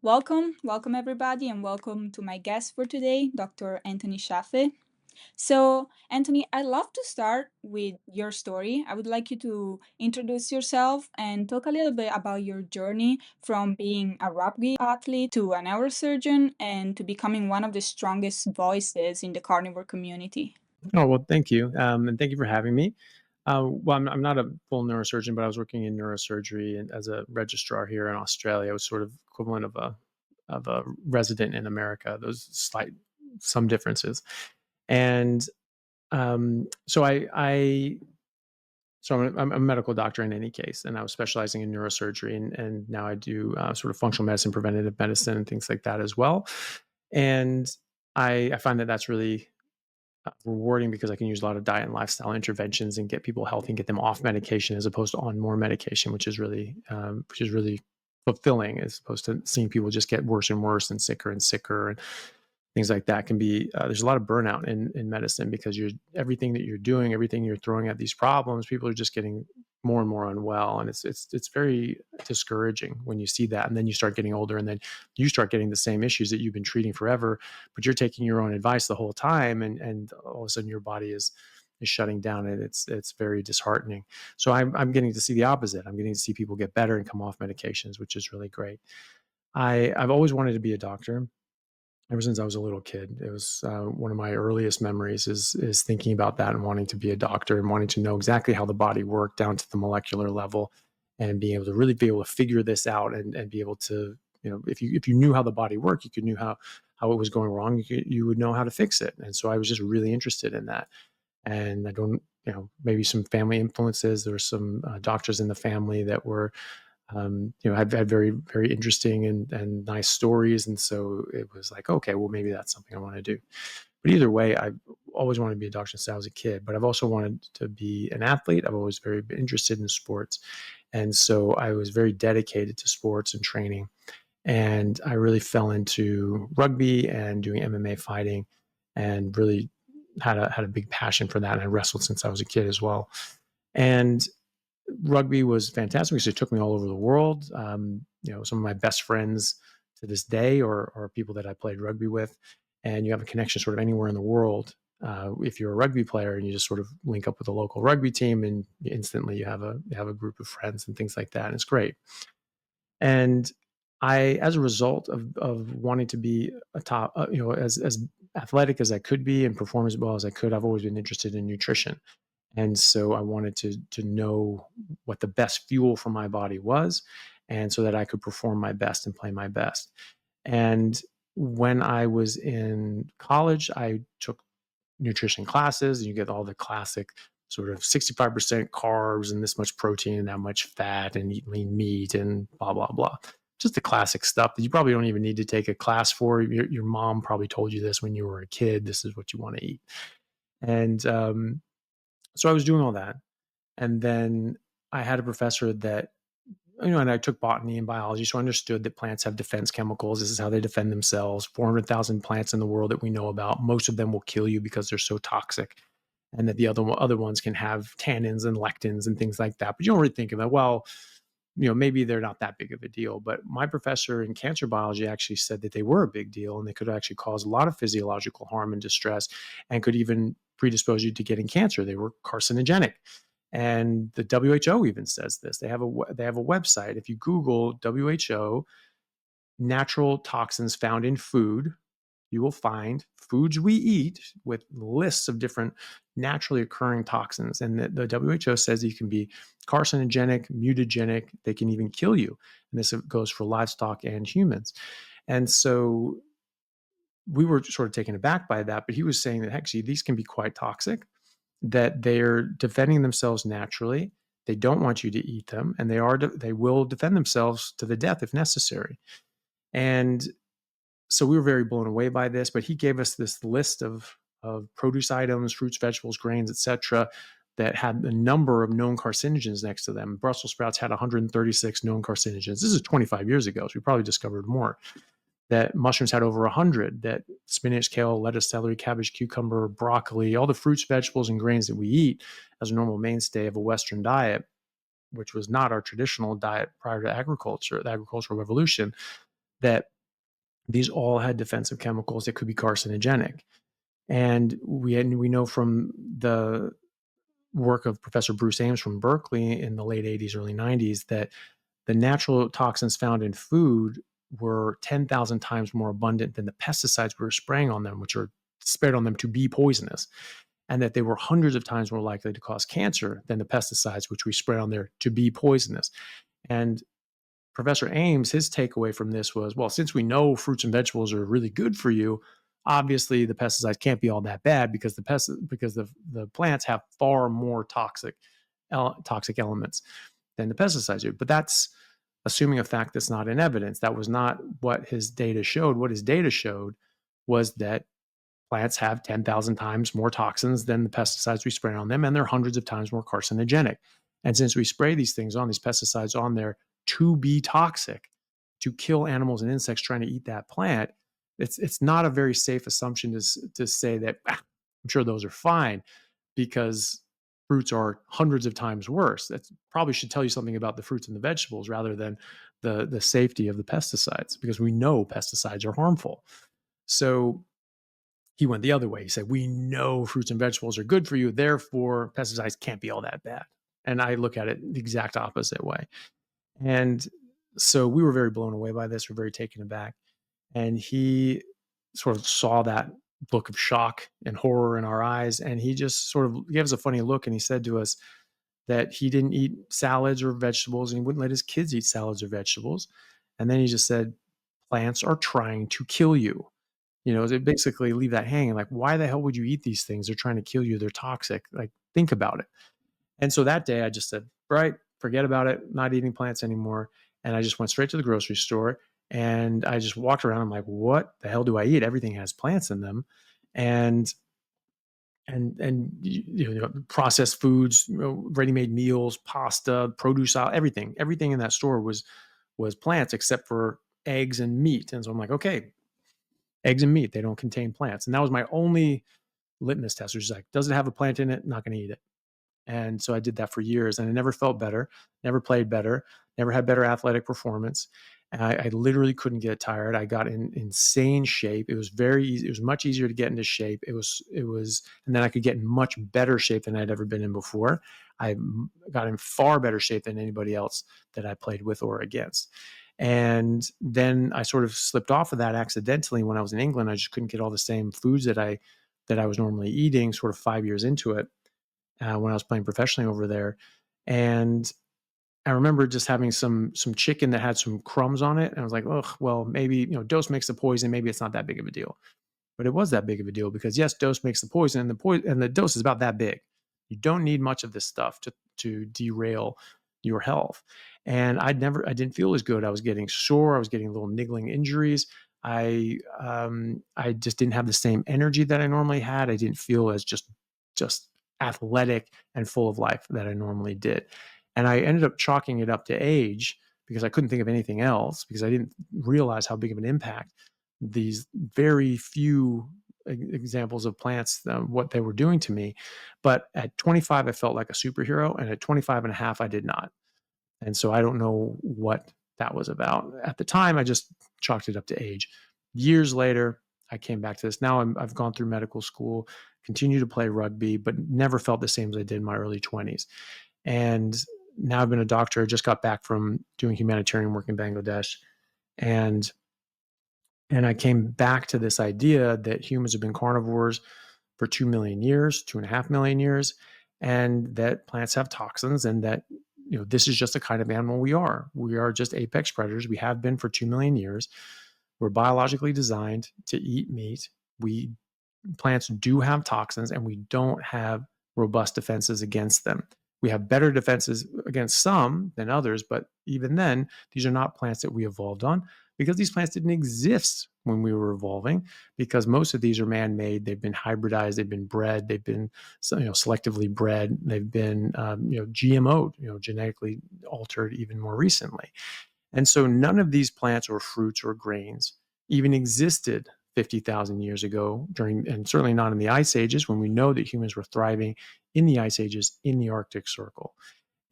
Welcome everybody, and welcome to my guest for today, Dr. Anthony Chaffee. So, Anthony, I'd love to start with your story. I would like you to introduce yourself and talk a little bit about your journey from being a rugby athlete to a neurosurgeon and to becoming one of the strongest voices in the carnivore community. Oh, well, thank you. And thank you for having me. I'm not a full neurosurgeon, but I was working in neurosurgery and as a registrar here in Australia. I was sort of equivalent of a resident in America. Those some differences. And so I'm a medical doctor in any case, and I was specializing in neurosurgery, and now I do sort of functional medicine, preventative medicine, and things like that as well. And I find that that's really rewarding because I can use a lot of diet and lifestyle interventions and get people healthy and get them off medication as opposed to on more medication, which is really fulfilling as opposed to seeing people just get worse and worse and sicker and things like that. Can be there's a lot of burnout in medicine because everything that you're doing, everything you're throwing at these problems, people are just getting more and more unwell, and it's very discouraging when you see that. And then you start getting older, and then you start getting the same issues that you've been treating forever, but you're taking your own advice the whole time, and all of a sudden your body is shutting down, and it's very disheartening. So I'm getting to see the opposite. I'm getting to see people get better and come off medications, which is really great. I've always wanted to be a doctor ever since I was a little kid. It was one of my earliest memories is thinking about that and wanting to be a doctor and wanting to know exactly how the body worked down to the molecular level, and being able to really be able to figure this out and be able to, if you knew how the body worked, you could knew how it was going wrong, you would know how to fix it. And so I was just really interested in that. And I don't, maybe some family influences. There were some doctors in the family that were had very, very interesting and nice stories. And so it was like, okay, well, maybe that's something I want to do. But either way, I always wanted to be a doctor since I was a kid, but I've also wanted to be an athlete. I've always very been interested in sports. And so I was very dedicated to sports and training. And I really fell into rugby and doing MMA fighting, and really had a big passion for that. And I wrestled since I was a kid as well. And rugby was fantastic because it took me all over the world. Some of my best friends to this day are people that I played rugby with, and you have a connection sort of anywhere in the world. If you're a rugby player and you just sort of link up with a local rugby team, and instantly you have a group of friends and things like that, and it's great. And as a result of wanting to be a top, as athletic as I could be and perform as well as I could, I've always been interested in nutrition. And so I wanted to know what the best fuel for my body was, and so that I could perform my best and play my best. And when I was in college, I took nutrition classes, and you get all the classic sort of 65% carbs and this much protein and that much fat and eat lean meat and blah, blah, blah. Just the classic stuff that you probably don't even need to take a class for. Your mom probably told you this when you were a kid. This is what you want to eat. And so I was doing all that. And then I had a professor that, and I took botany and biology, so I understood that plants have defense chemicals. This is how they defend themselves. 400,000 plants in the world that we know about. Most of them will kill you because they're so toxic. And that the other ones can have tannins and lectins and things like that. But you don't really think of it, well, maybe they're not that big of a deal. But my professor in cancer biology actually said that they were a big deal, and they could actually cause a lot of physiological harm and distress, and could even predispose you to getting cancer. They were carcinogenic. And the WHO even says this. They have a website. If you Google WHO natural toxins found in food, you will find foods we eat with lists of different naturally occurring toxins. And the WHO says you can be carcinogenic, mutagenic, they can even kill you. And this goes for livestock and humans. And so we were sort of taken aback by that, but he was saying that actually these can be quite toxic, that they're defending themselves naturally. They don't want you to eat them, and they will defend themselves to the death if necessary. And so we were very blown away by this, but he gave us this list of produce items, fruits, vegetables, grains, etc., that had a number of known carcinogens next to them. Brussels sprouts had 136 known carcinogens. This is 25 years ago, so we probably discovered more. That mushrooms had over 100, that spinach, kale, lettuce, celery, cabbage, cucumber, broccoli, all the fruits, vegetables, and grains that we eat as a normal mainstay of a Western diet, which was not our traditional diet prior to agriculture, the agricultural revolution, that these all had defensive chemicals that could be carcinogenic. And we know from the work of Professor Bruce Ames from Berkeley in the late 80s, early 90s, that the natural toxins found in food were 10,000 times more abundant than the pesticides we were spraying on them, which are sprayed on them to be poisonous, and that they were hundreds of times more likely to cause cancer than the pesticides which we spray on there to be poisonous. And Professor Ames, his takeaway from this was, well, since we know fruits and vegetables are really good for you, obviously the pesticides can't be all that bad because the plants have far more toxic elements than the pesticides do. But that's assuming a fact that's not in evidence. That was not what his data showed. What his data showed was that plants have 10,000 times more toxins than the pesticides we spray on them, and they're hundreds of times more carcinogenic. And since we spray these pesticides on there to be toxic, to kill animals and insects trying to eat that plant, it's not a very safe assumption to say that I'm sure those are fine, because fruits are hundreds of times worse. That probably should tell you something about the fruits and the vegetables rather than the safety of the pesticides, because we know pesticides are harmful. So he went the other way. He said, we know fruits and vegetables are good for you, therefore pesticides can't be all that bad. And I look at it the exact opposite way. And so we were very blown away by this. We're very taken aback. And he sort of saw that look of shock and horror in our eyes. And he just sort of gave us a funny look. And he said to us that he didn't eat salads or vegetables, and he wouldn't let his kids eat salads or vegetables. And then he just said, plants are trying to kill you. They basically leave that hanging. Like, why the hell would you eat these things? They're trying to kill you. They're toxic. Like, think about it. And so that day I just said, right, forget about it. Not eating plants anymore. And I just went straight to the grocery store and I just walked around. I'm like, what the hell do I eat? Everything has plants in them. And processed foods, ready-made meals, pasta, produce, everything in that store was plants except for eggs and meat. And so I'm like, okay, eggs and meat, they don't contain plants. And that was my only litmus test. Which is like, does it have a plant in it? Not going to eat it. And so I did that for years, and I never felt better, never played better, never had better athletic performance. And I literally couldn't get tired. I got in insane shape. It was very easy. It was much easier to get into shape. It was, and then I could get in much better shape than I'd ever been in before. I got in far better shape than anybody else that I played with or against. And then I sort of slipped off of that accidentally when I was in England. I just couldn't get all the same foods that I was normally eating sort of 5 years into it. When I was playing professionally over there. And I remember just having some chicken that had some crumbs on it. And I was like, oh, well, maybe, dose makes the poison. Maybe it's not that big of a deal. But it was that big of a deal because, yes, dose makes the poison, and the dose is about that big. You don't need much of this stuff to derail your health. And I didn't feel as good. I was getting sore. I was getting little niggling injuries. I just didn't have the same energy that I normally had. I didn't feel as just athletic and full of life that I normally did. And I ended up chalking it up to age because I couldn't think of anything else, because I didn't realize how big of an impact these very few examples of plants, what they were doing to me. But at 25, I felt like a superhero. And at 25 and a half, I did not. And so I don't know what that was about. At the time, I just chalked it up to age. Years later, I came back to this. Now I've gone through medical school, continue to play rugby, but never felt the same as I did in my early 20s. And now I've been a doctor. I just got back from doing humanitarian work in Bangladesh. And I came back to this idea that humans have been carnivores for 2 million years, 2.5 million years, and that plants have toxins, and that this is just the kind of animal we are. We are just apex predators. We have been for 2 million years. We're biologically designed to eat meat. Plants do have toxins, and we don't have robust defenses against them. We have better defenses against some than others, but even then, these are not plants that we evolved on, because these plants didn't exist when we were evolving, because most of these are man-made. They've been hybridized, they've been bred, they've been selectively bred, they've been GMO'd, genetically altered even more recently. And so none of these plants or fruits or grains even existed 50,000 years ago, and certainly not in the ice ages, when we know that humans were thriving in the ice ages in the Arctic Circle,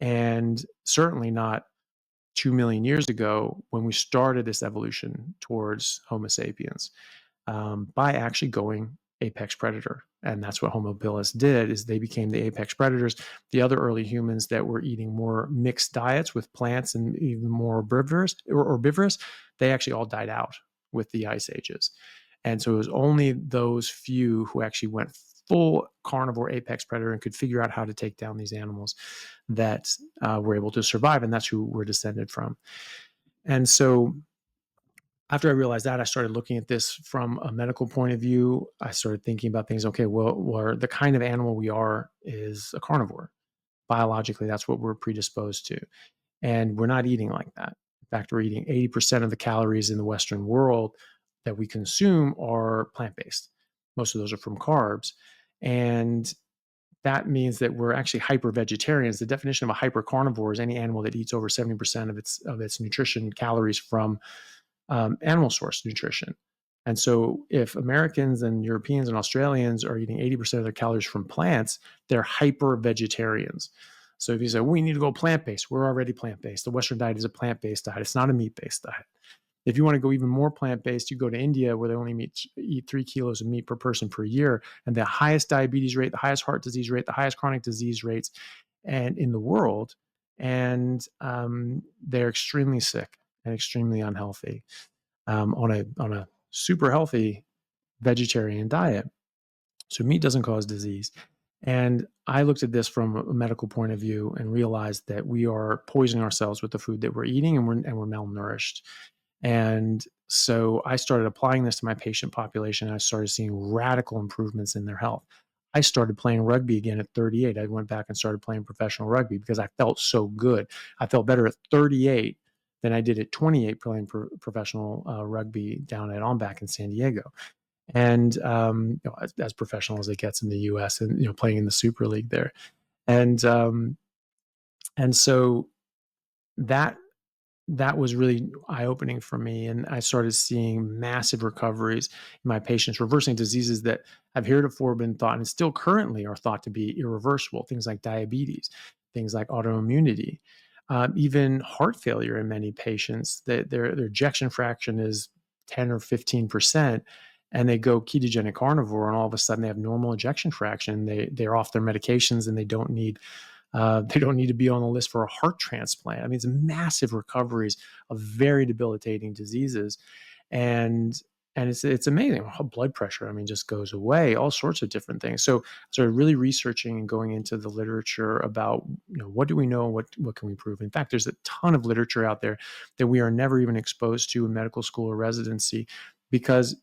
and certainly not 2 million years ago when we started this evolution towards Homo sapiens, by actually going apex predator. And that's what Homo habilis did, is they became the apex predators. The other early humans that were eating more mixed diets with plants and even more herbivorous, they actually all died out with the ice ages. And so it was only those few who actually went full carnivore apex predator and could figure out how to take down these animals that were able to survive. And that's who we're descended from. And so after I realized that, I started looking at this from a medical point of view. I started thinking about things. Okay, well, the kind of animal we are is a carnivore. Biologically, that's what we're predisposed to. And we're not eating like that. In fact, we're eating 80% of the calories in the Western world that we consume are plant based. Most of those are from carbs. And that means that we're actually hyper vegetarians. The definition of a hyper carnivore is any animal that eats over 70% of its nutrition calories from animal source nutrition. And so if Americans and Europeans and Australians are eating 80% of their calories from plants, they're hyper vegetarians. So if you say, we need to go plant based, we're already plant based. The Western diet is a plant based diet. It's not a meat based diet. If you want to go even more plant based, you go to India where they only eat 3 kilos of meat per person per year. And the highest diabetes rate, the highest heart disease rate, the highest chronic disease rates and in the world. And they're extremely sick and extremely unhealthy on a super healthy vegetarian diet. So meat doesn't cause disease. And I looked at this from a medical point of view and realized that we are poisoning ourselves with the food that we're eating, and we're malnourished. And so I started applying this to my patient population. And I started seeing radical improvements in their health. I started playing rugby again at 38. I went back and started playing professional rugby because I felt so good. I felt better at 38 than I did at 28 playing professional rugby down at OnBack in San Diego. And as professional as it gets in the U.S. and playing in the Super League there, and so that was really eye-opening for me. And I started seeing massive recoveries in my patients, reversing diseases that have heretofore been thought and still currently are thought to be irreversible. Things like diabetes, things like autoimmunity, even heart failure in many patients. That their ejection fraction is 10 or 15%, and they go ketogenic carnivore, and all of a sudden they have normal ejection fraction. They're off their medications and they don't need to be on the list for a heart transplant. I mean, it's massive recoveries of very debilitating diseases, and it's amazing how blood pressure, I mean, just goes away. All sorts of different things. So I started really researching and going into the literature about what do we know, what can we prove. In fact, there's a ton of literature out there that we are never even exposed to in medical school or residency because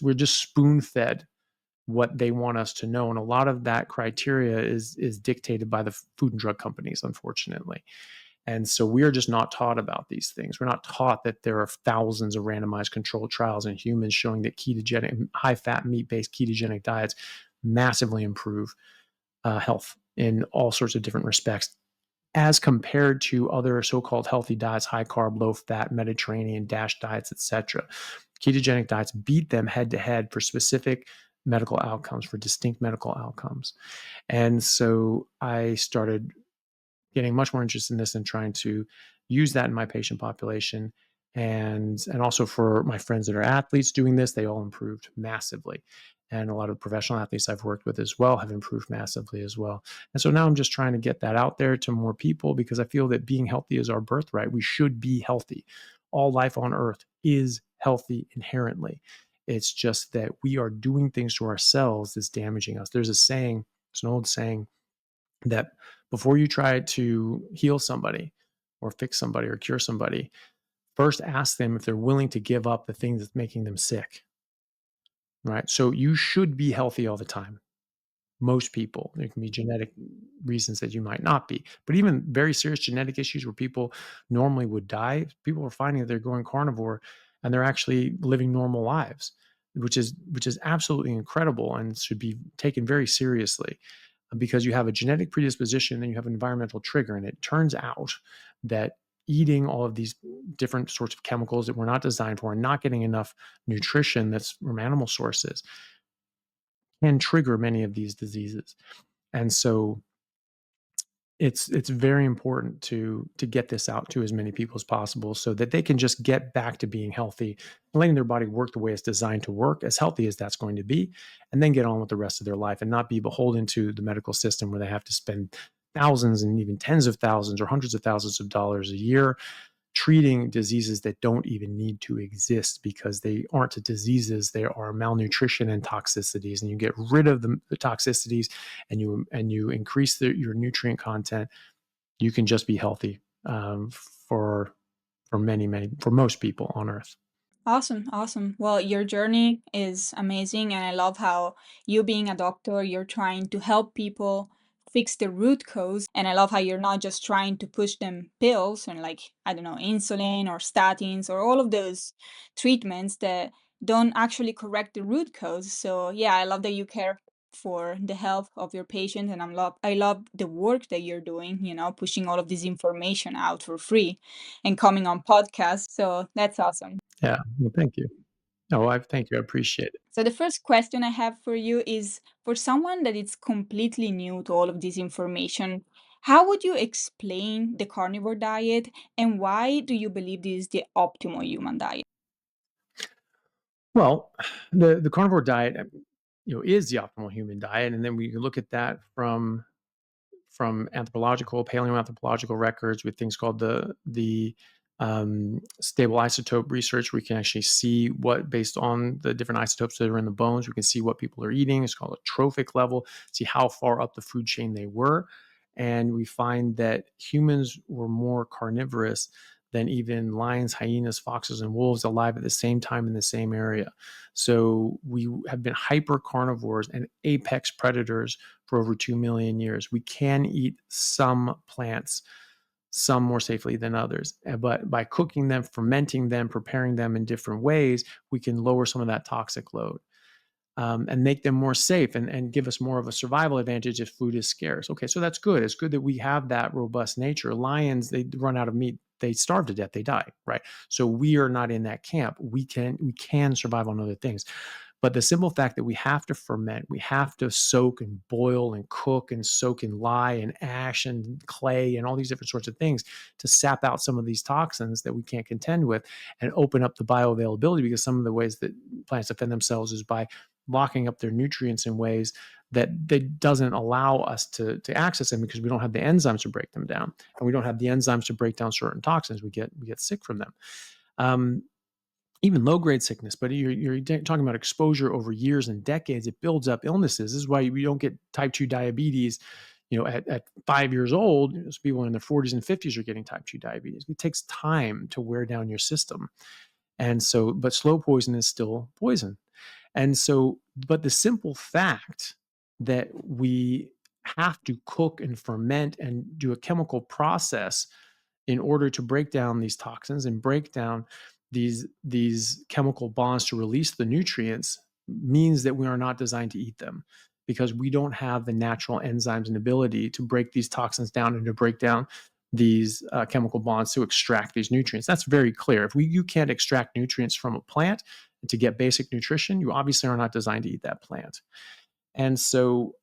we're just spoon fed what they want us to know. And a lot of that criteria is dictated by the food and drug companies, unfortunately. And so we are just not taught about these things. We're not taught that there are thousands of randomized controlled trials in humans showing that ketogenic, high-fat, meat-based ketogenic diets massively improve health in all sorts of different respects as compared to other so-called healthy diets, high carb, low fat, Mediterranean, DASH diets, etc. Ketogenic diets beat them head to head for specific medical outcomes, for distinct medical outcomes. And so I started getting much more interested in this and trying to use that in my patient population. And also for my friends that are athletes doing this, they all improved massively. And a lot of professional athletes I've worked with as well have improved massively as well. And so now I'm just trying to get that out there to more people because I feel that being healthy is our birthright. We should be healthy. All life on earth is healthy inherently. It's just that we are doing things to ourselves that's damaging us. There's a saying, it's an old saying, that before you try to heal somebody or fix somebody or cure somebody, first ask them if they're willing to give up the thing that's making them sick. Right? So you should be healthy all the time. Most people, there can be genetic reasons that you might not be, but even very serious genetic issues where people normally would die, people are finding that they're going carnivore and they're actually living normal lives, which is absolutely incredible and should be taken very seriously because you have a genetic predisposition and you have an environmental trigger. And it turns out that eating all of these different sorts of chemicals that we're not designed for and not getting enough nutrition that's from animal sources can trigger many of these diseases. And so it's very important to get this out to as many people as possible so that they can just get back to being healthy, letting their body work the way it's designed to work, as healthy as that's going to be, and then get on with the rest of their life and not be beholden to the medical system where they have to spend thousands and even tens of thousands or hundreds of thousands of dollars a year treating diseases that don't even need to exist because they aren't diseases. They are malnutrition and toxicities, and you get rid of the toxicities and you increase your nutrient content. You can just be healthy for for most people on earth. Awesome, awesome. Well, your journey is amazing, and I love how you being a doctor, you're trying to help people fix the root cause, and I love how you're not just trying to push them pills and like, I don't know, insulin or statins or all of those treatments that don't actually correct the root cause. So, yeah, I love that you care for the health of your patient, and I love the work that you're doing, pushing all of this information out for free and coming on podcasts. So, that's awesome. Yeah, well, thank you. No, I thank you. I appreciate it. So the first question I have for you is for someone that is completely new to all of this information, how would you explain the carnivore diet and why do you believe this is the optimal human diet? Well, the carnivore diet, is the optimal human diet, and then we look at that from anthropological, paleoanthropological records with things called the stable isotope research. We can actually see what, based on the different isotopes that are in the bones, we can see what people are eating. It's called a trophic level, see how far up the food chain they were. And we find that humans were more carnivorous than even lions, hyenas, foxes, and wolves alive at the same time in the same area. So we have been hyper carnivores and apex predators for over 2 million years. We can eat some plants, some more safely than others. But by cooking them, fermenting them, preparing them in different ways, we can lower some of that toxic load. And make them more safe and give us more of a survival advantage if food is scarce. Okay, so that's good. It's good that we have that robust nature. Lions, they run out of meat, they starve to death, they die, right? So we are not in that camp. We can survive on other things. But the simple fact that we have to ferment, we have to soak and boil and cook and soak in lye and ash and clay and all these different sorts of things to sap out some of these toxins that we can't contend with and open up the bioavailability, because some of the ways that plants defend themselves is by locking up their nutrients in ways that doesn't allow us to access them because we don't have the enzymes to break them down, and we don't have the enzymes to break down certain toxins. We get sick from them. Um, Even low grade sickness, but you're talking about exposure over years and decades. It builds up illnesses. This is why we don't get type 2 diabetes, at 5 years old. People in their 40s and 50s are getting type 2 diabetes. It takes time to wear down your system. And so, but slow poison is still poison. And so, but the simple fact that we have to cook and ferment and do a chemical process in order to break down these toxins and break down these chemical bonds to release the nutrients means that we are not designed to eat them, because we don't have the natural enzymes and ability to break these toxins down and to break down these chemical bonds to extract these nutrients. That's very clear. If you can't extract nutrients from a plant to get basic nutrition, you obviously are not designed to eat that plant. And so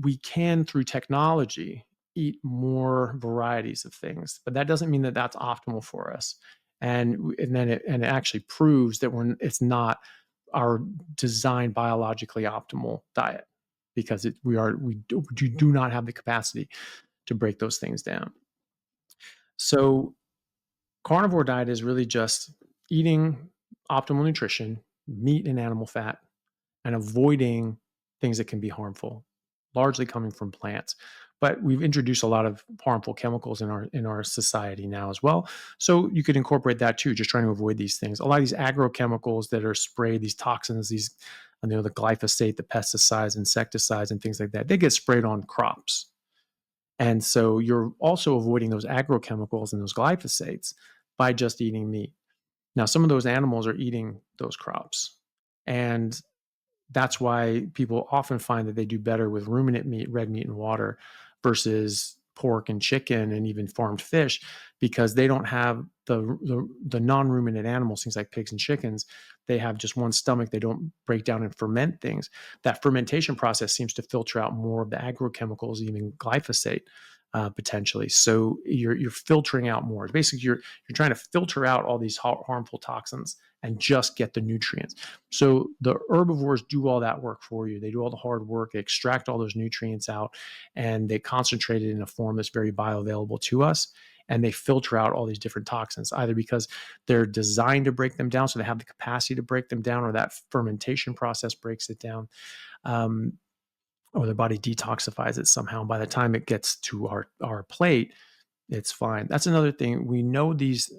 we can, through technology, eat more varieties of things, but that doesn't mean that that's optimal for us. And it actually proves that it's not our designed biologically optimal diet, because we do not have the capacity to break those things down. So carnivore diet is really just eating optimal nutrition, meat and animal fat, and avoiding things that can be harmful, largely coming from plants. But we've introduced a lot of harmful chemicals in our society now as well. So you could incorporate that too, just trying to avoid these things. A lot of these agrochemicals that are sprayed, these toxins, the glyphosate, the pesticides, insecticides, and things like that, they get sprayed on crops. And so you're also avoiding those agrochemicals and those glyphosates by just eating meat. Now, some of those animals are eating those crops. And that's why people often find that they do better with ruminant meat, red meat, and water versus pork and chicken and even farmed fish, because they don't have the non-ruminant animals, things like pigs and chickens. They have just one stomach. They don't break down and ferment things. That fermentation process seems to filter out more of the agrochemicals, even glyphosate, potentially. So you're filtering out more. Basically, you're trying to filter out all these harmful toxins and just get the nutrients. So the herbivores do all that work for you. They do all the hard work. They extract all those nutrients out, and they concentrate it in a form that's very bioavailable to us. And they filter out all these different toxins, either because they're designed to break them down, so they have the capacity to break them down, or that fermentation process breaks it down. Um, or the body detoxifies it somehow. By the time it gets to our plate, it's fine. That's another thing. We know these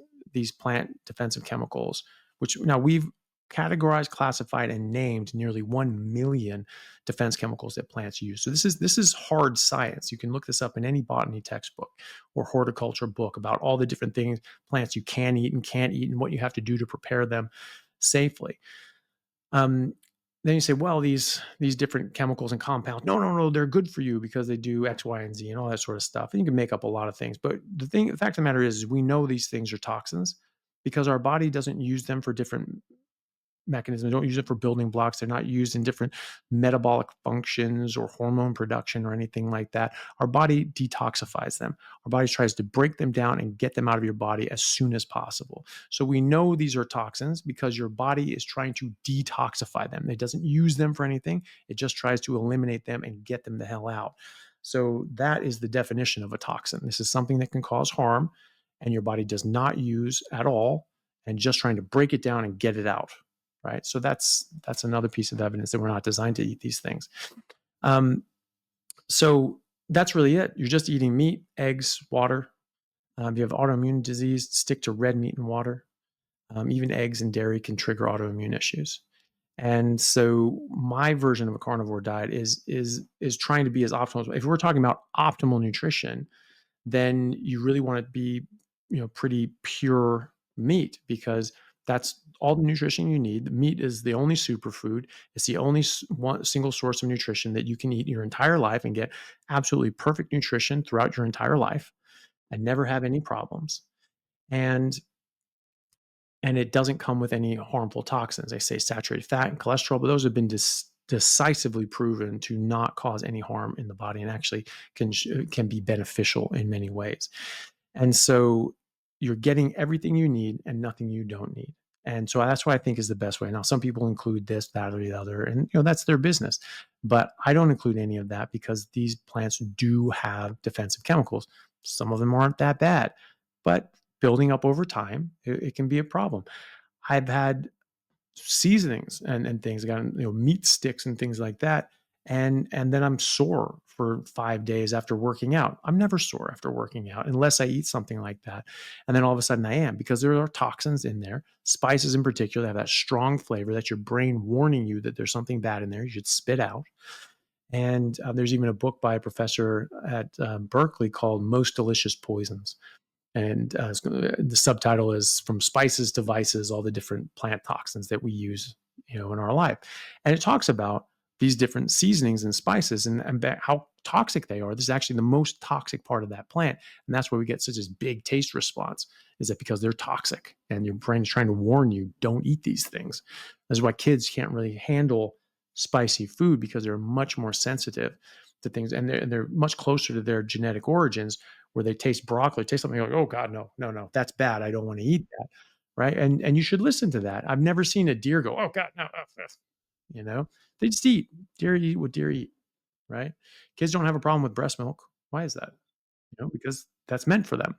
plant defensive chemicals, which now we've categorized, classified, and named nearly 1 million defense chemicals that plants use. So this is hard science. You can look this up in any botany textbook or horticulture book about all the different things plants you can eat and can't eat and what you have to do to prepare them safely. Um, then you say, well, these different chemicals and compounds, no, they're good for you because they do X, Y, and Z and all that sort of stuff. And you can make up a lot of things. But the fact of the matter is we know these things are toxins because our body doesn't use them for different mechanisms. They don't use it for building blocks. They're not used in different metabolic functions or hormone production or anything like that. Our body detoxifies them. Our body tries to break them down and get them out of your body as soon as possible. So we know these are toxins because your body is trying to detoxify them. It doesn't use them for anything. It just tries to eliminate them and get them the hell out. So that is the definition of a toxin. This is something that can cause harm and your body does not use at all and just trying to break it down and get it out. Right. So that's another piece of evidence that we're not designed to eat these things. So that's really it. You're just eating meat, eggs, water. If you have autoimmune disease, stick to red meat and water. Even eggs and dairy can trigger autoimmune issues. And so my version of a carnivore diet is trying to be as optimal. If we're talking about optimal nutrition, then you really want to be, pretty pure meat because that's all the nutrition you need. The meat is the only superfood. It's the only one single source of nutrition that you can eat your entire life and get absolutely perfect nutrition throughout your entire life and never have any problems. And it doesn't come with any harmful toxins. They say saturated fat and cholesterol, but those have been decisively proven to not cause any harm in the body and actually can be beneficial in many ways. And so you're getting everything you need and nothing you don't need. And so that's what I think is the best way. Now, some people include this, that, or the other, and that's their business. But I don't include any of that because these plants do have defensive chemicals. Some of them aren't that bad, but building up over time, it can be a problem. I've had seasonings and things. I got meat sticks and things like that. And then I'm sore for 5 days after working out. I'm never sore after working out unless I eat something like that. And then all of a sudden I am because there are toxins in there. Spices in particular have that strong flavor that's your brain warning you that there's something bad in there. You should spit out. And there's even a book by a professor at Berkeley called Most Delicious Poisons. And the subtitle is From Spices to Vices, all the different plant toxins that we use, in our life. And it talks about these different seasonings and spices and how toxic they are. This is actually the most toxic part of that plant. And that's where we get such a big taste response, is that because they're toxic and your brain is trying to warn you, don't eat these things. That's why kids can't really handle spicy food because they're much more sensitive to things and they're much closer to their genetic origins where they taste broccoli, taste something like, oh God, no, that's bad. I don't want to eat that. Right. And you should listen to that. I've never seen a deer go, oh God, no, you know, they just eat. Deer eat what deer eat. Right. Kids don't have a problem with breast milk. Why is that? Because that's meant for them.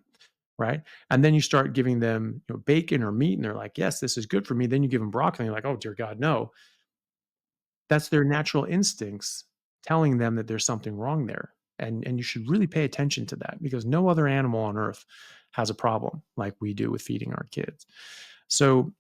Right. And then you start giving them bacon or meat and they're like, yes, this is good for me. Then you give them broccoli and you're like, oh dear God, no. That's their natural instincts telling them that there's something wrong there. And you should really pay attention to that because no other animal on earth has a problem like we do with feeding our kids. So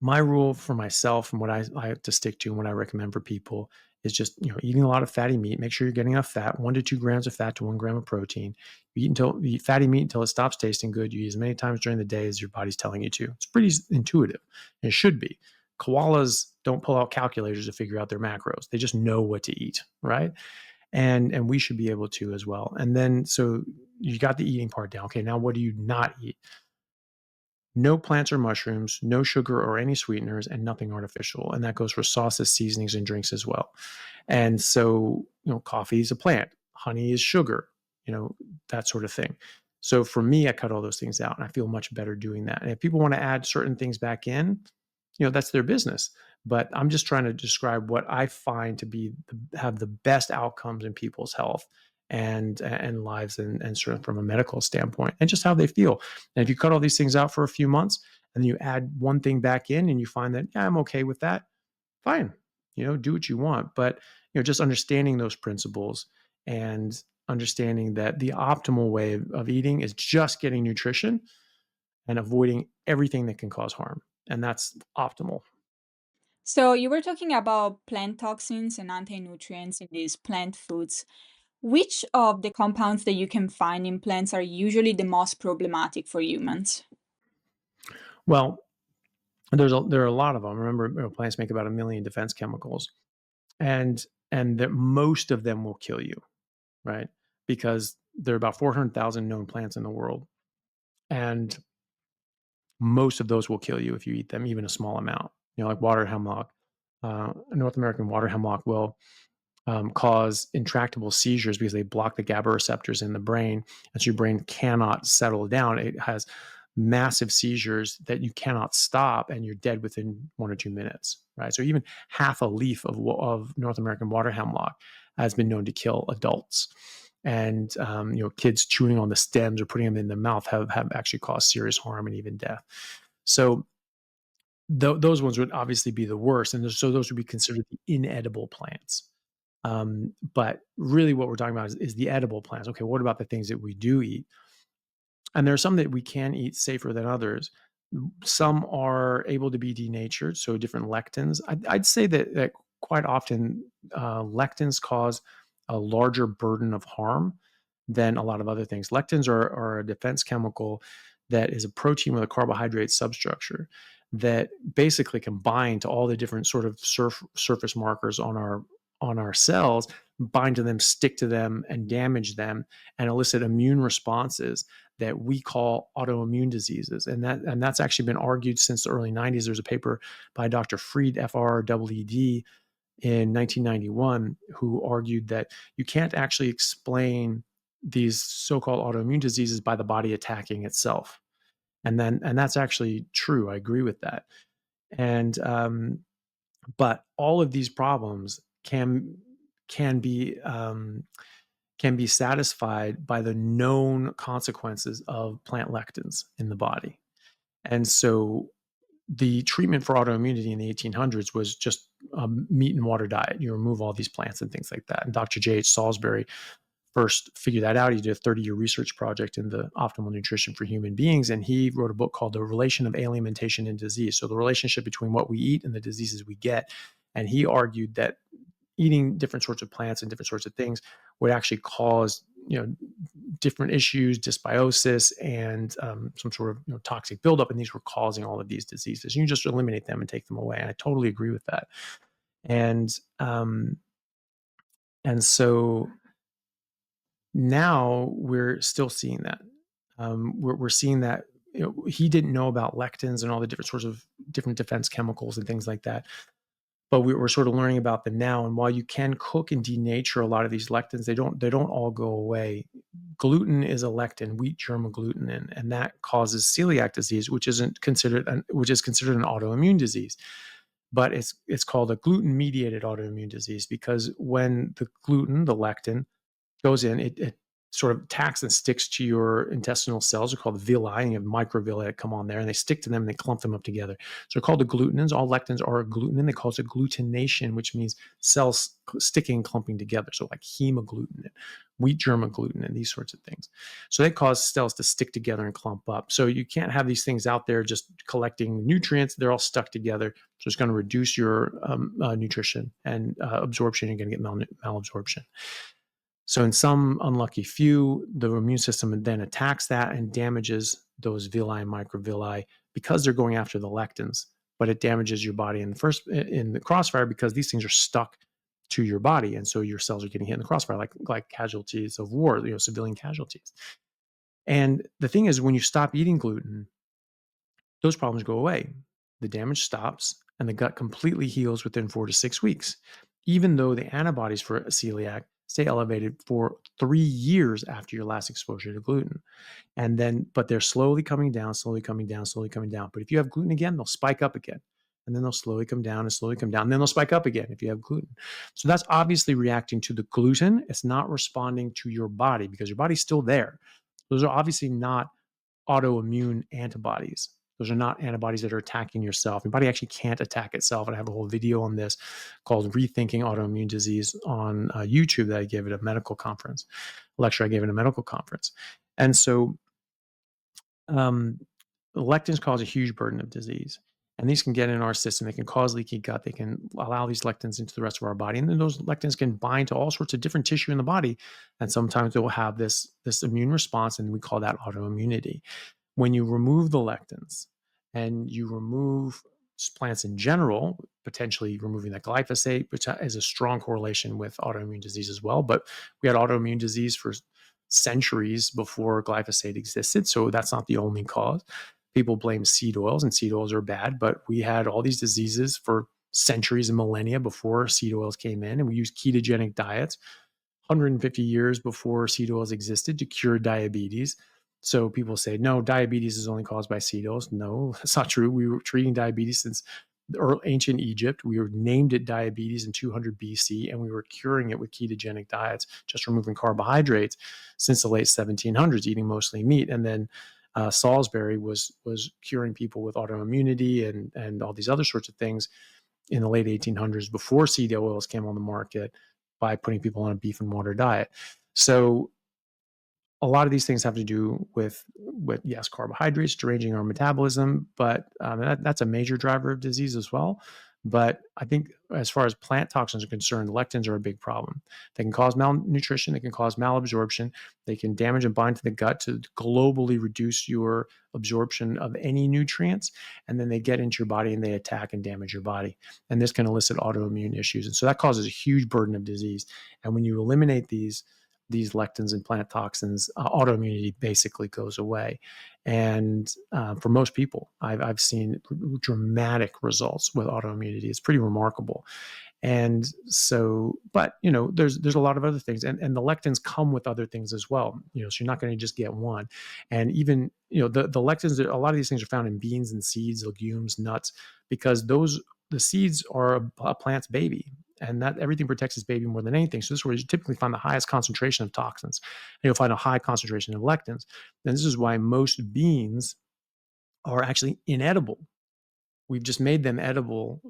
my rule for myself and what I have to stick to and what I recommend for people is just eating a lot of fatty meat. Make sure you're getting enough fat, 1 to 2 grams of fat to 1 gram of protein. You eat fatty meat until it stops tasting good. You eat as many times during the day as your body's telling you to. It's pretty intuitive. And it should be. Koalas don't pull out calculators to figure out their macros. They just know what to eat, right? And we should be able to as well. And then so you got the eating part down. Okay, now what do you not eat? No plants or mushrooms, no sugar or any sweeteners, and nothing artificial. And that goes for sauces, seasonings, and drinks as well. And so, coffee is a plant, honey is sugar, that sort of thing. So for me, I cut all those things out and I feel much better doing that. And if people want to add certain things back in, that's their business. But I'm just trying to describe what I find to be have the best outcomes in people's health and lives, and sort of from a medical standpoint, and just how they feel. And if you cut all these things out for a few months and you add one thing back in and you find that, yeah, I'm okay with that, fine, do what you want. But just understanding those principles and understanding that the optimal way of eating is just getting nutrition and avoiding everything that can cause harm. And that's optimal. So you were talking about plant toxins and anti-nutrients in these plant foods. Which of the compounds that you can find in plants are usually the most problematic for humans? Well, there are a lot of them. Remember, plants make about 1 million defense chemicals, and that most of them will kill you, right? Because there are about 400,000 known plants in the world, and most of those will kill you if you eat them, even a small amount. Like water hemlock, North American water hemlock will cause intractable seizures because they block the GABA receptors in the brain, and so your brain cannot settle down. It has massive seizures that you cannot stop, and you're dead within 1 or 2 minutes, right? So even half a leaf of North American water hemlock has been known to kill adults. And kids chewing on the stems or putting them in the mouth have actually caused serious harm and even death. So those ones would obviously be the worst, and so those would be considered the inedible plants. But really, what we're talking about is the edible plants. Okay, what about the things that we do eat? And there are some that we can eat safer than others. Some are able to be denatured, so different lectins. I'd say that quite often lectins cause a larger burden of harm than a lot of other things. Lectins are a defense chemical that is a protein with a carbohydrate substructure that basically can bind to all the different sort of surface markers on our cells, bind to them, stick to them, and damage them, and elicit immune responses that we call autoimmune diseases. And that's actually been argued since the early 90s. There's a paper by Dr. Fried, F-R-E-E-D, in 1991, who argued that you can't actually explain these so-called autoimmune diseases by the body attacking itself. And that's actually true. I agree with that. And but all of these problems can be satisfied by the known consequences of plant lectins in the body. And so the treatment for autoimmunity in the 1800s was just a meat and water diet. You remove all these plants and things like that. And Dr. J.H. Salisbury first figured that out. He did a 30-year research project into optimal nutrition for human beings, and he wrote a book called The Relation of Alimentation and Disease. So the relationship between what we eat and the diseases we get. And he argued that eating different sorts of plants and different sorts of things would actually cause different issues, dysbiosis, and some sort of toxic buildup, and these were causing all of these diseases. You just eliminate them and take them away. And I totally agree with that. And so now we're still seeing that. We're seeing that he didn't know about lectins and all the different sorts of different defense chemicals and things like that. But we're sort of learning about them now. And while you can cook and denature a lot of these lectins, they don't all go away. Gluten is a lectin, wheat germ agglutinin, and that causes celiac disease, which is considered an autoimmune disease. But it's called a gluten-mediated autoimmune disease because when the gluten, the lectin, goes in, it sort of attacks and sticks to your intestinal cells. They're called villi, and you have microvilli that come on there, and they stick to them and they clump them up together. So they're called the agglutinins. All lectins are agglutinin. They call it agglutination, which means cells sticking and clumping together. So like hemagglutinin, wheat germ agglutinin, these sorts of things. So they cause cells to stick together and clump up. So you can't have these things out there just collecting nutrients. They're all stuck together. So it's going to reduce your nutrition and absorption. You're going to get malabsorption. So in some unlucky few, the immune system then attacks that and damages those villi and microvilli because they're going after the lectins, but it damages your body in the crossfire because these things are stuck to your body, and so your cells are getting hit in the crossfire like casualties of war, civilian casualties. And the thing is, when you stop eating gluten, those problems go away. The damage stops, and the gut completely heals within 4 to 6 weeks, even though the antibodies for celiac stay elevated for 3 years after your last exposure to gluten. And then, but they're slowly coming down, slowly coming down, slowly coming down. But if you have gluten again, they'll spike up again. And then they'll slowly come down and slowly come down. And then they'll spike up again if you have gluten. So that's obviously reacting to the gluten. It's not responding to your body because your body's still there. Those are obviously not autoimmune antibodies. Those are not antibodies that are attacking yourself. Your body actually can't attack itself. And I have a whole video on this called Rethinking Autoimmune Disease on YouTube that I gave at a medical conference, a lecture I gave at a medical conference. And so um, lectins cause a huge burden of disease. And these can get in our system. They can cause leaky gut. They can allow these lectins into the rest of our body. And then those lectins can bind to all sorts of different tissue in the body. And sometimes they will have this immune response, and we call that autoimmunity. When you remove the lectins and you remove plants in general, potentially removing that glyphosate, which has a strong correlation with autoimmune disease as well. But we had autoimmune disease for centuries before glyphosate existed. So that's not the only cause. People blame seed oils, and seed oils are bad, but we had all these diseases for centuries and millennia before seed oils came in, and we used ketogenic diets 150 years before seed oils existed to cure diabetes. So people say, no, diabetes is only caused by seed oils. No, that's not true. We were treating diabetes since ancient Egypt. We were named it diabetes in 200 BC, and we were curing it with ketogenic diets, just removing carbohydrates since the late 1700s, eating mostly meat. And then Salisbury was curing people with autoimmunity and all these other sorts of things in the late 1800s before seed oils came on the market by putting people on a beef and water diet. So a lot of these things have to do with yes, carbohydrates, deranging our metabolism, but that's a major driver of disease as well. But I think as far as plant toxins are concerned, lectins are a big problem. They can cause malnutrition, they can cause malabsorption, they can damage and bind to the gut to globally reduce your absorption of any nutrients, and then they get into your body and they attack and damage your body. And this can elicit autoimmune issues. And so that causes a huge burden of disease. And when you eliminate these lectins and plant toxins, autoimmunity basically goes away. And for most people, I've seen dramatic results with autoimmunity. It's pretty remarkable. And so, but there's a lot of other things, and the lectins come with other things as well. So you're not going to just get one. And even the lectins, a lot of these things are found in beans and seeds, legumes, nuts, because the seeds are a plant's baby, and that everything protects its baby more than anything. So this is where you typically find the highest concentration of toxins, and you'll find a high concentration of lectins. And this is why most beans are actually inedible. We've just made them edible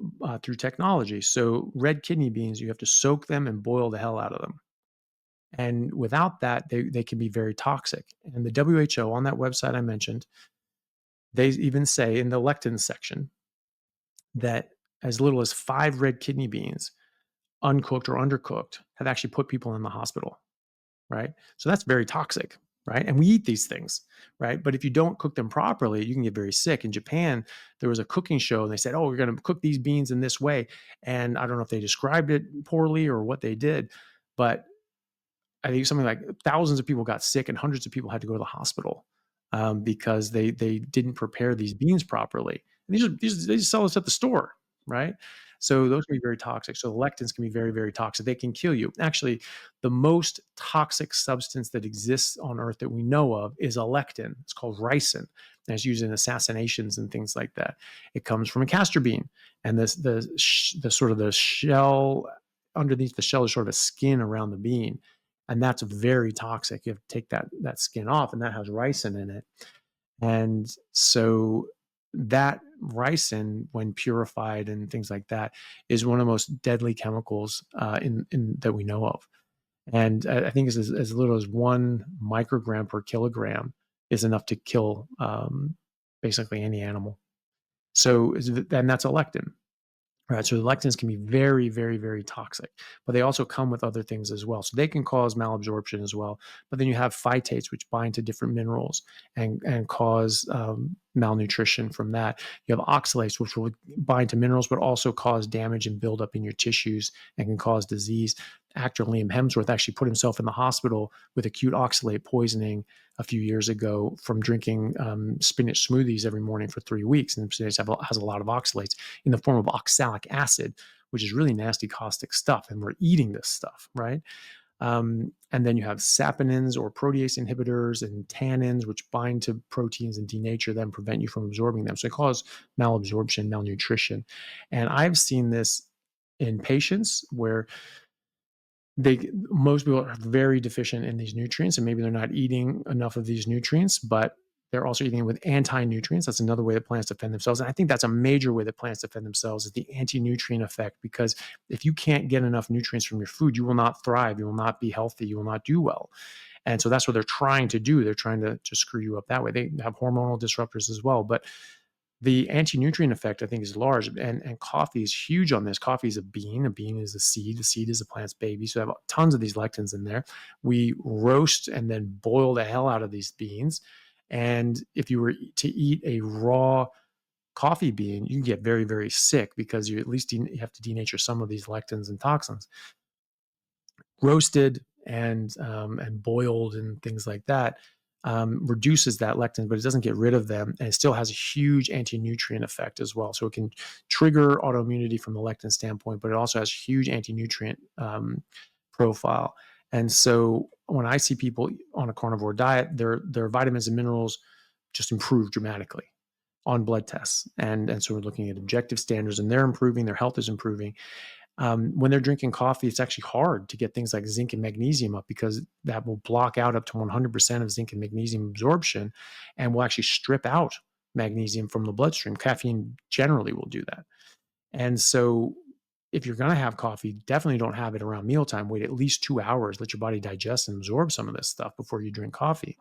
through technology. So red kidney beans, you have to soak them and boil the hell out of them. And without that, they can be very toxic. And the WHO on that website I mentioned, they even say in the lectins section that as little as 5 red kidney beans, uncooked or undercooked, have actually put people in the hospital, right? So that's very toxic, right? And we eat these things, right? But if you don't cook them properly, you can get very sick. In Japan, there was a cooking show, and they said, oh, we're going to cook these beans in this way. And I don't know if they described it poorly or what they did, but I think something like thousands of people got sick and hundreds of people had to go to the hospital because they didn't prepare these beans properly. And they just sell this at the store, right? So those can be very toxic. So the lectins can be very, very toxic. They can kill you. Actually, the most toxic substance that exists on Earth that we know of is a lectin. It's called ricin, and it's used in assassinations and things like that. It comes from a castor bean, and the sort of the shell underneath the shell is sort of a skin around the bean, and that's very toxic. You have to take that skin off, and that has ricin in it. And so that ricin, when purified and things like that, is one of the most deadly chemicals in that we know of. And I think it's as little as 1 microgram per kilogram is enough to kill basically any animal. So, and that's a lectin. Right, so the lectins can be very, very, very toxic, but they also come with other things as well. So they can cause malabsorption as well. But then you have phytates, which bind to different minerals and cause malnutrition from that. You have oxalates, which will bind to minerals, but also cause damage and buildup in your tissues and can cause disease. Actor Liam Hemsworth actually put himself in the hospital with acute oxalate poisoning a few years ago from drinking spinach smoothies every morning for 3 weeks. And spinach has a lot of oxalates in the form of oxalic acid, which is really nasty, caustic stuff. And we're eating this stuff, right? And then you have saponins or protease inhibitors and tannins, which bind to proteins and denature them, prevent you from absorbing them. So they cause malabsorption, malnutrition. And I've seen this in patients where most people are very deficient in these nutrients, and maybe they're not eating enough of these nutrients, but they're also eating it with anti-nutrients. That's another way that plants defend themselves. And I think that's a major way that plants defend themselves, is the anti-nutrient effect. Because if you can't get enough nutrients from your food, you will not thrive, you will not be healthy, you will not do well. And so that's what they're trying to do. They're trying to screw you up that way. They have hormonal disruptors as well. But the anti-nutrient effect, I think, is large, and coffee is huge on this. Coffee is a bean. A bean is a seed. A seed is a plant's baby. So I have tons of these lectins in there. We roast and then boil the hell out of these beans. And if you were to eat a raw coffee bean, you can get very, very sick, because you at least you have to denature some of these lectins and toxins. Roasted and boiled and things like that reduces that lectin, but it doesn't get rid of them, and it still has a huge anti-nutrient effect as well. So it can trigger autoimmunity from the lectin standpoint, but it also has huge anti-nutrient profile. And so when I see people on a carnivore diet, their vitamins and minerals just improve dramatically on blood tests, and so we're looking at objective standards, and they're improving, their health is improving. When they're drinking coffee, it's actually hard to get things like zinc and magnesium up, because that will block out up to 100% of zinc and magnesium absorption, and will actually strip out magnesium from the bloodstream. Caffeine generally will do that. And so if you're going to have coffee, definitely don't have it around mealtime. Wait at least 2 hours, let your body digest and absorb some of this stuff before you drink coffee.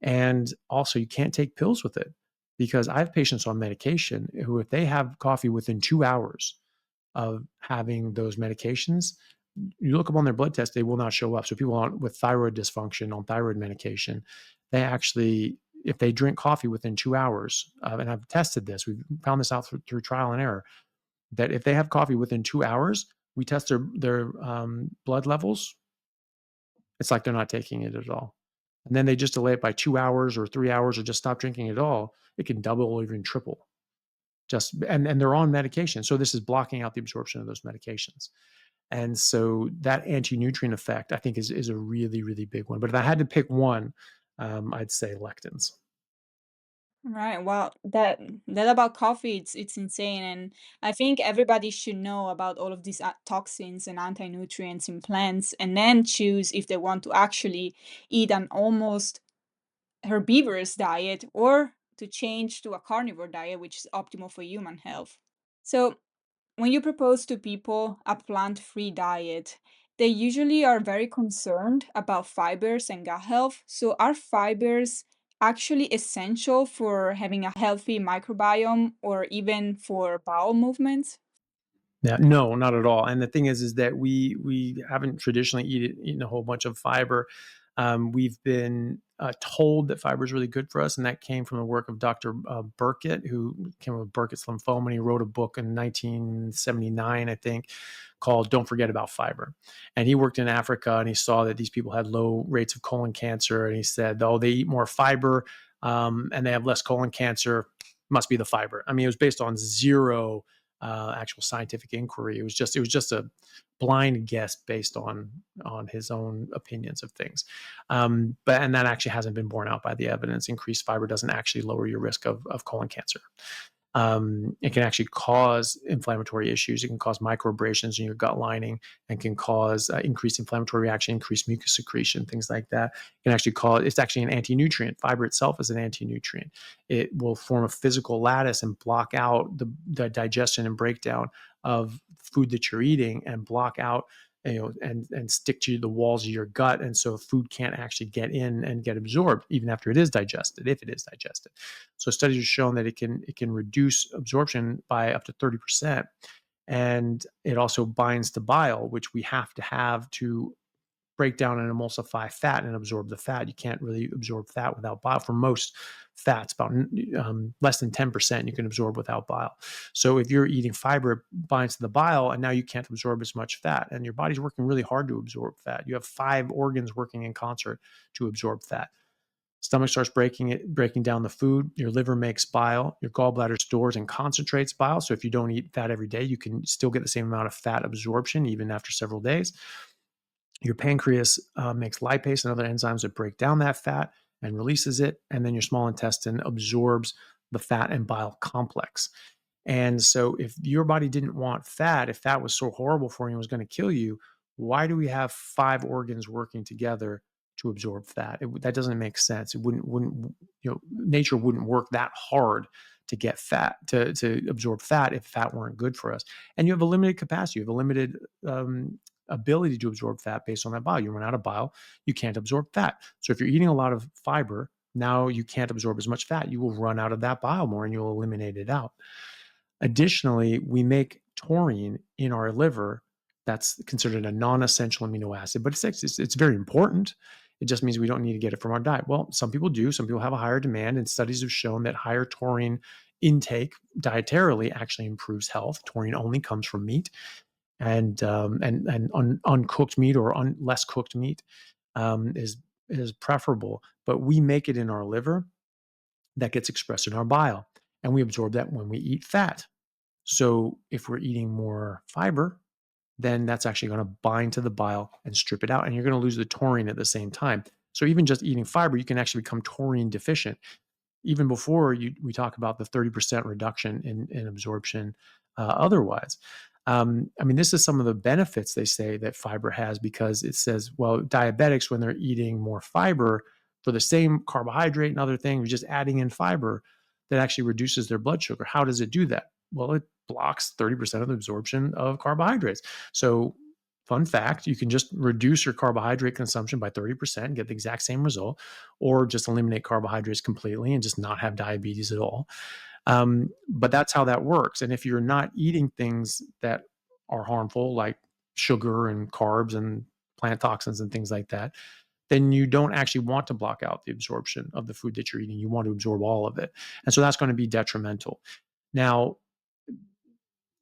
And also, you can't take pills with it, because I have patients on medication who, if they have coffee within 2 hours of having those medications, you look up on their blood test, they will not show up. So people with thyroid dysfunction on thyroid medication, they actually, if they drink coffee within 2 hours, and I've tested this, we've found this out through trial and error, that if they have coffee within 2 hours, we test their blood levels. It's like they're not taking it at all. And then they just delay it by 2 hours or 3 hours, or just stop drinking at all. It can double or even triple. And they're on medication. So this is blocking out the absorption of those medications. And so that anti-nutrient effect, I think, is a really, really big one. But if I had to pick one, I'd say lectins. Right. Well, that about coffee, it's insane, and I think everybody should know about all of these toxins and anti-nutrients in plants, and then choose if they want to actually eat an almost herbivorous diet or to change to a carnivore diet, which is optimal for human health. So, when you propose to people a plant-free diet, they usually are very concerned about fibers and gut health. So, are fibers actually essential for having a healthy microbiome or even for bowel movements? Yeah, no, not at all. And the thing is that we haven't traditionally eaten a whole bunch of fiber. We've been told that fiber is really good for us, and that came from the work of Dr. Burkitt, who came up with Burkitt's lymphoma. And he wrote a book in 1979, I think, called "Don't Forget About Fiber." And he worked in Africa, and he saw that these people had low rates of colon cancer, and he said, "Oh, they eat more fiber, and they have less colon cancer. Must be the fiber." I mean, it was based on zero actual scientific inquiry. It was just a blind guess based on his own opinions of things. And that actually hasn't been borne out by the evidence. Increased fiber doesn't actually lower your risk of colon cancer. It can actually cause inflammatory issues. It can cause microabrasions in your gut lining, and can cause increased inflammatory reaction, increased mucus secretion, things like that. It can actually it's actually an anti-nutrient. Fiber itself is an anti-nutrient. It will form a physical lattice and block out the digestion and breakdown of food that you're eating, and block out, and stick to the walls of your gut. And so food can't actually get in and get absorbed, even after it is digested, if it is digested. So studies have shown that it can reduce absorption by up to 30%. And it also binds to bile, which we have to have to break down and emulsify fat and absorb the fat. You can't really absorb fat without bile. For most fats, about less than 10% you can absorb without bile. So if you're eating fiber, it binds to the bile, and now you can't absorb as much fat. And your body's working really hard to absorb fat. You have 5 organs working in concert to absorb fat. Stomach starts breaking down the food. Your liver makes bile. Your gallbladder stores and concentrates bile. So if you don't eat fat every day, you can still get the same amount of fat absorption even after several days. Your pancreas makes lipase and other enzymes that break down that fat and releases it. And then your small intestine absorbs the fat and bile complex. And so, if your body didn't want fat, if fat was so horrible for you and was going to kill you, why do we have 5 organs working together to absorb fat? That doesn't make sense. It wouldn't, nature wouldn't work that hard to get fat, to absorb fat if fat weren't good for us. And you have a limited capacity, you have a limited ability to absorb fat based on that bile. You run out of bile, you can't absorb fat. So, if you're eating a lot of fiber, now you can't absorb as much fat. You will run out of that bile more and you'll eliminate it out. Additionally, we make taurine in our liver that's considered a non-essential amino acid, but it's very important. It just means we don't need to get it from our diet. Well, some people do. Some people have a higher demand, and studies have shown that higher taurine intake dietarily actually improves health. Taurine only comes from meat, and uncooked meat or less cooked meat is preferable. But we make it in our liver that gets expressed in our bile, and we absorb that when we eat fat. So if we're eating more fiber, then that's actually going to bind to the bile and strip it out, and you're going to lose the taurine at the same time. So even just eating fiber, you can actually become taurine deficient. Even before we talk about the 30% reduction in absorption otherwise. I mean, this is some of the benefits they say that fiber has, because it says, well, diabetics, when they're eating more fiber for the same carbohydrate and other things, just adding in fiber, that actually reduces their blood sugar. How does it do that? Well, it blocks 30% of the absorption of carbohydrates. So, fun fact, you can just reduce your carbohydrate consumption by 30% and get the exact same result, or just eliminate carbohydrates completely and just not have diabetes at all. But that's how that works. And if you're not eating things that are harmful, like sugar and carbs and plant toxins and things like that, then you don't actually want to block out the absorption of the food that you're eating. You want to absorb all of it. And so that's going to be detrimental. Now,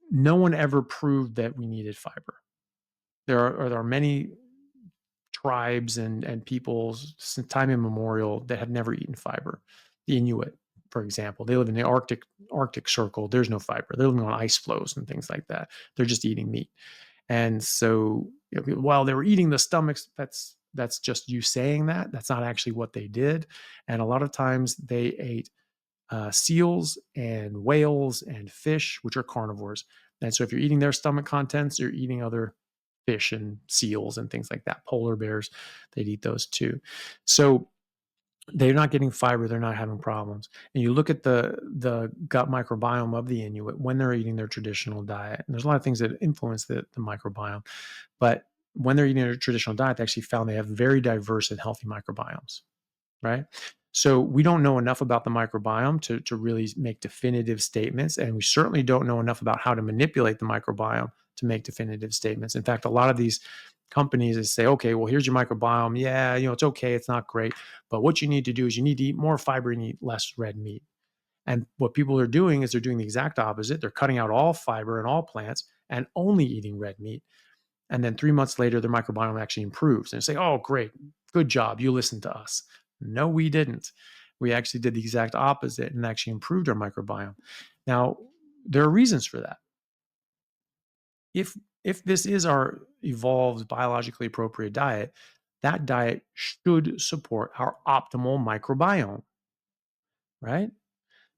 no one ever proved that we needed fiber. There are many tribes and peoples since time immemorial that have never eaten fiber. The Inuit, for example, they live in the Arctic Circle. There's no fiber. They're living on ice floes and things like that. They're just eating meat. And so, while they were eating the stomachs, that's just you saying that. That's not actually what they did. And a lot of times they ate seals and whales and fish, which are carnivores. And so if you're eating their stomach contents, you're eating other fish and seals and things like that. Polar bears, they'd eat those too. So they're not getting fiber, they're not having problems. And you look at the gut microbiome of the Inuit when they're eating their traditional diet. And there's a lot of things that influence the microbiome. But when they're eating their traditional diet, they actually found they have very diverse and healthy microbiomes, right? So we don't know enough about the microbiome to really make definitive statements. And we certainly don't know enough about how to manipulate the microbiome to make definitive statements. In fact, a lot of these companies say, okay, well, here's your microbiome. Yeah, it's okay. It's not great. But what you need to do is you need to eat more fiber and eat less red meat. And what people are doing is they're doing the exact opposite. They're cutting out all fiber in all plants and only eating red meat. And then 3 months later, their microbiome actually improves. And say, oh, great, good job. You listened to us. No, we didn't. We actually did the exact opposite and actually improved our microbiome. Now, there are reasons for that. If this is our evolved, biologically appropriate diet, that diet should support our optimal microbiome, right?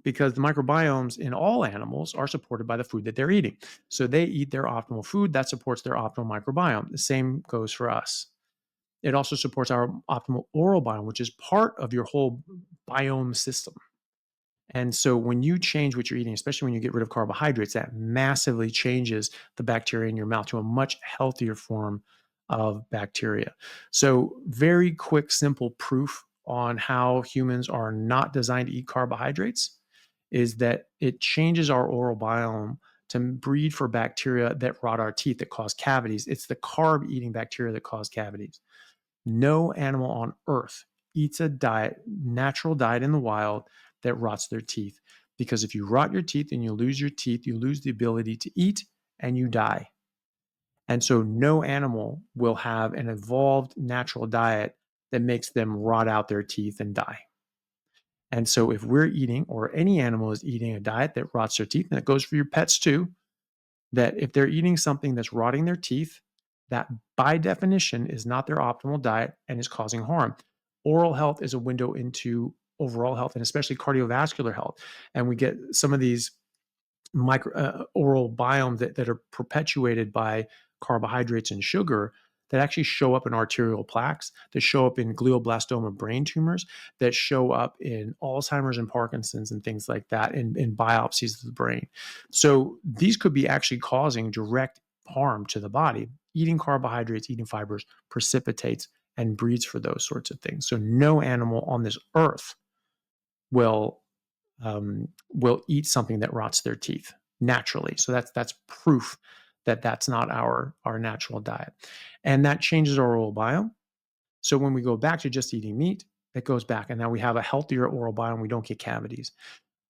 Because the microbiomes in all animals are supported by the food that they're eating. So they eat their optimal food that supports their optimal microbiome. The same goes for us. It also supports our optimal oral biome, which is part of your whole biome system. And so when you change what you're eating, especially when you get rid of carbohydrates, that massively changes the bacteria in your mouth to a much healthier form of bacteria. So very quick, simple proof on how humans are not designed to eat carbohydrates is that it changes our oral biome to breed for bacteria that rot our teeth, that cause cavities. It's the carb-eating bacteria that cause cavities. No animal on earth eats a natural diet in the wild that rots their teeth. Because if you rot your teeth and you lose your teeth, you lose the ability to eat and you die. And so no animal will have an evolved natural diet that makes them rot out their teeth and die. And so if we're eating, or any animal is eating, a diet that rots their teeth, and it goes for your pets too, that if they're eating something that's rotting their teeth, that by definition is not their optimal diet and is causing harm. Oral health is a window into overall health and especially cardiovascular health. And we get some of these oral biomes that are perpetuated by carbohydrates and sugar that actually show up in arterial plaques, that show up in glioblastoma brain tumors, that show up in Alzheimer's and Parkinson's and things like that in biopsies of the brain. So these could be actually causing direct harm to the body. Eating carbohydrates, eating fibers precipitates and breeds for those sorts of things. So no animal on this earth will will eat something that rots their teeth naturally. So that's proof that that's not our natural diet, and that changes our oral biome. So when we go back to just eating meat, it goes back, and now we have a healthier oral biome. We don't get cavities.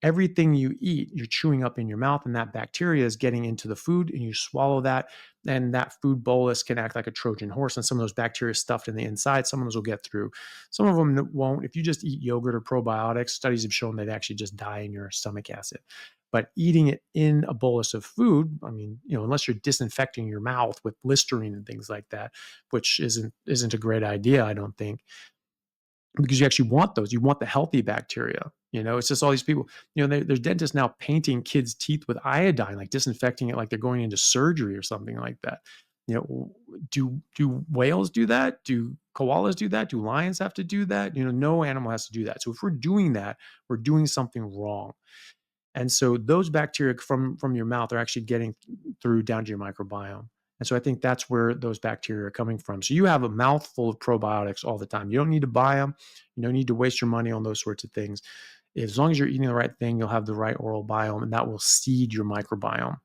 Everything you eat, you're chewing up in your mouth, and that bacteria is getting into the food, and you swallow that. And that food bolus can act like a Trojan horse, and some of those bacteria stuffed in the inside. Some of those will get through. Some of them won't. If you just eat yogurt or probiotics, studies have shown they actually just die in your stomach acid. But eating it in a bolus of food, I mean, unless you're disinfecting your mouth with Listerine and things like that, which isn't a great idea, I don't think, because you actually want those. You want the healthy bacteria. It's just all these people. There's dentists now painting kids' teeth with iodine, like disinfecting it, like they're going into surgery or something like that. Do whales do that? Do koalas do that? Do lions have to do that? No animal has to do that. So if we're doing that, we're doing something wrong. And so those bacteria from your mouth are actually getting through down to your microbiome. And so I think that's where those bacteria are coming from. So you have a mouthful of probiotics all the time. You don't need to buy them. You don't need to waste your money on those sorts of things. As long as you're eating the right thing, you'll have the right oral biome, and that will seed your microbiome.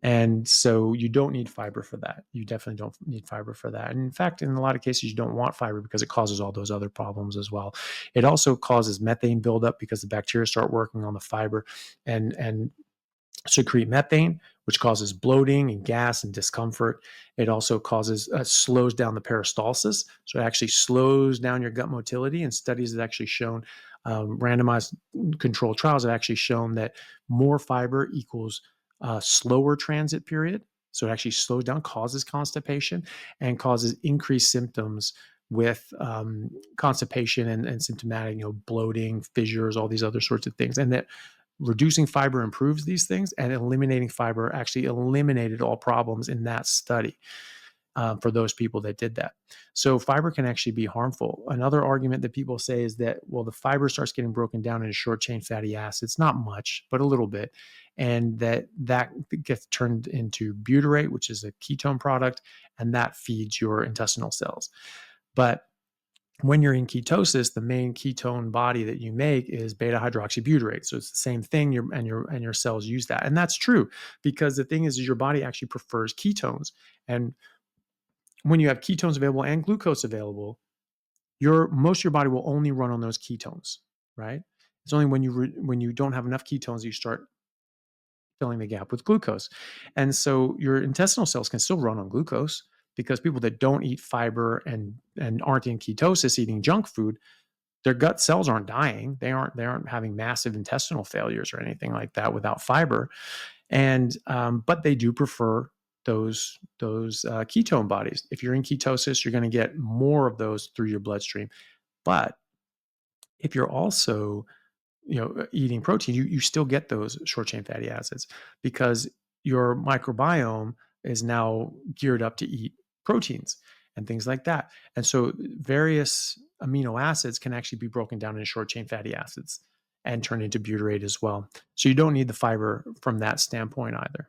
And so you don't need fiber for that. You definitely don't need fiber for that. And in fact, in a lot of cases, you don't want fiber because it causes all those other problems as well. It also causes methane buildup because the bacteria start working on the fiber and secrete methane, which causes bloating and gas and discomfort. It also slows down the peristalsis. So it actually slows down your gut motility. And studies have actually shown, randomized controlled trials have actually shown that more fiber equals slower transit period. So it actually slows down, causes constipation, and causes increased symptoms with constipation and symptomatic, bloating, fissures, all these other sorts of things. And that reducing fiber improves these things, and eliminating fiber actually eliminated all problems in that study for those people that did that. So fiber can actually be harmful. Another argument that people say is that, well, the fiber starts getting broken down into short chain fatty acids, not much, but a little bit, and that gets turned into butyrate, which is a ketone product, and that feeds your intestinal cells. But when you're in ketosis, the main ketone body that you make is beta hydroxybutyrate. So it's the same thing. Your cells use that, and that's true because the thing is your body actually prefers ketones. And when you have ketones available and glucose available, most of your body will only run on those ketones, right? It's only when you don't have enough ketones you start filling the gap with glucose. And so your intestinal cells can still run on glucose because people that don't eat fiber and aren't in ketosis, eating junk food, their gut cells aren't dying. They aren't having massive intestinal failures or anything like that without fiber. And but they do prefer those ketone bodies. If you're in ketosis, you're going to get more of those through your bloodstream. But if you're also eating protein, you still get those short chain fatty acids because your microbiome is now geared up to eat proteins and things like that. And so various amino acids can actually be broken down into short chain fatty acids and turn into butyrate as well. So you don't need the fiber from that standpoint either.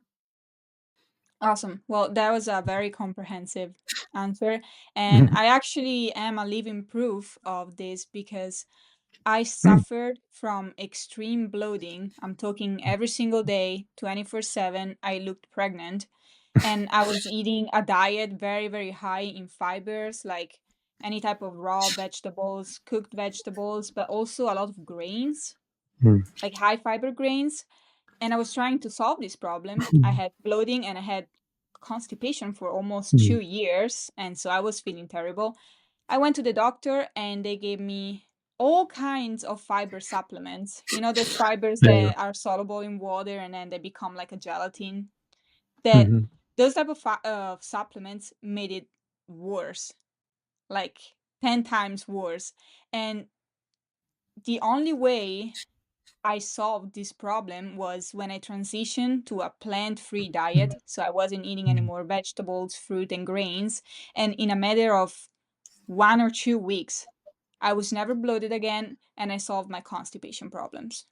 Awesome. Well, that was a very comprehensive answer. And Mhm. I actually am a living proof of this because I Mm. suffered from extreme bloating. I'm talking every single day, 24/7. I looked pregnant, and I was eating a diet very, very high in fibers, like any type of raw vegetables, cooked vegetables, but also a lot of grains, Mm. like high fiber grains. And I was trying to solve this problem. I had bloating and I had constipation for almost Mm. 2 years. And so I was feeling terrible. I went to the doctor and they gave me all kinds of fiber supplements. You know, those fibers Yeah. that are soluble in water and then they become like a gelatin that Mhm. those type of supplements made it worse, like 10 times worse. And the only way I solved this problem was when I transitioned to a plant-free diet. So I wasn't eating any Mhm. more vegetables, fruit, and grains. And in a matter of 1 or 2 weeks, I was never bloated again, and I solved my constipation problems.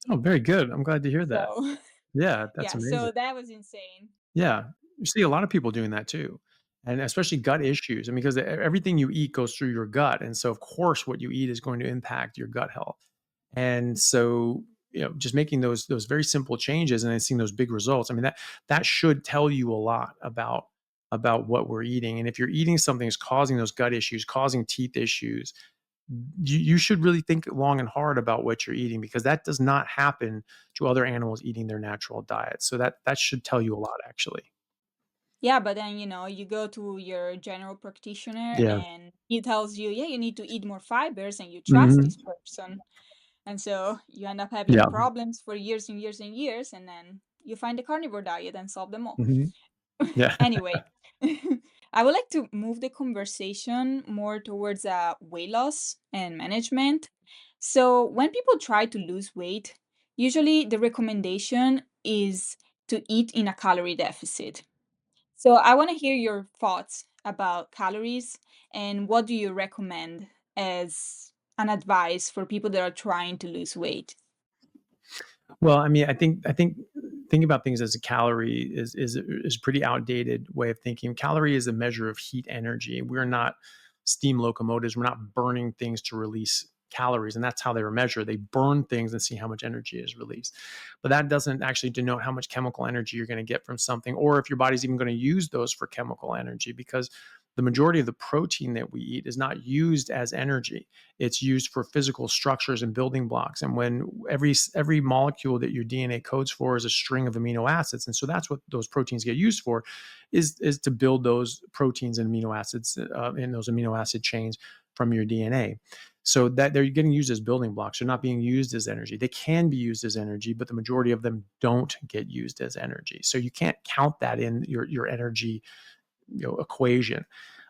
Oh, very good. I'm glad to hear that. So, Yeah, that's yeah, amazing. so that was insane. Yeah, you see a lot of people doing that too, and especially gut issues. I mean, because everything you eat goes through your gut, and so of course, what you eat is going to impact your gut health. And so, just making those very simple changes and then seeing those big results. I mean, that should tell you a lot about what we're eating. And if you're eating something that's causing those gut issues, causing teeth issues, you should really think long and hard about what you're eating because that does not happen to other animals eating their natural diet. So that should tell you a lot, actually. Yeah, but then, you go to your general practitioner Yeah. and he tells you, yeah, you need to eat more fibers, and you trust Hmm. this person. And so you end up having Yeah. problems for years and years and years, and then you find the carnivore diet and solve them all. Hmm. Yeah. Anyway, I would like to move the conversation more towards weight loss and management. So, when people try to lose weight, usually the recommendation is to eat in a calorie deficit. So, I want to hear your thoughts about calories and what do you recommend as an advice for people that are trying to lose weight? Well, I mean, I think thinking about things as a calorie is a pretty outdated way of thinking. Calorie is a measure of heat energy. We're not steam locomotives. We're not burning things to release calories, and that's how they were measured. They burn things and see how much energy is released. But that doesn't actually denote how much chemical energy you're going to get from something, or if your body's even going to use those for chemical energy, because the majority of the protein that we eat is not used as energy. It's used for physical structures and building blocks. And when every molecule that your DNA codes for is a string of amino acids, and so that's what those proteins get used for, is to build those proteins and amino acids in those amino acid chains from your DNA. So that they're getting used as building blocks. They're not being used as energy. They can be used as energy, but the majority of them don't get used as energy. So you can't count that in your energy equation.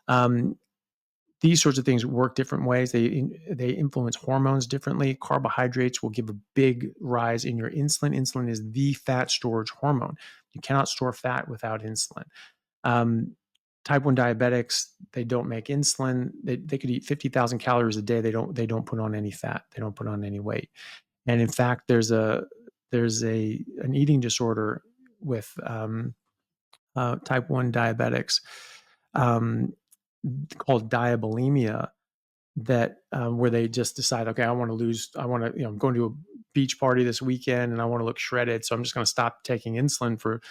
Um, these sorts of things work different ways. They influence hormones differently. Carbohydrates will give a big rise in your insulin. Insulin is the fat storage hormone. You cannot store fat without insulin. Um, type 1 diabetics, they don't make insulin. They could eat 50,000 calories a day. They don't put on any fat. They don't put on any weight. And in fact, there's an eating disorder with type 1 diabetics um, called diabulimia that where they just decide, okay, I want to, I'm going to a beach party this weekend and I want to look shredded. So I'm just going to stop taking insulin for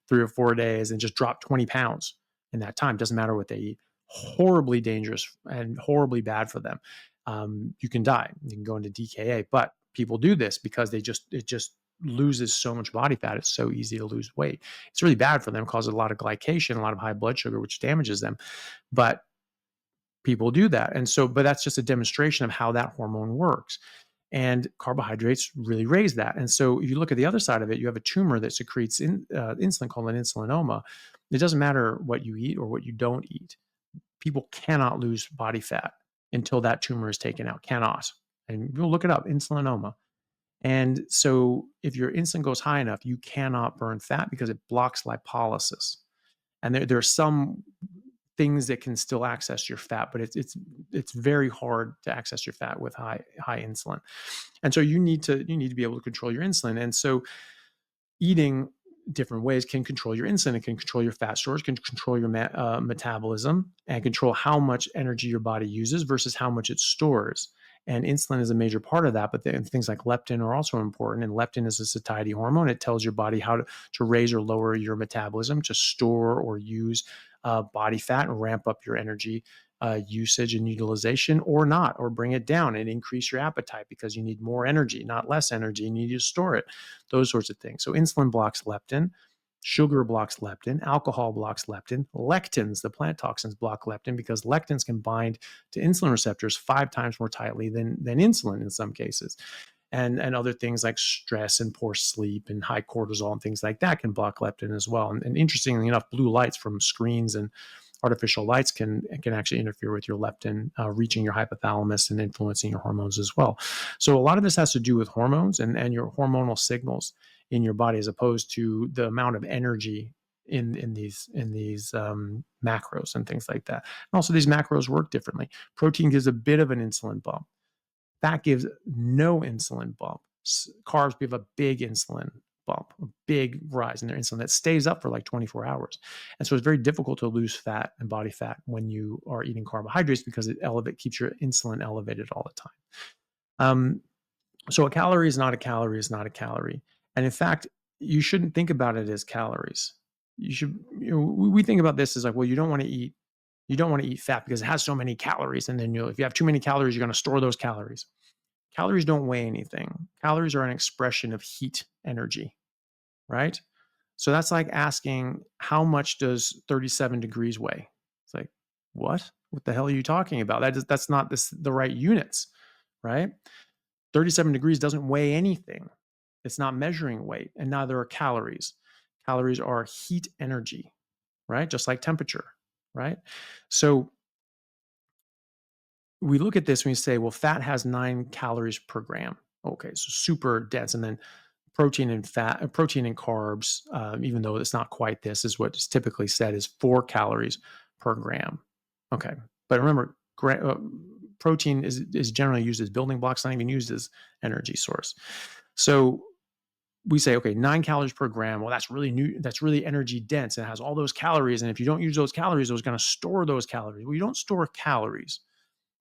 3 or 4 days and just drop 20 pounds in that time. Doesn't matter what they eat. Horribly dangerous and horribly bad for them. You can die. You can go into DKA, but people do this because it just loses so much body fat. It's so easy to lose weight. It's really bad for them, causes a lot of glycation, a lot of high blood sugar, which damages them. But people do that. And so, but that's just a demonstration of how that hormone works. And carbohydrates really raise that. And so, if you look at the other side of it, you have a tumor that secretes insulin called an insulinoma. It doesn't matter what you eat or what you don't eat. People cannot lose body fat until that tumor is taken out. Cannot. And you'll look it up, insulinoma. And so, if your insulin goes high enough, you cannot burn fat because it blocks lipolysis. And there are some things that can still access your fat, but it's very hard to access your fat with high insulin. And so you need to be able to control your insulin. And so eating different ways can control your insulin. It can control your fat storage, can control your metabolism, and control how much energy your body uses versus how much it stores. And insulin is a major part of that, but things like leptin are also important. And leptin is a satiety hormone. It tells your body how to raise or lower your metabolism, to store or use body fat and ramp up your energy usage and utilization, or not, or bring it down and increase your appetite because you need more energy, not less energy, and you need to store it. Those sorts of things. So insulin blocks leptin. Sugar blocks leptin, alcohol blocks leptin, lectins, the plant toxins, block leptin because lectins can bind to insulin receptors 5 times more tightly than insulin in some cases. and other things like stress and poor sleep and high cortisol and things like that can block leptin as well. And interestingly enough, blue lights from screens and artificial lights can actually interfere with your leptin reaching your hypothalamus and influencing your hormones as well. So a lot of this has to do with hormones and your hormonal signals in your body, as opposed to the amount of energy in these macros and things like that. And also, these macros work differently. Protein gives a bit of an insulin bump. Fat gives no insulin bump. Carbs give a big insulin bump, a big rise in their insulin that stays up for like 24 hours. And so it's very difficult to lose fat and body fat when you are eating carbohydrates, because it keeps your insulin elevated all the time. So a calorie is not a calorie is not a calorie. And in fact, you shouldn't think about it as calories. We think about this as like, well, you don't want to eat fat because it has so many calories. And then if you have too many calories, you're going to store those calories. Calories don't weigh anything. Calories are an expression of heat energy, right? So that's like asking, how much does 37 degrees weigh? It's like, what? What the hell are you talking about? That's not the right units, right? 37 degrees doesn't weigh anything. It's not measuring weight, and neither are calories. Calories are heat energy, right? Just like temperature, right? So we look at this and we say, well, fat has 9 calories per gram. Okay, so super dense. And then protein and carbs, even though it's not quite this, is what is typically said is 4 calories per gram. Okay, but remember, protein is generally used as building blocks, not even used as energy source. So we say, okay, 9 calories per gram. Well, that's really energy dense. It has all those calories. And if you don't use those calories, it's going to store those calories. Well, you don't store calories.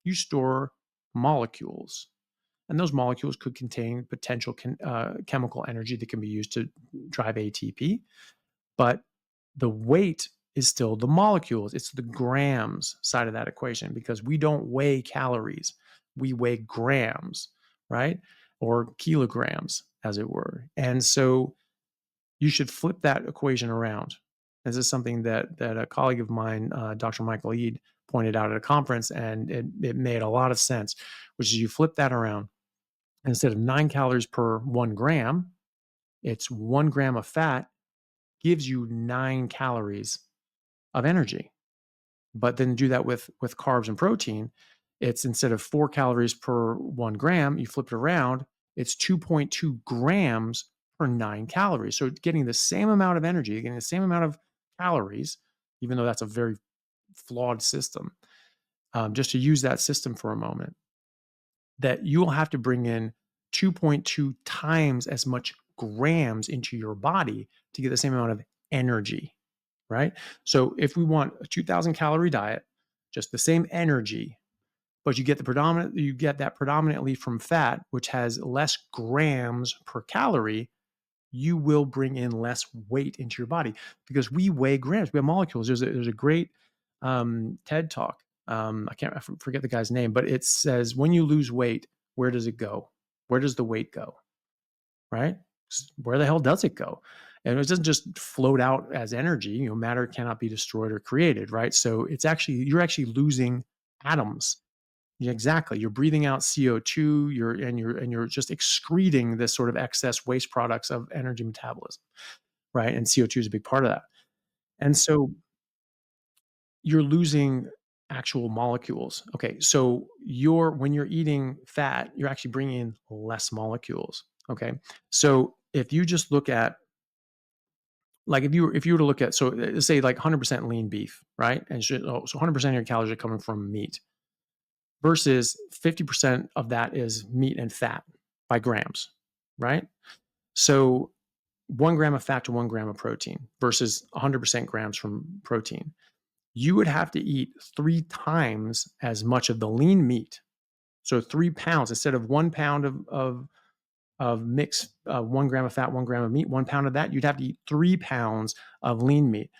You store molecules. And those molecules could contain potential chemical energy that can be used to drive ATP. But the weight is still the molecules. It's the grams side of that equation, because we don't weigh calories. We weigh grams, right? Or kilograms, as it were. And so you should flip that equation around. This is something that a colleague of mine, Dr. Michael Eade, pointed out at a conference, and it made a lot of sense, which is you flip that around. Instead of 9 calories per 1 gram, it's 1 gram of fat gives you 9 calories of energy. But then do that with carbs and protein. It's, instead of 4 calories per 1 gram, you flip it around, it's 2.2 grams per 9 calories. So getting the same amount of energy, getting the same amount of calories, even though that's a very flawed system. Just to use that system for a moment, that you will have to bring in 2.2 times as much grams into your body to get the same amount of energy, right? So if we want a 2,000 calorie diet, just the same energy, but you get that predominantly from fat, which has less grams per calorie, you will bring in less weight into your body, because we weigh grams. We have molecules. There's a great TED talk. I forget the guy's name, but it says, when you lose weight, where does it go? Where does the weight go? Right? Where the hell does it go? And it doesn't just float out as energy. Matter cannot be destroyed or created, right? So you're actually losing atoms. Yeah, exactly. You're breathing out CO2. You're just excreting this sort of excess waste products of energy metabolism, right? And CO2 is a big part of that. And so you're losing actual molecules. Okay, so when you're eating fat, you're actually bringing in less molecules. Okay, so if you just look at, like, if you were to look at, so let's say like 100% lean beef, right? And so 100% of your calories are coming from meat, versus 50% of that is meat and fat by grams, right? So 1 gram of fat to 1 gram of protein versus 100% grams from protein. You would have to eat 3 times as much of the lean meat. So 3 pounds, instead of 1 pound of mixed 1 gram of fat, 1 gram of meat, 1 pound of that, you'd have to eat 3 pounds of lean meat.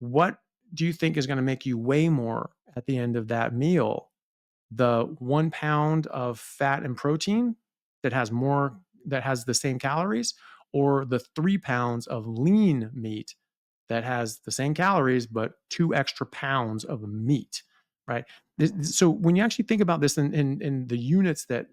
What do you think is going to make you weigh more at the end of that meal? The 1 pound of fat and protein that has the same calories, or the 3 pounds of lean meat that has the same calories but 2 extra pounds of meat, right? So when you actually think about this in the units that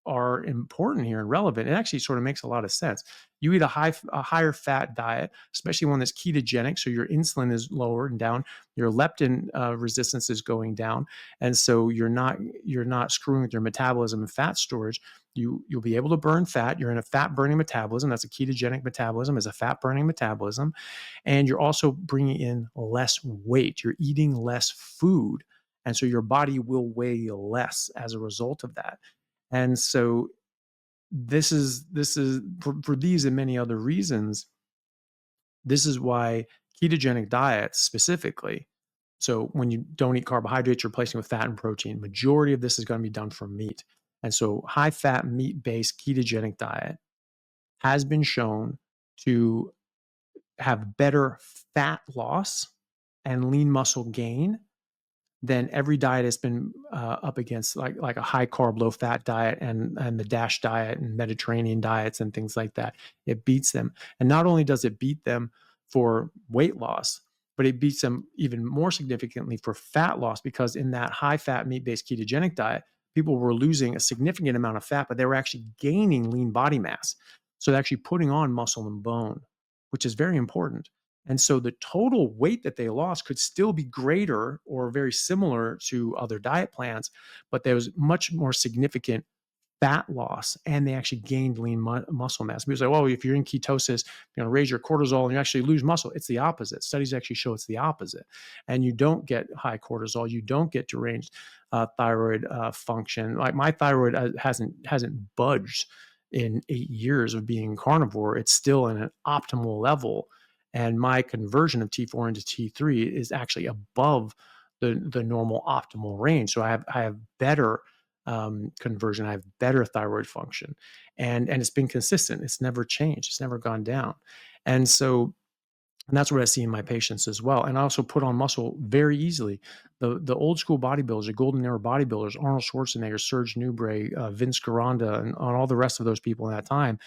are important here and relevant. It actually sort of makes a lot of sense. You eat a higher fat diet, especially one that's ketogenic, so your insulin is lower and down, your leptin resistance is going down, and so you're not screwing with your metabolism and fat storage. You'll be able to burn fat. You're in a fat burning metabolism. That's a ketogenic metabolism, is a fat burning metabolism, and you're also bringing in less weight. You're eating less food, and so your body will weigh less as a result of that. And so this is for these and many other reasons. This is why ketogenic diets specifically. So when you don't eat carbohydrates, you're replacing with fat and protein. Majority of this is going to be done from meat. And so high fat meat based ketogenic diet has been shown to have better fat loss and lean muscle gain than every diet has been up against, like a high carb, low fat diet and the DASH diet and Mediterranean diets and things like that. It beats them. And not only does it beat them for weight loss, but it beats them even more significantly for fat loss, because in that high fat meat based ketogenic diet, people were losing a significant amount of fat, but they were actually gaining lean body mass. So they're actually putting on muscle and bone, which is very important. And so the total weight that they lost could still be greater or very similar to other diet plans, but there was much more significant fat loss, and they actually gained lean muscle mass. People say, well, if you're in ketosis, you're going to raise your cortisol and you actually lose muscle. It's the opposite. Studies actually show it's the opposite. And you don't get high cortisol. You don't get deranged thyroid function. Like my thyroid hasn't budged in 8 years of being carnivore. It's still in an optimal level. And my conversion of T4 into T3 is actually above the normal optimal range. So I have better conversion. I have better thyroid function, and it's been consistent. It's never changed. It's never gone down, and so. And that's what I see in my patients as well. And I also put on muscle very easily. The old school bodybuilders, the golden era bodybuilders, Arnold Schwarzenegger, Serge Nubret, Vince Garanda, and all the rest of those people in that time,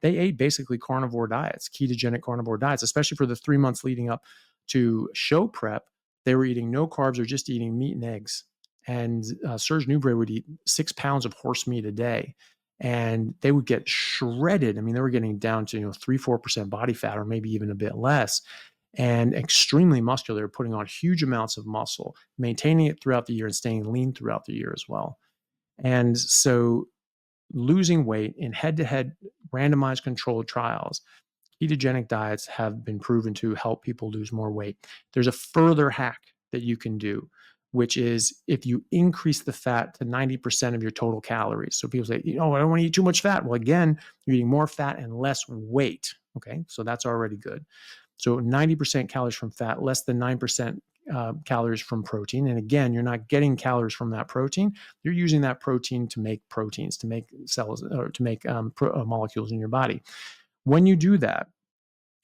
they ate basically carnivore diets, ketogenic carnivore diets, especially for the 3 months leading up to show prep. They were eating no carbs or just eating meat and eggs. And Serge Nubret would eat 6 pounds of horse meat a day, and they would get shredded. I mean, they were getting down to 3-4% body fat, or maybe even a bit less, and extremely muscular. They're putting on huge amounts of muscle, maintaining it throughout the year, and staying lean throughout the year as well. And so losing weight in head-to-head randomized controlled trials, ketogenic diets have been proven to help people lose more weight. There's a further hack that you can do, which is if you increase the fat to 90% of your total calories. So people say, I don't want to eat too much fat. Well, again, you're eating more fat and less weight. Okay, so that's already good. So 90% calories from fat, less than 9% calories from protein. And again, you're not getting calories from that protein. You're using that protein to make proteins, to make cells, or to make molecules in your body. When you do that,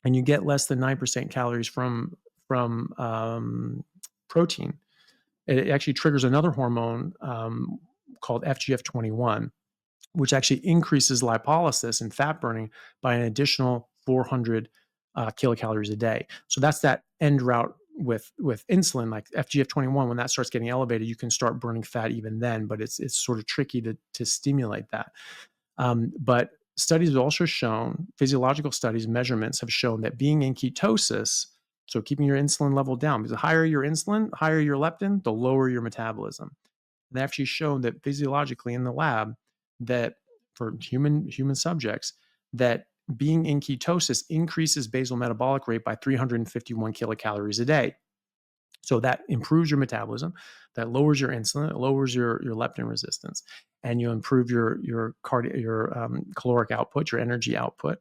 and you get less than 9% calories from protein, it actually triggers another hormone called FGF21, which actually increases lipolysis and fat burning by an additional 400 kilocalories a day. So that's that end route with insulin, like FGF21. When that starts getting elevated, you can start burning fat even then, but it's sort of tricky to stimulate that. But studies have also shown, physiological studies, measurements have shown that being in ketosis, so keeping your insulin level down, because the higher your insulin, higher your leptin, the lower your metabolism. They actually shown that physiologically in the lab, that for human subjects, that being in ketosis increases basal metabolic rate by 351 kilocalories a day. So that improves your metabolism, that lowers your insulin, it lowers your leptin resistance, and you improve your caloric output, your energy output,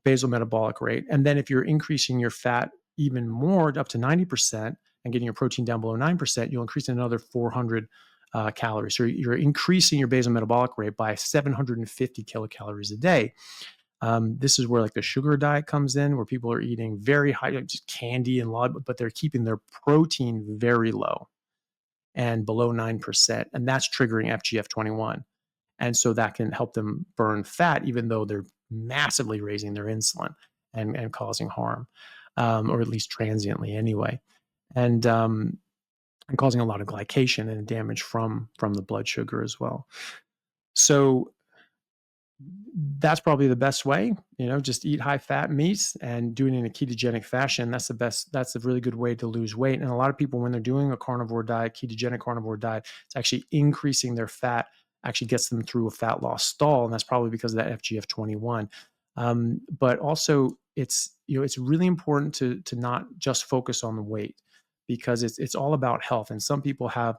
basal metabolic rate. And then if you're increasing your fat even more, up to 90%, and getting your protein down below 9%, you'll increase another 400 calories. So you're increasing your basal metabolic rate by 750 kilocalories a day. This is where like the sugar diet comes in, where people are eating very high, like just candy and lard, but they're keeping their protein very low and below 9%. And that's triggering FGF21. And so that can help them burn fat, even though they're massively raising their insulin and causing harm, or at least transiently anyway. And causing a lot of glycation and damage from the blood sugar as well. So that's probably the best way. Just eat high fat meats and do it in a ketogenic fashion. That's the best. That's a really good way to lose weight. And a lot of people, when they're doing a carnivore diet, ketogenic carnivore diet, it's actually increasing their fat, actually gets them through a fat loss stall. And that's probably because of that FGF21. But also, it's really important to not just focus on the weight, because it's all about health. And some people have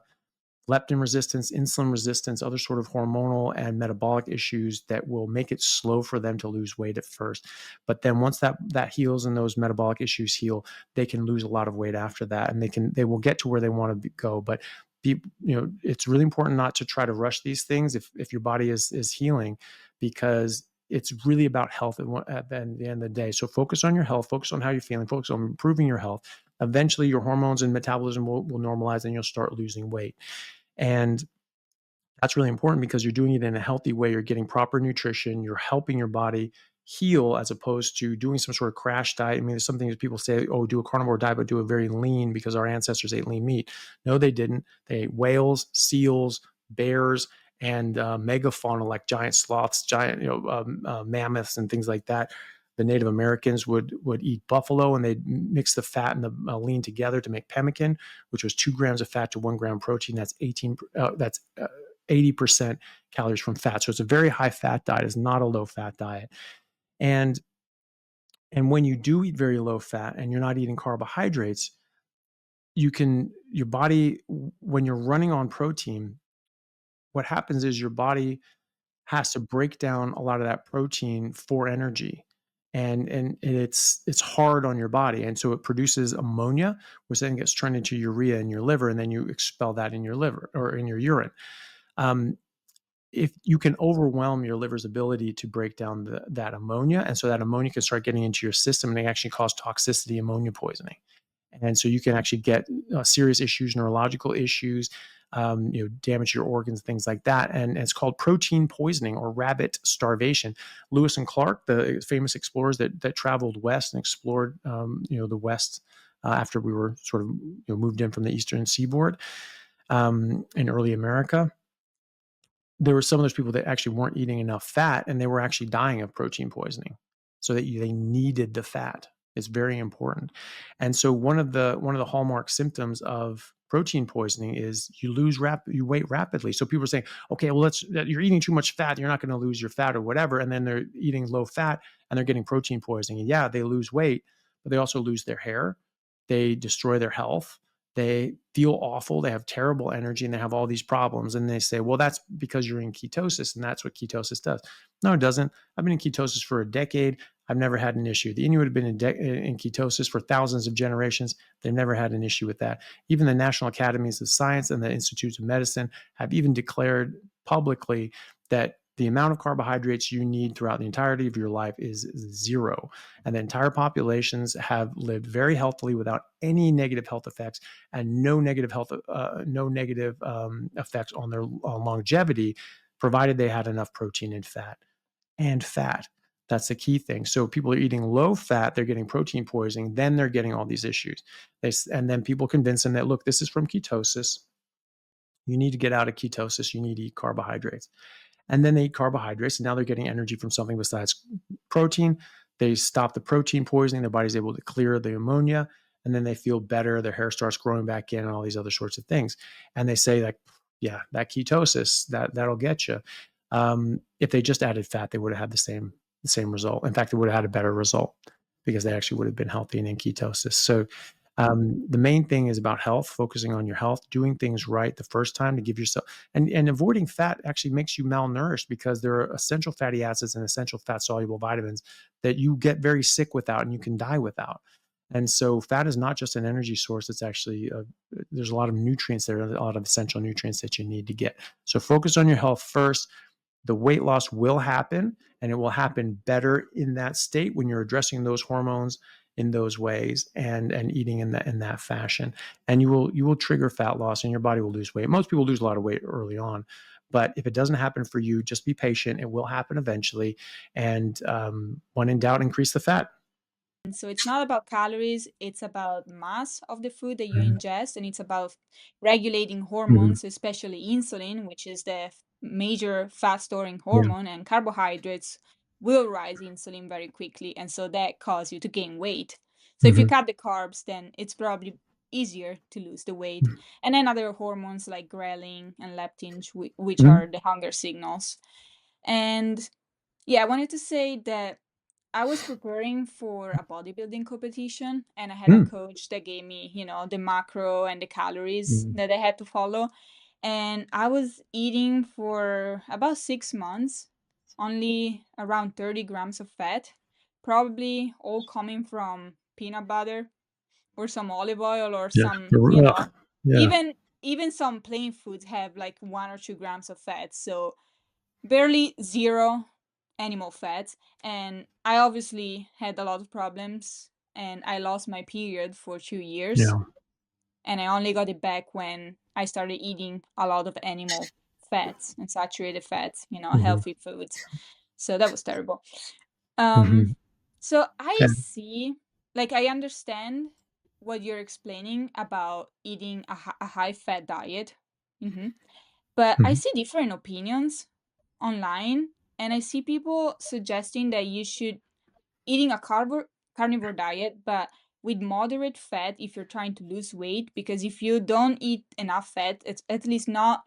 leptin resistance, insulin resistance, other sort of hormonal and metabolic issues that will make it slow for them to lose weight at first. But then once that heals and those metabolic issues heal, they can lose a lot of weight after that, and they will get to where they want to go. But it's really important not to try to rush these things if your body is healing, because it's really about health at the end of the day. So focus on your health, focus on how you're feeling, focus on improving your health. Eventually, your hormones and metabolism will normalize, and you'll start losing weight. And that's really important because you're doing it in a healthy way. You're getting proper nutrition. You're helping your body heal, as opposed to doing some sort of crash diet. I mean, there's some things people say, oh, do a carnivore diet, but do it very lean because our ancestors ate lean meat. No, they didn't. They ate whales, seals, bears, and megafauna like giant sloths, giant mammoths, and things like that. The Native Americans would eat buffalo, and they'd mix the fat and the lean together to make pemmican, which was 2 grams of fat to 1 gram protein. That's 80% calories from fat. So it's a very high fat diet. It's not a low fat diet. And when you do eat very low fat and you're not eating carbohydrates, your body, when you're running on protein, what happens is your body has to break down a lot of that protein for energy. And it's hard on your body. And so it produces ammonia, which then gets turned into urea in your liver, and then you expel that in your liver or in your urine. Um, if you can overwhelm your liver's ability to break down that ammonia, and so that ammonia can start getting into your system, and it actually cause toxicity, ammonia poisoning. And so you can actually get serious issues, neurological issues, damage your organs, things like that. And it's called protein poisoning or rabbit starvation. Lewis and Clark, the famous explorers that traveled west and explored, the West after we were sort of moved in from the eastern seaboard in early America. There were some of those people that actually weren't eating enough fat, and they were actually dying of protein poisoning. So that they needed the fat. It's very important. And so one of the hallmark symptoms of protein poisoning is you weight rapidly. So people are saying, okay, well, you're eating too much fat, you're not going to lose your fat or whatever, and then they're eating low fat and they're getting protein poisoning. And yeah, they lose weight, but they also lose their hair, they destroy their health, they feel awful, they have terrible energy, and they have all these problems. And they say, well, that's because you're in ketosis, and that's what ketosis does. No, it doesn't. I've been in ketosis for a decade. I've never had an issue. The Inuit have been in ketosis for thousands of generations. They've never had an issue with that. Even the National Academies of Science and the Institutes of Medicine have even declared publicly that the amount of carbohydrates you need throughout the entirety of your life is zero. And the entire populations have lived very healthily without any negative health effects, and no negative effects on their longevity, provided they had enough protein and fat. That's the key thing. So people are eating low fat, they're getting protein poisoning, then they're getting all these issues. And then people convince them that, look, this is from ketosis. You need to get out of ketosis. You need to eat carbohydrates. And then they eat carbohydrates, and now they're getting energy from something besides protein. They stop the protein poisoning. Their body's able to clear the ammonia, and then they feel better. Their hair starts growing back in, and all these other sorts of things. And they say, like, yeah, that ketosis, that'll get you. If they just added fat, they would have had the same result. In fact, they would have had a better result because they actually would have been healthy and in ketosis. So the main thing is about health, focusing on your health, doing things right the first time to give yourself, and avoiding fat actually makes you malnourished, because there are essential fatty acids and essential fat soluble vitamins that you get very sick without and you can die without. And so fat is not just an energy source. It's actually, there's a lot of nutrients there, a lot of essential nutrients that you need to get. So focus on your health first. The weight loss will happen, and it will happen better in that state when you're addressing those hormones in those ways and eating in that fashion. And you will trigger fat loss, and your body will lose weight. Most people lose a lot of weight early on, but if it doesn't happen for you, just be patient. It will happen eventually. And when in doubt, increase the fat. And so it's not about calories, it's about mass of the food that you Mhm. ingest, and it's about regulating Mhm. hormones, especially insulin, which is major fat storing Yeah. hormone, and carbohydrates will rise insulin very quickly, and so that causes you to gain weight. So if you Hmm. cut the carbs, then it's probably easier to lose the weight. And then other hormones like ghrelin and leptin, which Hmm. are the hunger signals. And yeah, I wanted to say that I was preparing for a bodybuilding competition, and I had a Hmm. coach that gave me, the macro and the calories Hmm. that I had to follow. And I was eating for about 6 months, only around 30 grams of fat, probably all coming from peanut butter or some olive oil or Yeah. some, Yeah. even some plain foods have like 1 or 2 grams of fat. So barely zero animal fats. And I obviously had a lot of problems, and I lost my period for 2 years, Yeah. and I only got it back when I started eating a lot of animal fats and saturated fats, Hmm. healthy foods. So that was terrible. um Hmm. so I Yeah. see, like, I understand what you're explaining about eating a high fat diet. hmm but I Hmm. see different opinions online, and I see people suggesting that you should eating a carnivore diet, but with moderate fat if you're trying to lose weight. Because if you don't eat enough fat, it's at least not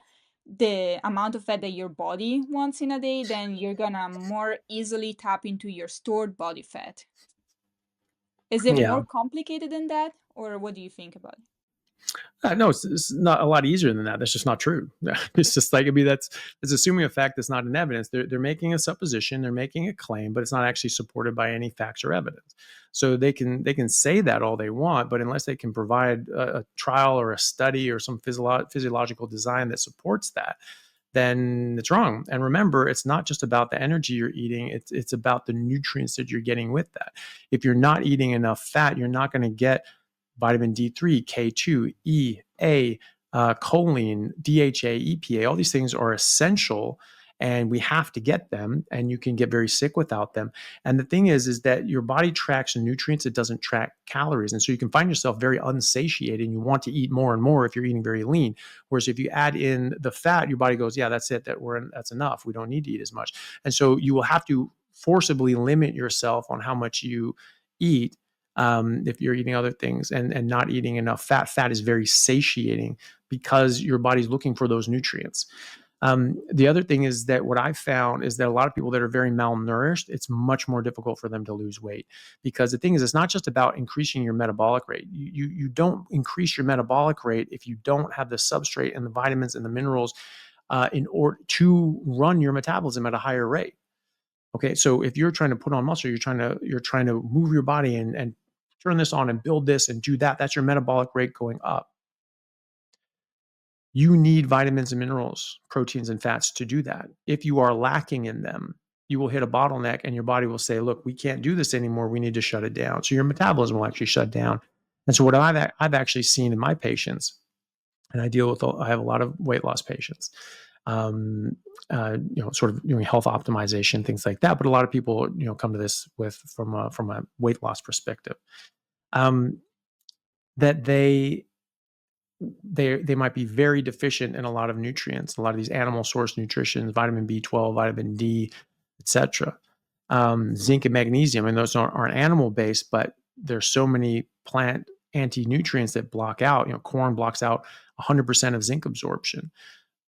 the amount of fat that your body wants in a day, then you're gonna more easily tap into your stored body fat. Is it Yeah. more complicated than that, or what do you think about it? No, it's not a lot easier than that. That's just not true. It's just like, I mean, that's assuming a fact that's not in evidence. They're making a supposition, they're making a claim, but it's not actually supported by any facts or evidence. So they can say that all they want, but unless they can provide a trial or a study or some physiological design that supports that, then it's wrong. And remember, it's not just about the energy you're eating, it's about the nutrients that you're getting with that. If you're not eating enough fat, you're not going to get vitamin D3, K2, E, A, choline, DHA, EPA. All these things are essential, and we have to get them, and you can get very sick without them. And the thing is that your body tracks nutrients, it doesn't track calories. And so you can find yourself very unsatiated and you want to eat more and more if you're eating very lean. Whereas if you add in the fat, your body goes, yeah, that's it, that's enough. We don't need to eat as much. And so you will have to forcibly limit yourself on how much you eat, if you're eating other things and not eating enough fat. Fat is very satiating because your body's looking for those nutrients. The other thing is that what I've found is that a lot of people that are very malnourished, it's much more difficult for them to lose weight, because the thing is, it's not just about increasing your metabolic rate. You don't increase your metabolic rate if you don't have the substrate and the vitamins and the minerals in order to run your metabolism at a higher rate. Okay, so if you're trying to put on muscle, you're trying to move your body and turn this on and build this and do that. That's your metabolic rate going up. You need vitamins and minerals, proteins and fats to do that. If you are lacking in them, you will hit a bottleneck and your body will say, look, we can't do this anymore. We need to shut it down. So your metabolism will actually shut down. And so what I've actually seen in my patients, and I have a lot of weight loss patients, um, sort of doing health optimization, things like that. But a lot of people, come to this from a weight loss perspective, um, that they might be very deficient in a lot of nutrients, a lot of these animal source nutrition, vitamin B12, vitamin D, etc. Zinc and magnesium, and those aren't animal based, but there's so many plant anti-nutrients that block out. Corn blocks out 100% of zinc absorption.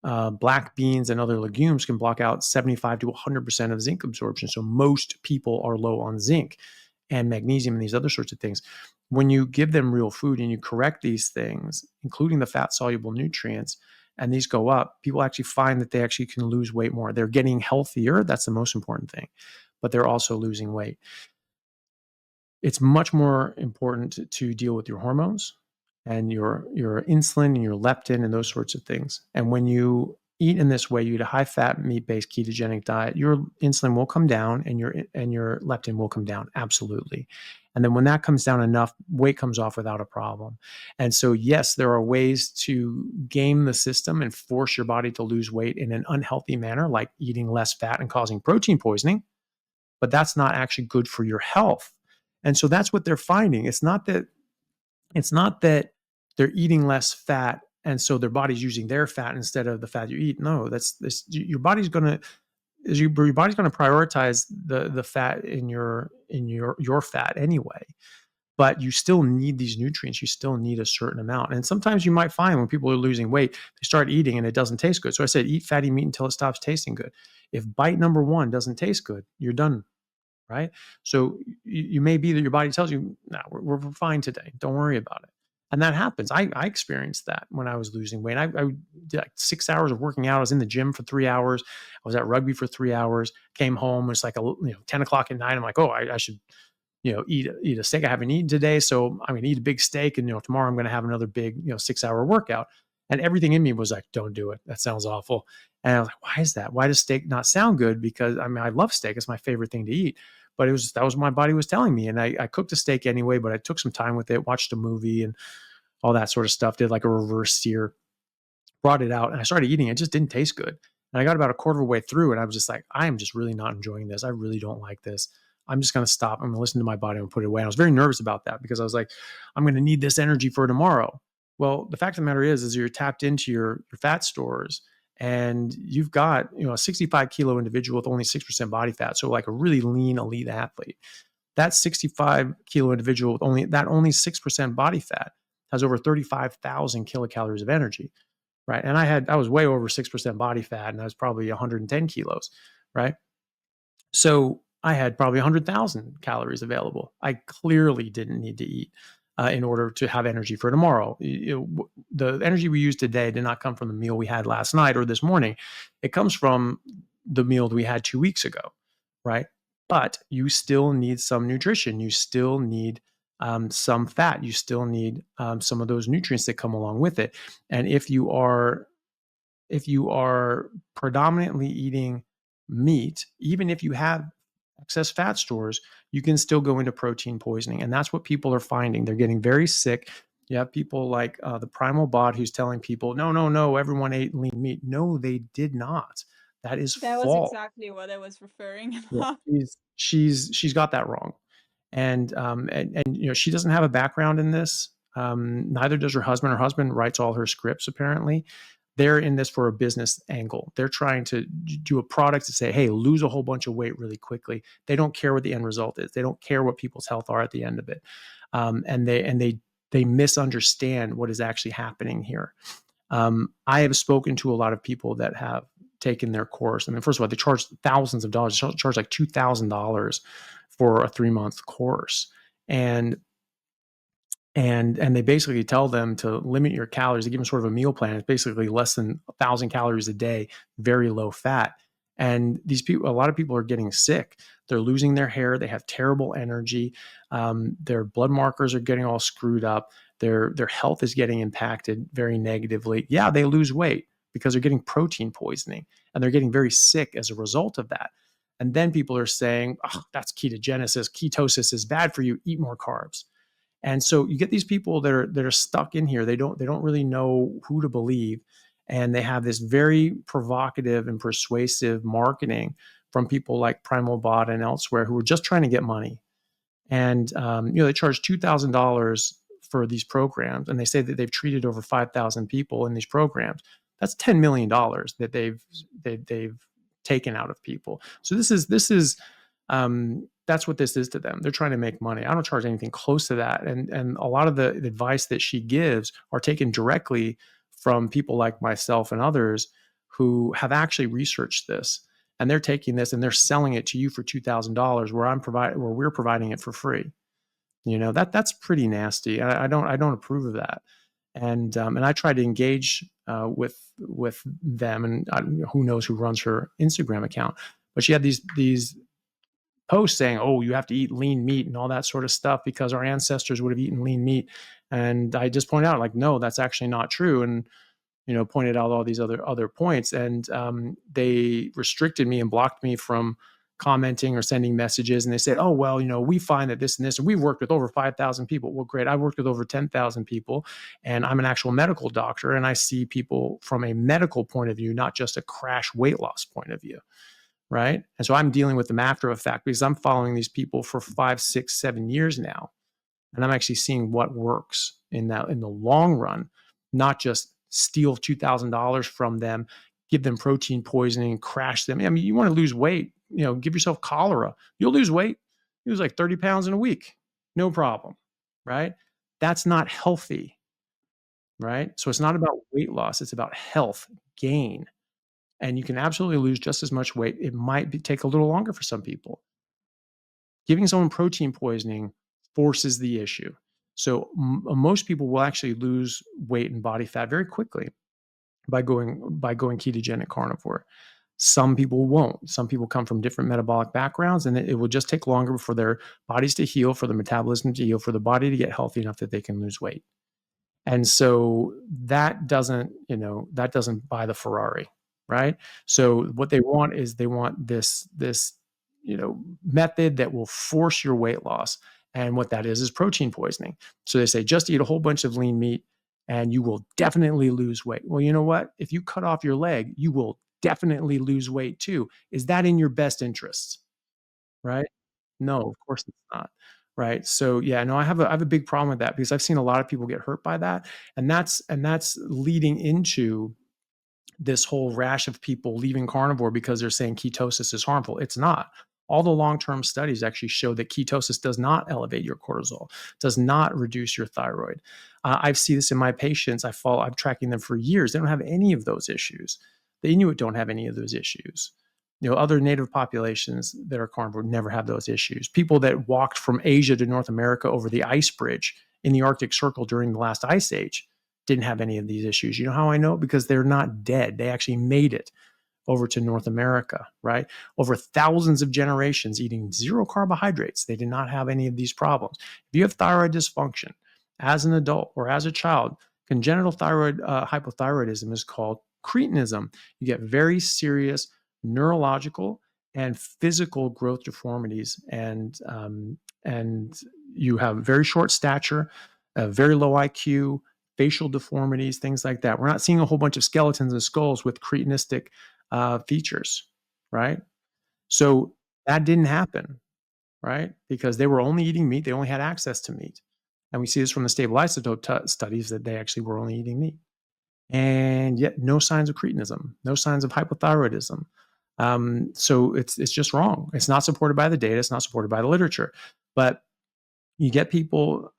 Black beans and other legumes can block out 75 to 100% of zinc absorption. So most people are low on zinc and magnesium and these other sorts of things. When you give them real food and you correct these things, including the fat soluble nutrients, and these go up, people actually find that they actually can lose weight more. They're getting healthier. That's the most important thing, but they're also losing weight. It's much more important to deal with your hormones and your insulin and your leptin and those sorts of things. And when you eat in this way, you eat a high fat, meat based ketogenic diet, your insulin will come down and your leptin will come down, absolutely. And then when that comes down enough, weight comes off without a problem. And so yes, there are ways to game the system and force your body to lose weight in an unhealthy manner, like eating less fat and causing protein poisoning, but that's not actually good for your health. And so that's what they're finding. It's not that they're eating less fat and so their body's using their fat instead of the fat you eat. No, your body's going to prioritize the fat in your fat anyway. But you still need these nutrients. You still need a certain amount. And sometimes you might find when people are losing weight, they start eating and it doesn't taste good. So I said, eat fatty meat until it stops tasting good. If bite number one doesn't taste good, you're done, right? So you may be that your body tells you, no, we're fine today. Don't worry about it. And that happens. I experienced that when I was losing weight. I did like 6 hours of working out. I was in the gym for 3 hours. I was at rugby for 3 hours. Came home. It's like 10 o'clock at night. I'm like, oh, I should eat a steak I haven't eaten today. So I'm going to eat a big steak, and tomorrow I'm going to have another big 6-hour workout. And everything in me was like, don't do it. That sounds awful. And I was like, why is that? Why does steak not sound good? Because I love steak. It's my favorite thing to eat. But that was what my body was telling me. And I cooked a steak anyway, but I took some time with it, watched a movie and all that sort of stuff, did like a reverse sear, brought it out, and I started eating it. It just didn't taste good. And I got about a quarter of a way through, and I was just like, I am just really not enjoying this. I really don't like this. I'm just going to stop. I'm going to listen to my body and put it away. And I was very nervous about that because I was like, I'm going to need this energy for tomorrow. Well, the fact of the matter is you're tapped into your fat stores, and you've got a 65 kilo individual with only 6% body fat. So like a really lean elite athlete. That 65 kilo individual with only 6% body fat has over 35,000 kilocalories of energy, right? And I was way over 6% body fat, and I was probably 110 kilos, right? So I had probably 100,000 calories available. I clearly didn't need to eat in order to have energy for tomorrow. The energy we use today did not come from the meal we had last night or this morning. It comes from the meal that we had 2 weeks ago, right? But you still need some nutrition. You still need some fat. You still need some of those nutrients that come along with it. And if you are predominantly eating meat, even if you have excess fat stores, you can still go into protein poisoning. And that's what people are finding. They're getting very sick. You have people like the Primal Bod who's telling people, no, everyone ate lean meat. No, they did not. That is That was false. exactly what I was referring Yeah, about. she's got that wrong. And she doesn't have a background in this. Neither does her husband. Her husband writes all her scripts, apparently. They're in this for a business angle. They're trying to do a product to say, hey, lose a whole bunch of weight really quickly. They don't care what the end result is. They don't care what people's health are at the end of it. And they misunderstand what is actually happening here. I have spoken to a lot of people that have taken their course. I mean, first of all, they charge thousands of dollars. They charge like $2,000 for a 3-month course. And they basically tell them to limit your calories. They give them sort of a meal plan. It's basically less than 1,000 calories a day, very low fat. And these people, a lot of people are getting sick. They're losing their hair. They have terrible energy. Their blood markers are getting all screwed up. Their health is getting impacted very negatively. Yeah, they lose weight because they're getting protein poisoning, and they're getting very sick as a result of that. And then people are saying, oh, that's ketogenesis. Ketosis is bad for you. Eat more carbs. And so you get these people that are stuck in here. They don't really know who to believe, and they have this very provocative and persuasive marketing from people like Primal Bod and elsewhere who are just trying to get money. And they charge $2,000 for these programs, and they say that they've treated over 5,000 people in these programs. That's $10 million that they've taken out of people. So this is that's what this is to them. They're trying to make money. I don't charge anything close to that. And a lot of the advice that she gives are taken directly from people like myself and others who have actually researched this. And they're taking this and they're selling it to you for $2,000 where we're providing it for free. That's pretty nasty. I don't approve of that. And I tried to engage with them, and who knows who runs her Instagram account. But she had these posts saying, oh, you have to eat lean meat and all that sort of stuff because our ancestors would have eaten lean meat. And I just pointed out, like, no, that's actually not true. And, pointed out all these other points. And they restricted me and blocked me from commenting or sending messages. And they said, oh, well, we find that this and this, and we've worked with over 5,000 people. Well, great. I've worked with over 10,000 people, and I'm an actual medical doctor. And I see people from a medical point of view, not just a crash weight loss point of view. Right. And so I'm dealing with them after effect because I'm following these people for 5, 6, 7 years now. And I'm actually seeing what works in the long run, not just steal $2,000 from them, give them protein poisoning, crash them. I mean, you want to lose weight, give yourself cholera. You'll lose weight. You lose like 30 pounds in a week. No problem, right? That's not healthy, right? So it's not about weight loss. It's about health gain. And you can absolutely lose just as much weight. It might take a little longer for some people. Giving someone protein poisoning forces the issue. So most people will actually lose weight and body fat very quickly by going ketogenic carnivore. Some people won't. Some people come from different metabolic backgrounds, and it will just take longer for their bodies to heal, for the metabolism to heal, for the body to get healthy enough that they can lose weight. And so that doesn't buy the Ferrari, right? So what they want is this method that will force your weight loss. And what that is protein poisoning. So they say, just eat a whole bunch of lean meat and you will definitely lose weight. Well, you know what? If you cut off your leg, you will definitely lose weight too. Is that in your best interests? Right? No, of course it's not. Right? So, yeah, no, I have a big problem with that because I've seen a lot of people get hurt by that, and that's leading into this whole rash of people leaving carnivore because they're saying ketosis is harmful. It's not. All the long-term studies actually show that ketosis does not elevate your cortisol, does not reduce your thyroid. I see this in my patients. I'm tracking them for years. They don't have any of those issues. The Inuit don't have any of those issues. Other native populations that are carnivore never have those issues. People that walked from Asia to North America over the ice bridge in the Arctic Circle during the last ice age didn't have any of these issues. You know how I know? Because they're not dead. They actually made it over to North America, right? Over thousands of generations eating zero carbohydrates. They did not have any of these problems. If you have thyroid dysfunction as an adult or as a child, congenital thyroid hypothyroidism is called cretinism. You get very serious neurological and physical growth deformities, and you have very short stature, very low IQ, facial deformities, things like that. We're not seeing a whole bunch of skeletons and skulls with cretinistic features, right? So that didn't happen, right? Because they were only eating meat. They only had access to meat. And we see this from the stable isotope studies that they actually were only eating meat. And yet no signs of cretinism, no signs of hypothyroidism. So it's just wrong. It's not supported by the data. It's not supported by the literature. But you get people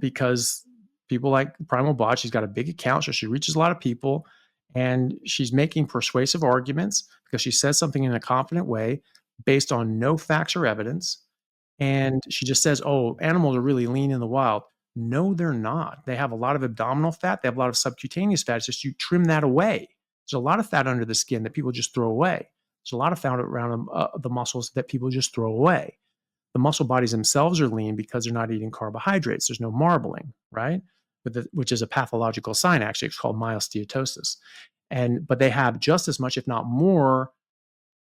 because people like Primal Bod, she's got a big account, so she reaches a lot of people, and she's making persuasive arguments because she says something in a confident way based on no facts or evidence. And she just says, oh, animals are really lean in the wild. No, they're not. They have a lot of abdominal fat. They have a lot of subcutaneous fat. It's just you trim that away. There's a lot of fat under the skin that people just throw away. There's a lot of fat around the muscles that people just throw away. The muscle bodies themselves are lean because they're not eating carbohydrates. There's no marbling, right? Which is a pathological sign, actually. It's called myosteatosis. But they have just as much, if not more,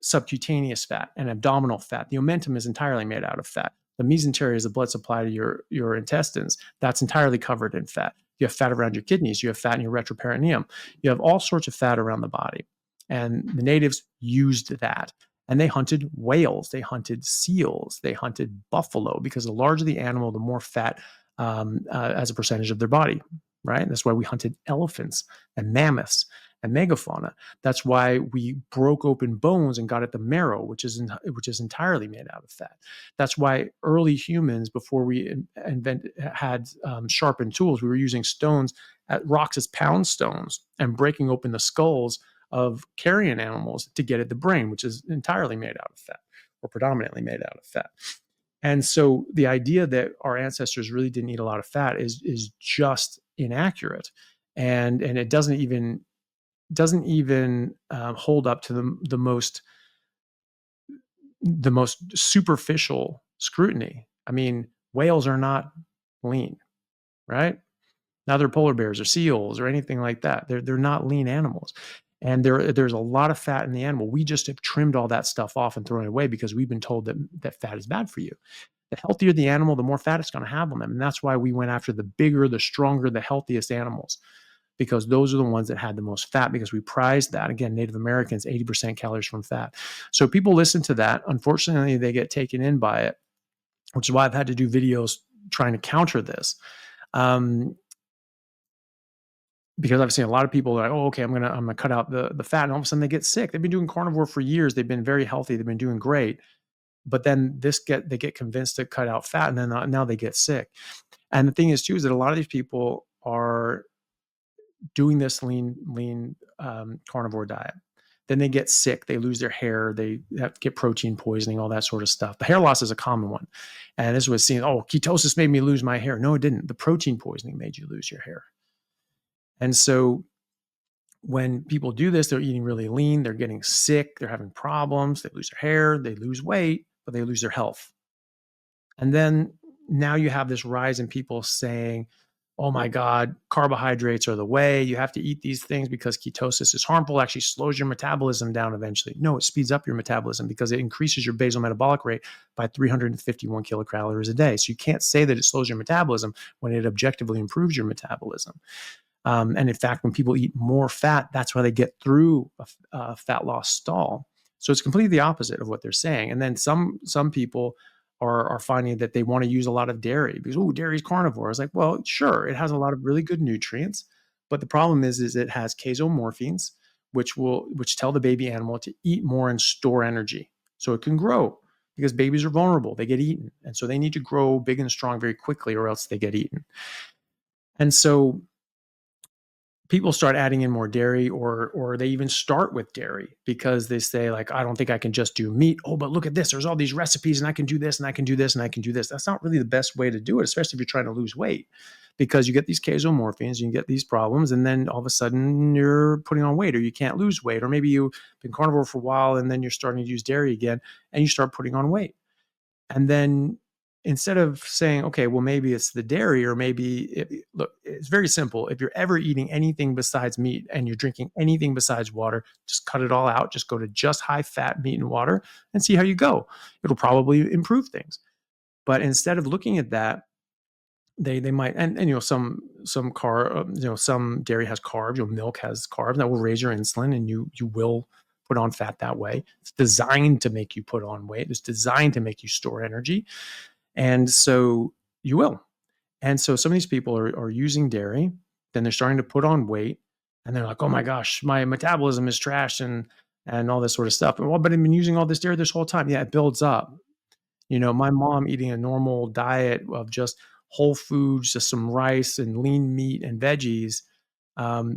subcutaneous fat and abdominal fat. The omentum is entirely made out of fat. The mesentery is the blood supply to your intestines. That's entirely covered in fat. You have fat around your kidneys. You have fat in your retroperitoneum. You have all sorts of fat around the body. And the natives used that. And they hunted whales. They hunted seals. They hunted buffalo because the larger the animal, the more fat as a percentage of their body, right? That's why we hunted elephants and mammoths and megafauna. That's why we broke open bones and got at the marrow, which is entirely made out of fat. That's why early humans, before we had sharpened tools, we were using rocks as pound stones and breaking open the skulls of carrion animals to get at the brain, which is entirely made out of fat or predominantly made out of fat. And so the idea that our ancestors really didn't eat a lot of fat is just inaccurate, and it doesn't even hold up to the most superficial scrutiny. I mean, whales are not lean, right? Neither polar bears or seals or anything like that. They're not lean animals. And there's a lot of fat in the animal. We just have trimmed all that stuff off and thrown it away because we've been told that fat is bad for you. The healthier the animal, the more fat it's going to have on them. And that's why we went after the bigger, the stronger, the healthiest animals, because those are the ones that had the most fat, because we prized that. Again, Native Americans, 80% calories from fat. So people listen to that. Unfortunately, they get taken in by it, which is why I've had to do videos trying to counter this. because I've seen a lot of people like, oh, okay, I'm gonna cut out the fat, and all of a sudden they get sick. They've been doing carnivore for years. They've been very healthy. They've been doing great, but then they get convinced to cut out fat, and then now they get sick. And the thing is too is that a lot of these people are doing this lean carnivore diet. Then they get sick, they lose their hair, they have to get protein poisoning, all that sort of stuff. The hair loss is a common one. And this was seen, oh, ketosis made me lose my hair. No, it didn't. The protein poisoning made you lose your hair. And so when people do this, they're eating really lean, they're getting sick, they're having problems, they lose their hair, they lose weight, but they lose their health. And then now you have this rise in people saying, oh my God, carbohydrates are the way. You have to eat these things because ketosis is harmful, actually slows your metabolism down eventually. No, it speeds up your metabolism because it increases your basal metabolic rate by 351 kilocalories a day. So you can't say that it slows your metabolism when it objectively improves your metabolism. And in fact, when people eat more fat, that's why they get through a fat loss stall. So it's completely the opposite of what they're saying. And then some people are finding that they want to use a lot of dairy because, oh, dairy is carnivore. It's like, well, sure, it has a lot of really good nutrients, but the problem is it has casomorphins, which tell the baby animal to eat more and store energy so it can grow, because babies are vulnerable. They get eaten. And so they need to grow big and strong very quickly or else they get eaten. And so people start adding in more dairy, or they even start with dairy because they say, like, I don't think I can just do meat. Oh, but look at this. There's all these recipes and I can do this and I can do this and I can do this. That's not really the best way to do it, especially if you're trying to lose weight, because you get these casomorphins, you get these problems, and then all of a sudden you're putting on weight or you can't lose weight, or maybe you've been carnivore for a while and then you're starting to use dairy again and you start putting on weight. And then instead of saying, okay, well, maybe it's the dairy, or look, it's very simple. If you're ever eating anything besides meat and you're drinking anything besides water, just cut it all out. Just go to just high fat meat and water and see how you go. It'll probably improve things. But instead of looking at that, they might, and some some dairy has carbs, milk has carbs that will raise your insulin, and you will put on fat that way. It's designed to make you put on weight. It's designed to make you store energy. And so you will. And so some of these people are using dairy, then they're starting to put on weight, and they're like, oh my gosh, my metabolism is trash and all this sort of stuff. Well, but I've been using all this dairy this whole time. Yeah, it builds up. My mom eating a normal diet of just whole foods, just some rice and lean meat and veggies,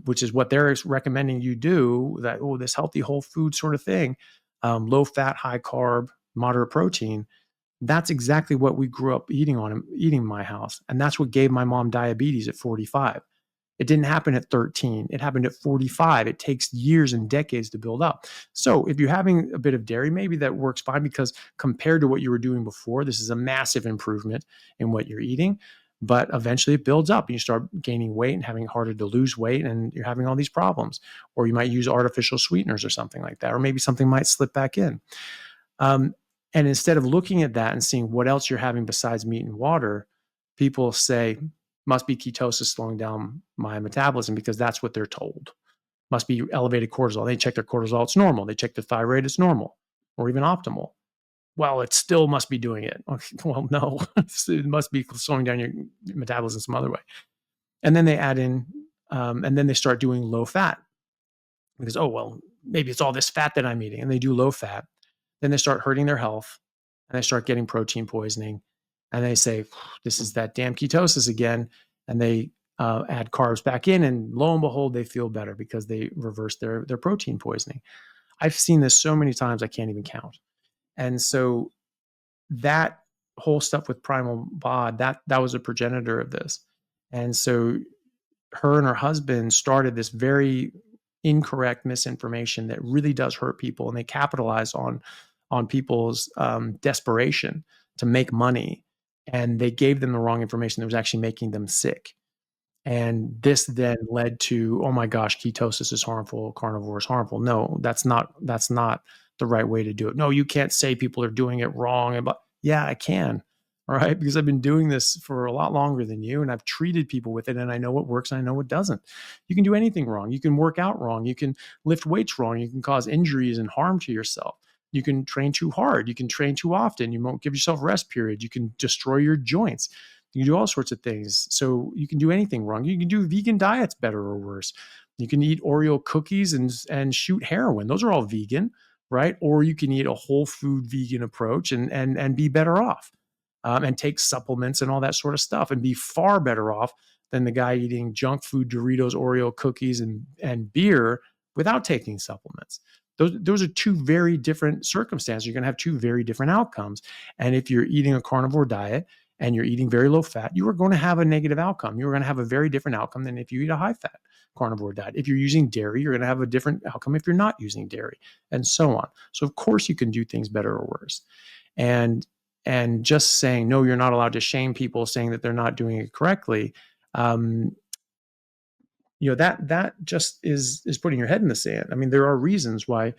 which is what they're recommending you do, that, oh, this healthy whole food sort of thing, low fat, high carb, moderate protein. That's exactly what we grew up eating in my house. And that's what gave my mom diabetes at 45. It didn't happen at 13. It happened at 45. It takes years and decades to build up. So if you're having a bit of dairy, maybe that works fine, because compared to what you were doing before, this is a massive improvement in what you're eating. But eventually it builds up and you start gaining weight and having harder to lose weight, and you're having all these problems. Or you might use artificial sweeteners or something like that, or maybe something might slip back in. And instead of looking at that and seeing what else you're having besides meat and water, people say, must be ketosis slowing down my metabolism, because that's what they're told. Must be elevated cortisol. They check their cortisol, it's normal. They check their thyroid, it's normal, or even optimal. Well, it still must be doing it. Well, no, it must be slowing down your metabolism some other way. And then they add in, and then they start doing low fat, because, oh, well, maybe it's all this fat that I'm eating. And they do low fat. Then they start hurting their health, and they start getting protein poisoning. And they say, this is that damn ketosis again. And they add carbs back in, and lo and behold, they feel better because they reverse their protein poisoning. I've seen this so many times, I can't even count. And so that whole stuff with Primal Bod, that was a progenitor of this. And so her and her husband started this very incorrect misinformation that really does hurt people, and they capitalize on people's desperation to make money, and they gave them the wrong information that was actually making them sick. And this then led to, oh my gosh, ketosis is harmful, carnivore is harmful. No, that's not the right way to do it. No, you can't say people are doing it wrong. But yeah, I can. All right. Because I've been doing this for a lot longer than you, and I've treated people with it, and I know what works and I know what doesn't. You can do anything wrong. You can work out wrong. You can lift weights wrong. You can cause injuries and harm to yourself. You can train too hard. You can train too often. You won't give yourself rest periods. You can destroy your joints. You can do all sorts of things. So you can do anything wrong. You can do vegan diets better or worse. You can eat Oreo cookies and shoot heroin. Those are all vegan, right? Or you can eat a whole food vegan approach and be better off, and take supplements and all that sort of stuff and be far better off than the guy eating junk food, Doritos, Oreo cookies, and beer without taking supplements. Those are two very different circumstances. You're going to have two very different outcomes. And if you're eating a carnivore diet and you're eating very low fat, you are going to have a negative outcome. You're going to have a very different outcome than if you eat a high fat carnivore diet. If you're using dairy, you're going to have a different outcome if you're not using dairy, and so on. So of course you can do things better or worse. And just saying, no, you're not allowed to shame people saying that they're not doing it correctly. That just is putting your head in the sand. I mean, there are reasons why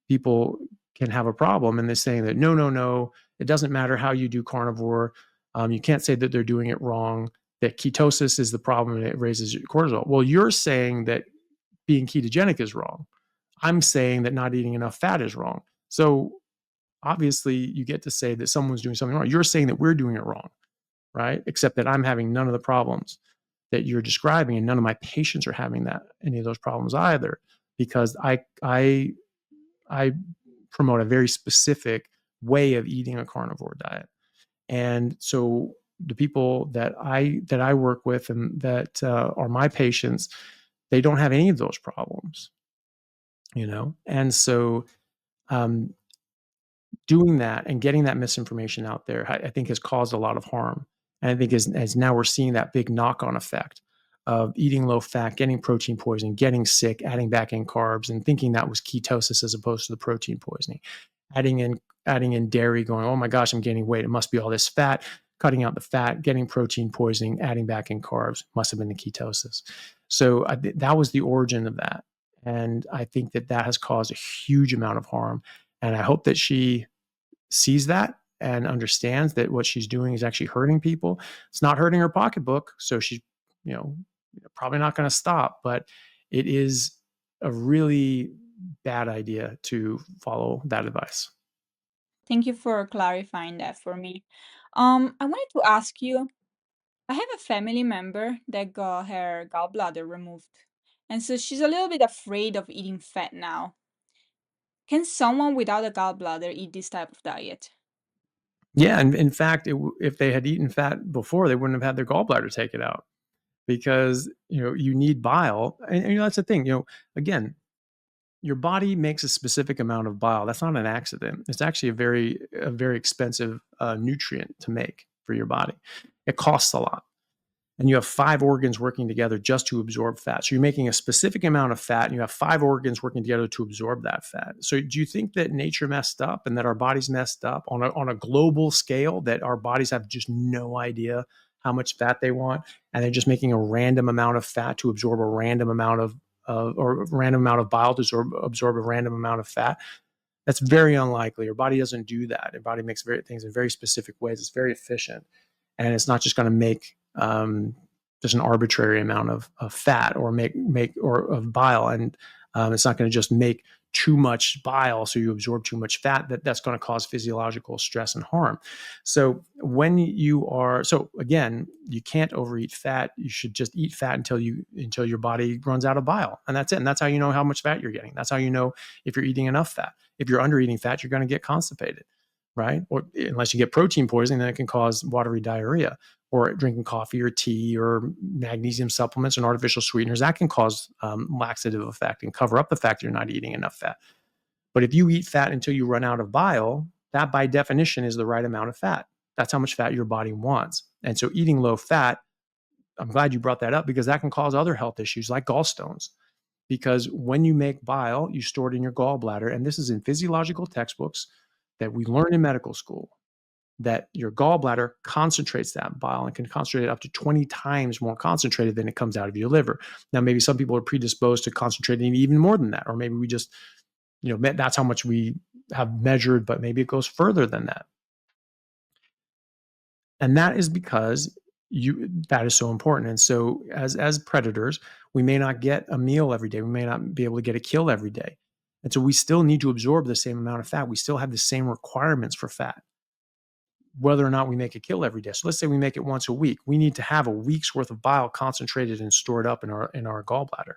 people can have a problem, and they're saying that no, it doesn't matter how you do carnivore. You can't say that they're doing it wrong, that ketosis is the problem and it raises your cortisol. Well, you're saying that being ketogenic is wrong. I'm saying that not eating enough fat is wrong. So obviously you get to say that someone's doing something wrong. You're saying that we're doing it wrong, right? Except that I'm having none of the problems that you're describing, and none of my patients are having any of those problems either, because I promote a very specific way of eating a carnivore diet. And so the people that I work with and that are my patients, they don't have any of those problems, And so doing that and getting that misinformation out there, I think has caused a lot of harm. And I think as now we're seeing that big knock-on effect of eating low fat, getting protein poisoning, getting sick, adding back in carbs, and thinking that was ketosis as opposed to the protein poisoning. Adding in dairy, going, oh my gosh, I'm gaining weight. It must be all this fat. Cutting out the fat, getting protein poisoning, adding back in carbs, must have been the ketosis. So that was the origin of that. And I think that has caused a huge amount of harm. And I hope that she sees that and understands that what she's doing is actually hurting people. It's not hurting her pocketbook, so she's probably not going to stop, but it is a really bad idea to follow that advice. Thank you for clarifying that for me. I wanted to ask you, I have a family member that got her gallbladder removed, and so she's a little bit afraid of eating fat now. Can someone without a gallbladder eat this type of diet? Yeah, and in fact, if they had eaten fat before, they wouldn't have had their gallbladder taken out, because you need bile, and that's the thing. Again, your body makes a specific amount of bile. That's not an accident. It's actually a very expensive nutrient to make for your body. It costs a lot. And you have 5 organs working together just to absorb fat. So you're making a specific amount of fat, and you have 5 organs working together to absorb that fat. So do you think that nature messed up and that our bodies messed up on a global scale, that our bodies have just no idea how much fat they want, and they're just making a random amount of fat to absorb a random amount of or a random amount of bile to absorb a random amount of fat? That's very unlikely. Your body doesn't do that. Your body makes things in very specific ways. It's very efficient, and it's not just going to make just an arbitrary amount of fat or make or of bile, and it's not going to just make too much bile so you absorb too much fat. That's going to cause physiological stress and harm. So again, you can't overeat fat. You should just eat fat until your body runs out of bile, and that's it. And that's how you know how much fat you're getting. That's how you know if you're eating enough fat. If you're under eating fat, you're going to get constipated, right? Or unless you get protein poisoning, then it can cause watery diarrhea. Or drinking coffee or tea or magnesium supplements and artificial sweeteners, that can cause laxative effect and cover up the fact that you're not eating enough fat. But if you eat fat until you run out of bile, that by definition is the right amount of fat. That's how much fat your body wants. And so eating low fat, I'm glad you brought that up, because that can cause other health issues like gallstones. Because when you make bile, you store it in your gallbladder. And this is in physiological textbooks that we learn in medical school, that your gallbladder concentrates that bile and can concentrate it up to 20 times more concentrated than it comes out of your liver. Now, maybe some people are predisposed to concentrating even more than that, or maybe we just, that's how much we have measured, but maybe it goes further than that. And that is because that is so important. And so as predators, we may not get a meal every day. We may not be able to get a kill every day. And so we still need to absorb the same amount of fat. We still have the same requirements for fat. whether or not we make a kill every day. So let's say we make it once a week. We need to have a week's worth of bile concentrated and stored up in our gallbladder.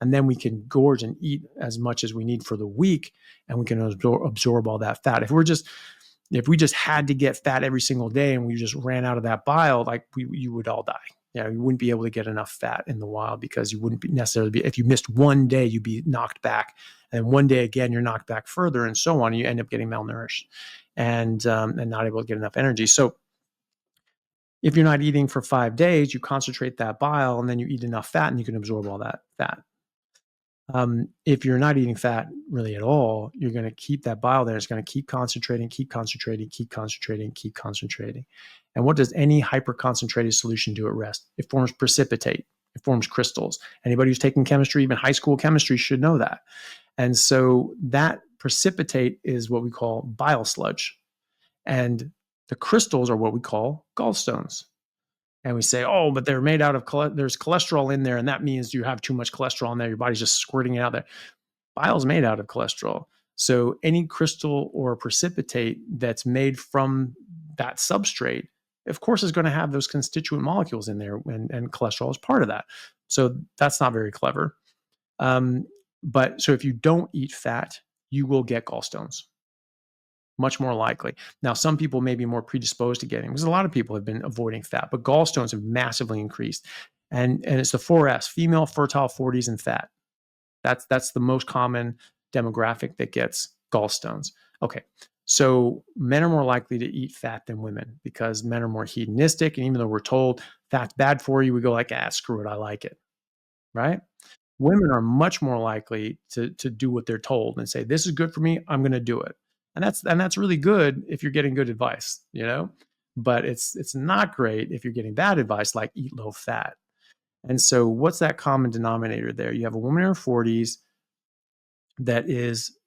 And then we can gorge and eat as much as we need for the week, and we can absorb all that fat. If we just had to get fat every single day and we just ran out of that bile, like you would all die. You wouldn't be able to get enough fat in the wild, because you wouldn't necessarily be, if you missed one day, you'd be knocked back. And one day again, you're knocked back further, and so on. And you end up getting malnourished and not able to get enough energy. So if you're not eating for 5 days, you concentrate that bile and then you eat enough fat and you can absorb all that fat. If you're not eating fat really at all, you're going to keep that bile there. It's going to keep concentrating, keep concentrating, keep concentrating, keep concentrating. And what does any hyperconcentrated solution do at rest? It forms precipitate. It forms crystals. Anybody who's taken chemistry, even high school chemistry, should know that. And so that precipitate is what we call bile sludge. And the crystals are what we call gallstones. And we say, oh, but they're made out of, there's cholesterol in there, and that means you have too much cholesterol in there. Your body's just squirting it out there. Bile is made out of cholesterol. So any crystal or precipitate that's made from that substrate, of course, is going to have those constituent molecules in there, and cholesterol is part of that. So that's not very clever. But so if you don't eat fat, you will get gallstones. Much more likely. Now, some people may be more predisposed to getting, because a lot of people have been avoiding fat, but gallstones have massively increased. And it's the 4S, female, fertile, 40s, and fat. That's the most common demographic that gets gallstones. Okay, so men are more likely to eat fat than women, because men are more hedonistic. And even though we're told fat's bad for you, we go like, screw it, I like it, right? Women are much more likely to do what they're told and say, this is good for me, I'm going to do it. And that's really good if you're getting good advice, but it's not great if you're getting bad advice, like eat low fat. And so what's that common denominator there? You have a woman in her 40s that is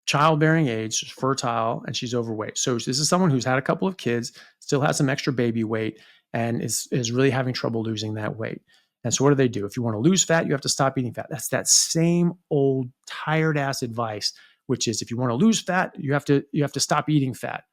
childbearing age, she's fertile, and she's overweight. So this is someone who's had a couple of kids, still has some extra baby weight, and is really having trouble losing that weight. And so what do? If you want to lose fat, you have to stop eating fat. That's that same old tired ass advice, which is, if you want to lose fat, you have to stop eating fat.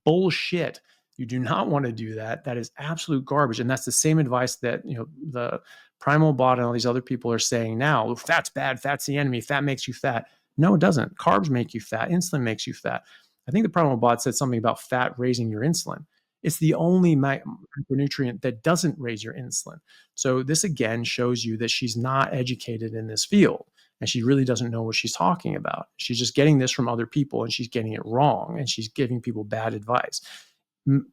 Bullshit. You do not want to do that. That is absolute garbage. And that's the same advice that, the Primal Bod and all these other people are saying now. Fat's bad. Fat's the enemy. Fat makes you fat. No, it doesn't. Carbs make you fat. Insulin makes you fat. I think the Primal Bod said something about fat raising your insulin. It's the only micronutrient that doesn't raise your insulin. So this again shows you that she's not educated in this field, and she really doesn't know what she's talking about. She's just getting this from other people, and she's getting it wrong, and she's giving people bad advice.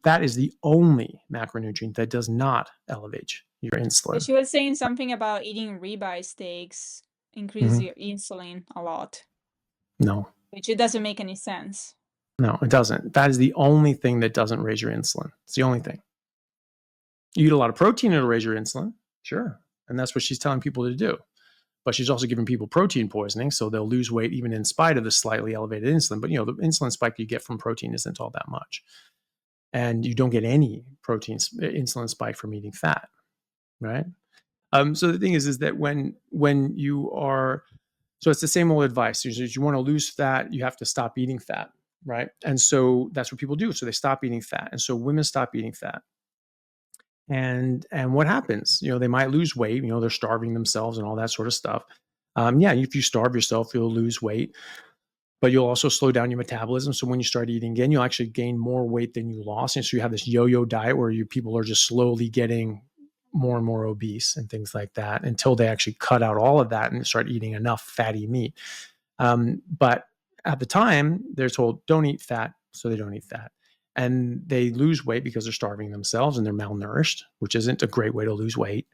That is the only macronutrient that does not elevate your insulin. So she was saying something about eating ribeye steaks increase your insulin a lot. No. Which it doesn't make any sense. No, it doesn't. That is the only thing that doesn't raise your insulin. It's the only thing. You eat a lot of protein, it'll raise your insulin. Sure. And that's what she's telling people to do. But she's also giving people protein poisoning, so they'll lose weight even in spite of the slightly elevated insulin. But, the insulin spike you get from protein isn't all that much. And you don't get any insulin spike from eating fat, right? So the thing is that when you are, so it's the same old advice. If you want to lose fat, you have to stop eating fat, right? And so that's what people do. So they stop eating fat. And so women stop eating fat. And what happens? They might lose weight. They're starving themselves and all that sort of stuff. If you starve yourself, you'll lose weight, but you'll also slow down your metabolism. So when you start eating again, you'll actually gain more weight than you lost. And so you have this yo-yo diet where people are just slowly getting more and more obese and things like that, until they actually cut out all of that and start eating enough fatty meat. But at the time, they're told, don't eat fat, so they don't eat fat. And they lose weight because they're starving themselves and they're malnourished, which isn't a great way to lose weight.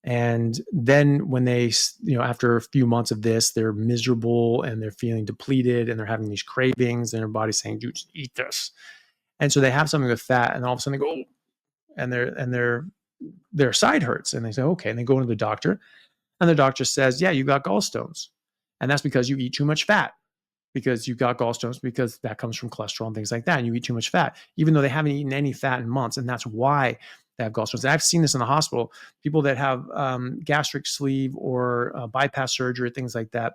And then when they, after a few months of this, they're miserable and they're feeling depleted and they're having these cravings and their body's saying, dude, just eat this. And so they have something with fat, and all of a sudden they go, oh, and their side hurts. And they say, okay. And they go to the doctor, and the doctor says, yeah, you got gallstones. And that's because you eat too much fat, because you got gallstones, because that comes from cholesterol and things like that. And you eat too much fat, even though they haven't eaten any fat in months. And that's why they have gallstones. I've seen this in the hospital. People that have gastric sleeve or bypass surgery, things like that,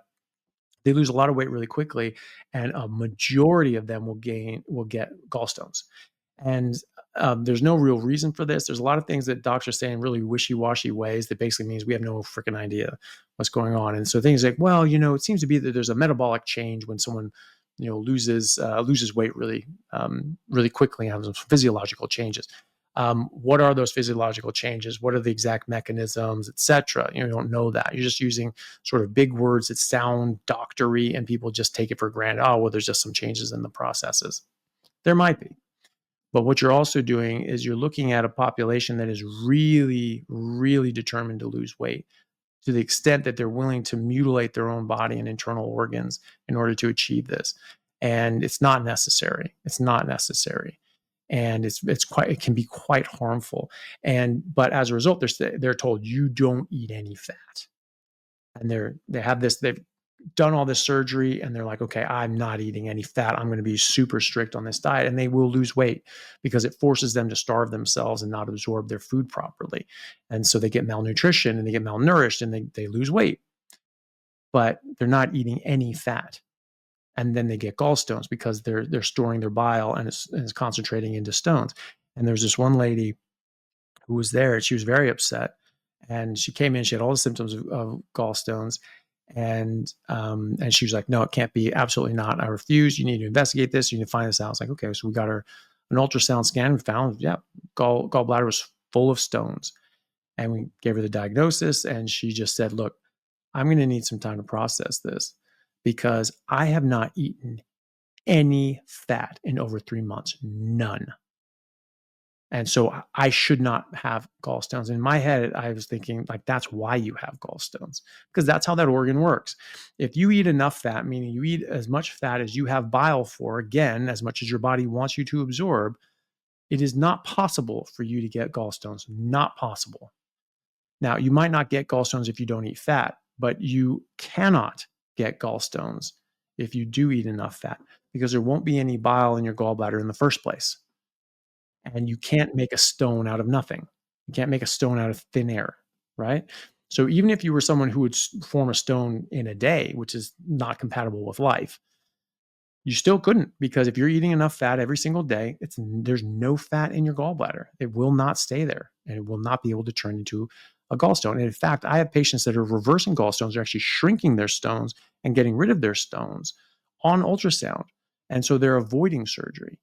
they lose a lot of weight really quickly, and a majority of them will get gallstones. And there's no real reason for this. There's a lot of things that doctors say in really wishy-washy ways that basically means we have no freaking idea what's going on. And so things like, well, it seems to be that there's a metabolic change when someone, loses weight really quickly and has some physiological changes. What are those physiological changes? What are the exact mechanisms, et cetera? You don't know that. You're just using sort of big words that sound doctory, and people just take it for granted. Oh, well, there's just some changes in the processes. There might be. But what you're also doing is you're looking at a population that is really, really determined to lose weight to the extent that they're willing to mutilate their own body and internal organs in order to achieve this. And it's not necessary. It's not necessary. And it can be quite harmful. But as a result, they're told you don't eat any fat. And they've done all this surgery and they're like, okay, I'm not eating any fat. I'm going to be super strict on this diet. And they will lose weight because it forces them to starve themselves and not absorb their food properly. And so they get malnutrition and they get malnourished and they lose weight, but they're not eating any fat. And then they get gallstones because they're storing their bile and it's concentrating into stones. And there's this one lady who was there and she was very upset. And she came in, she had all the symptoms of gallstones. And she was like, no, it can't be. Absolutely not. I refuse. You need to investigate this. You need to find this out. I was like, okay. So we got her an ultrasound scan and found, gallbladder was full of stones. And we gave her the diagnosis and she just said, look, I'm going to need some time to process this because I have not eaten any fat in over 3 months. None. And so I should not have gallstones. In my head, I was thinking like, that's why you have gallstones, because that's how that organ works. If you eat enough fat, meaning you eat as much fat as you have bile for, again, as much as your body wants you to absorb, it is not possible for you to get gallstones. Not possible. Now, you might not get gallstones if you don't eat fat, but you cannot get gallstones if you do eat enough fat because there won't be any bile in your gallbladder in the first place. And you can't make a stone out of nothing. You can't make a stone out of thin air, right? So even if you were someone who would form a stone in a day, which is not compatible with life, you still couldn't, because if you're eating enough fat every single day, there's no fat in your gallbladder. It will not stay there and it will not be able to turn into a gallstone. And in fact, I have patients that are reversing gallstones, are actually shrinking their stones and getting rid of their stones on ultrasound. And so they're avoiding surgery.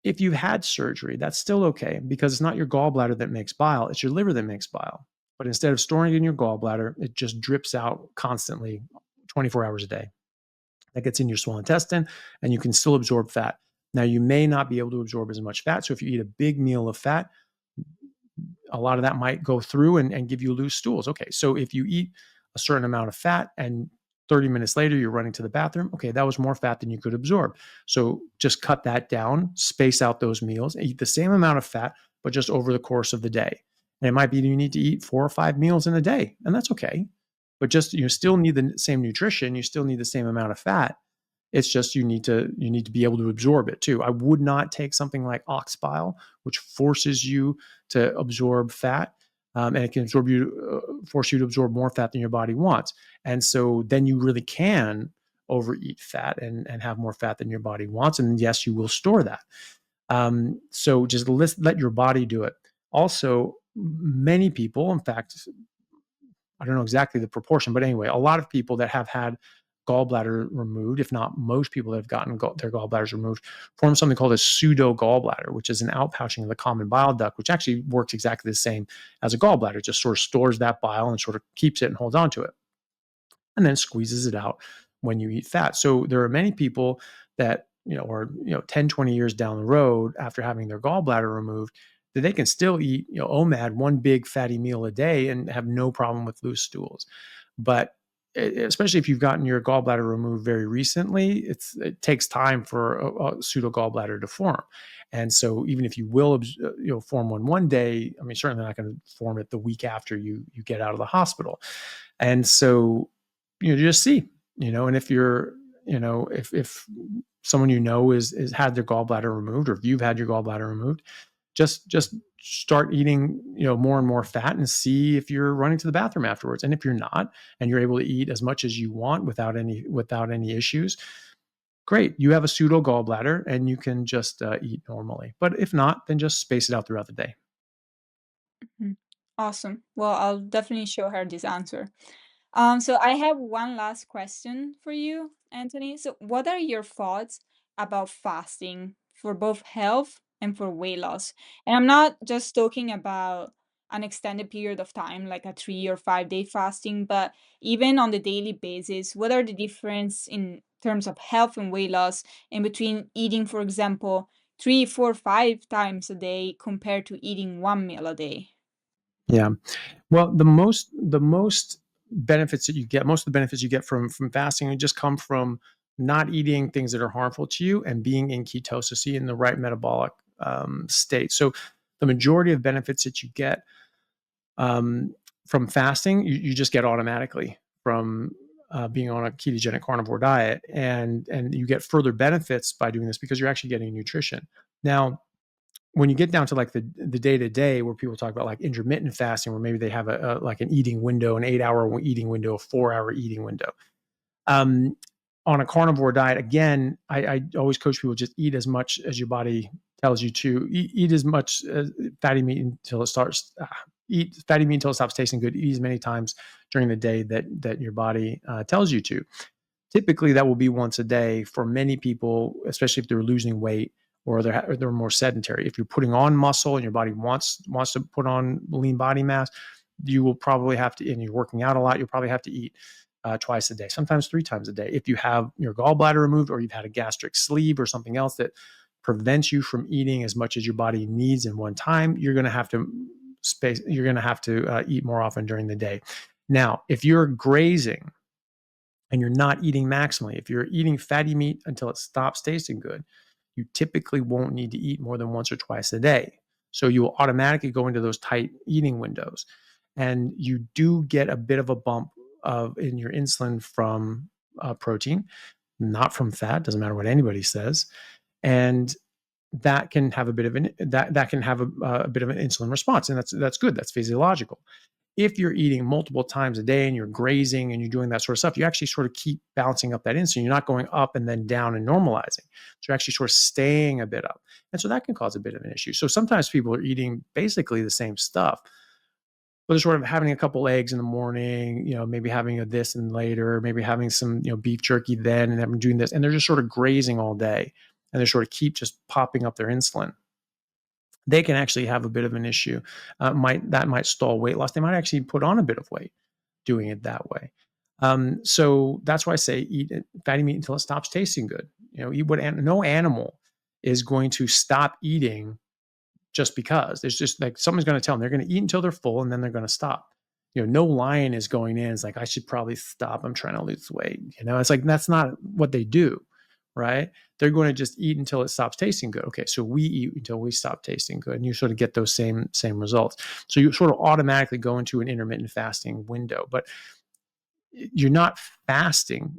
If you've had surgery, that's still okay because it's not your gallbladder that makes bile, it's your liver that makes bile. But instead of storing it in your gallbladder, it just drips out constantly 24 hours a day. That gets in your small intestine and you can still absorb fat. Now, you may not be able to absorb as much fat. So if you eat a big meal of fat, a lot of that might go through and give you loose stools. Okay, so if you eat a certain amount of fat and 30 minutes later you're running to the bathroom, okay, that was more fat than you could absorb. So just cut that down, space out those meals, eat the same amount of fat, but just over the course of the day. And it might be you need to eat 4 or 5 meals in a day, and that's okay. But just you still need the same nutrition, you still need the same amount of fat. It's just you need to be able to absorb it too. I would not take something like ox bile, which forces you to absorb fat, and it can force you to absorb more fat than your body wants. And so then you really can overeat fat and have more fat than your body wants. And yes, you will store that. So just let your body do it. Also, many people, in fact, I don't know exactly the proportion, but anyway, a lot of people that have had gallbladder removed, if not most people that have gotten their gallbladders removed, form something called a pseudo gallbladder, which is an outpouching of the common bile duct, which actually works exactly the same as a gallbladder. It just sort of stores that bile and sort of keeps it and holds on to it, and then squeezes it out when you eat fat. So there are many people that, are 10, 20 years down the road after having their gallbladder removed, that they can still eat, OMAD, one big fatty meal a day, and have no problem with loose stools. But especially if you've gotten your gallbladder removed very recently, it takes time for a pseudo gallbladder to form. And so even if you will, form one day, I mean, certainly not going to form it the week after you get out of the hospital. And so, just see, and if you're, if someone is had their gallbladder removed, or if you've had your gallbladder removed, just start eating, more and more fat and see if you're running to the bathroom afterwards. And if you're not, and you're able to eat as much as you want without any issues, great. You have a pseudo gallbladder and you can just eat normally. But if not, then just space it out throughout the day. Mhm. Awesome. Well, I'll definitely show her this answer. So I have one last question for you, Anthony. So what are your thoughts about fasting for both health and for weight loss? And I'm not just talking about an extended period of time, like a 3 or 5 day fasting, but even on the daily basis, what are the difference in terms of health and weight loss in between eating, for example, 3, 4, 5 times a day compared to eating one meal a day? Yeah. Well, the most benefits that you get, most of the benefits you get from fasting just come from not eating things that are harmful to you and being in ketosis, in the right metabolic state. So the majority of benefits that you get um, from fasting, you just get automatically from being on a ketogenic carnivore diet, and you get further benefits by doing this because you're actually getting nutrition. Now, when you get down to like the day to day, where people talk about like intermittent fasting, where maybe they have a like an eating window, an 8 hour eating window, a 4 hour eating window. Um, on a carnivore diet, again, I always coach people just eat as much as your body tells you to. Eat as much fatty meat until it starts. Eat fatty meat until it stops tasting good. Eat as many times during the day that your body tells you to. Typically, that will be once a day for many people, especially if they're losing weight or they're more sedentary. If you're putting on muscle and your body wants to put on lean body mass, you will probably have to, and you're working out a lot, you'll probably have to eat twice a day, sometimes 3 times a day. If you have your gallbladder removed or you've had a gastric sleeve or something else that prevents you from eating as much as your body needs in one time, you're going to have to eat more often during the day. Now, if you're grazing and you're not eating maximally, if you're eating fatty meat until it stops tasting good, you typically won't need to eat more than once or twice a day. So you will automatically go into those tight eating windows. And you do get a bit of a bump in your insulin from protein, not from fat. Doesn't matter what anybody says. And that can have a bit of a bit of an insulin response, and that's good. That's physiological. If you're eating multiple times a day and you're grazing and you're doing that sort of stuff, you actually sort of keep balancing up that insulin. You're not going up and then down and normalizing. So you're actually sort of staying a bit up. And so that can cause a bit of an issue. So sometimes people are eating basically the same stuff, but they're sort of having a couple eggs in the morning, maybe having a this and later, maybe having some, beef jerky then, and then doing this. And they're just sort of grazing all day and they sort of keep just popping up their insulin. They can actually have a bit of an issue. That might stall weight loss. They might actually put on a bit of weight doing it that way. So that's why I say eat fatty meat until it stops tasting good. Eat no animal is going to stop eating just because. There's just like someone's going to tell them they're going to eat until they're full and then they're going to stop. No lion is going in. It's like, I should probably stop. I'm trying to lose weight. It's like, that's not what they do, right? They're going to just eat until it stops tasting good. Okay, so we eat until we stop tasting good, and you sort of get those same results. So you sort of automatically go into an intermittent fasting window, but you're not fasting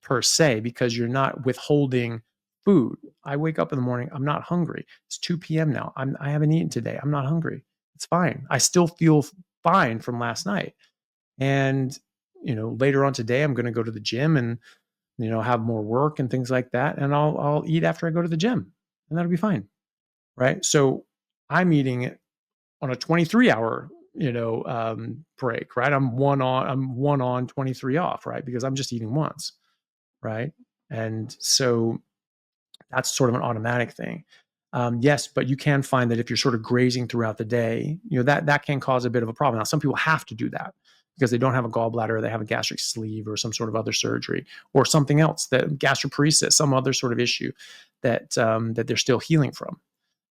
per se because you're not withholding food. I wake up in the morning, I'm not hungry. It's 2 p.m. now. I haven't eaten today. I'm not hungry. It's fine. I still feel fine from last night. And later on today, I'm going to go to the gym and have more work and things like that. And I'll eat after I go to the gym, and that'll be fine. Right. So I'm eating on a 23-hour, break, right? I'm one on, 23 off, right? Because I'm just eating once. Right. And so that's sort of an automatic thing. Yes, but you can find that if you're sort of grazing throughout the day, that can cause a bit of a problem. Now, some people have to do that because they don't have a gallbladder, or they have a gastric sleeve, or some sort of other surgery, or something else, that gastroparesis, some other sort of issue that they're still healing from.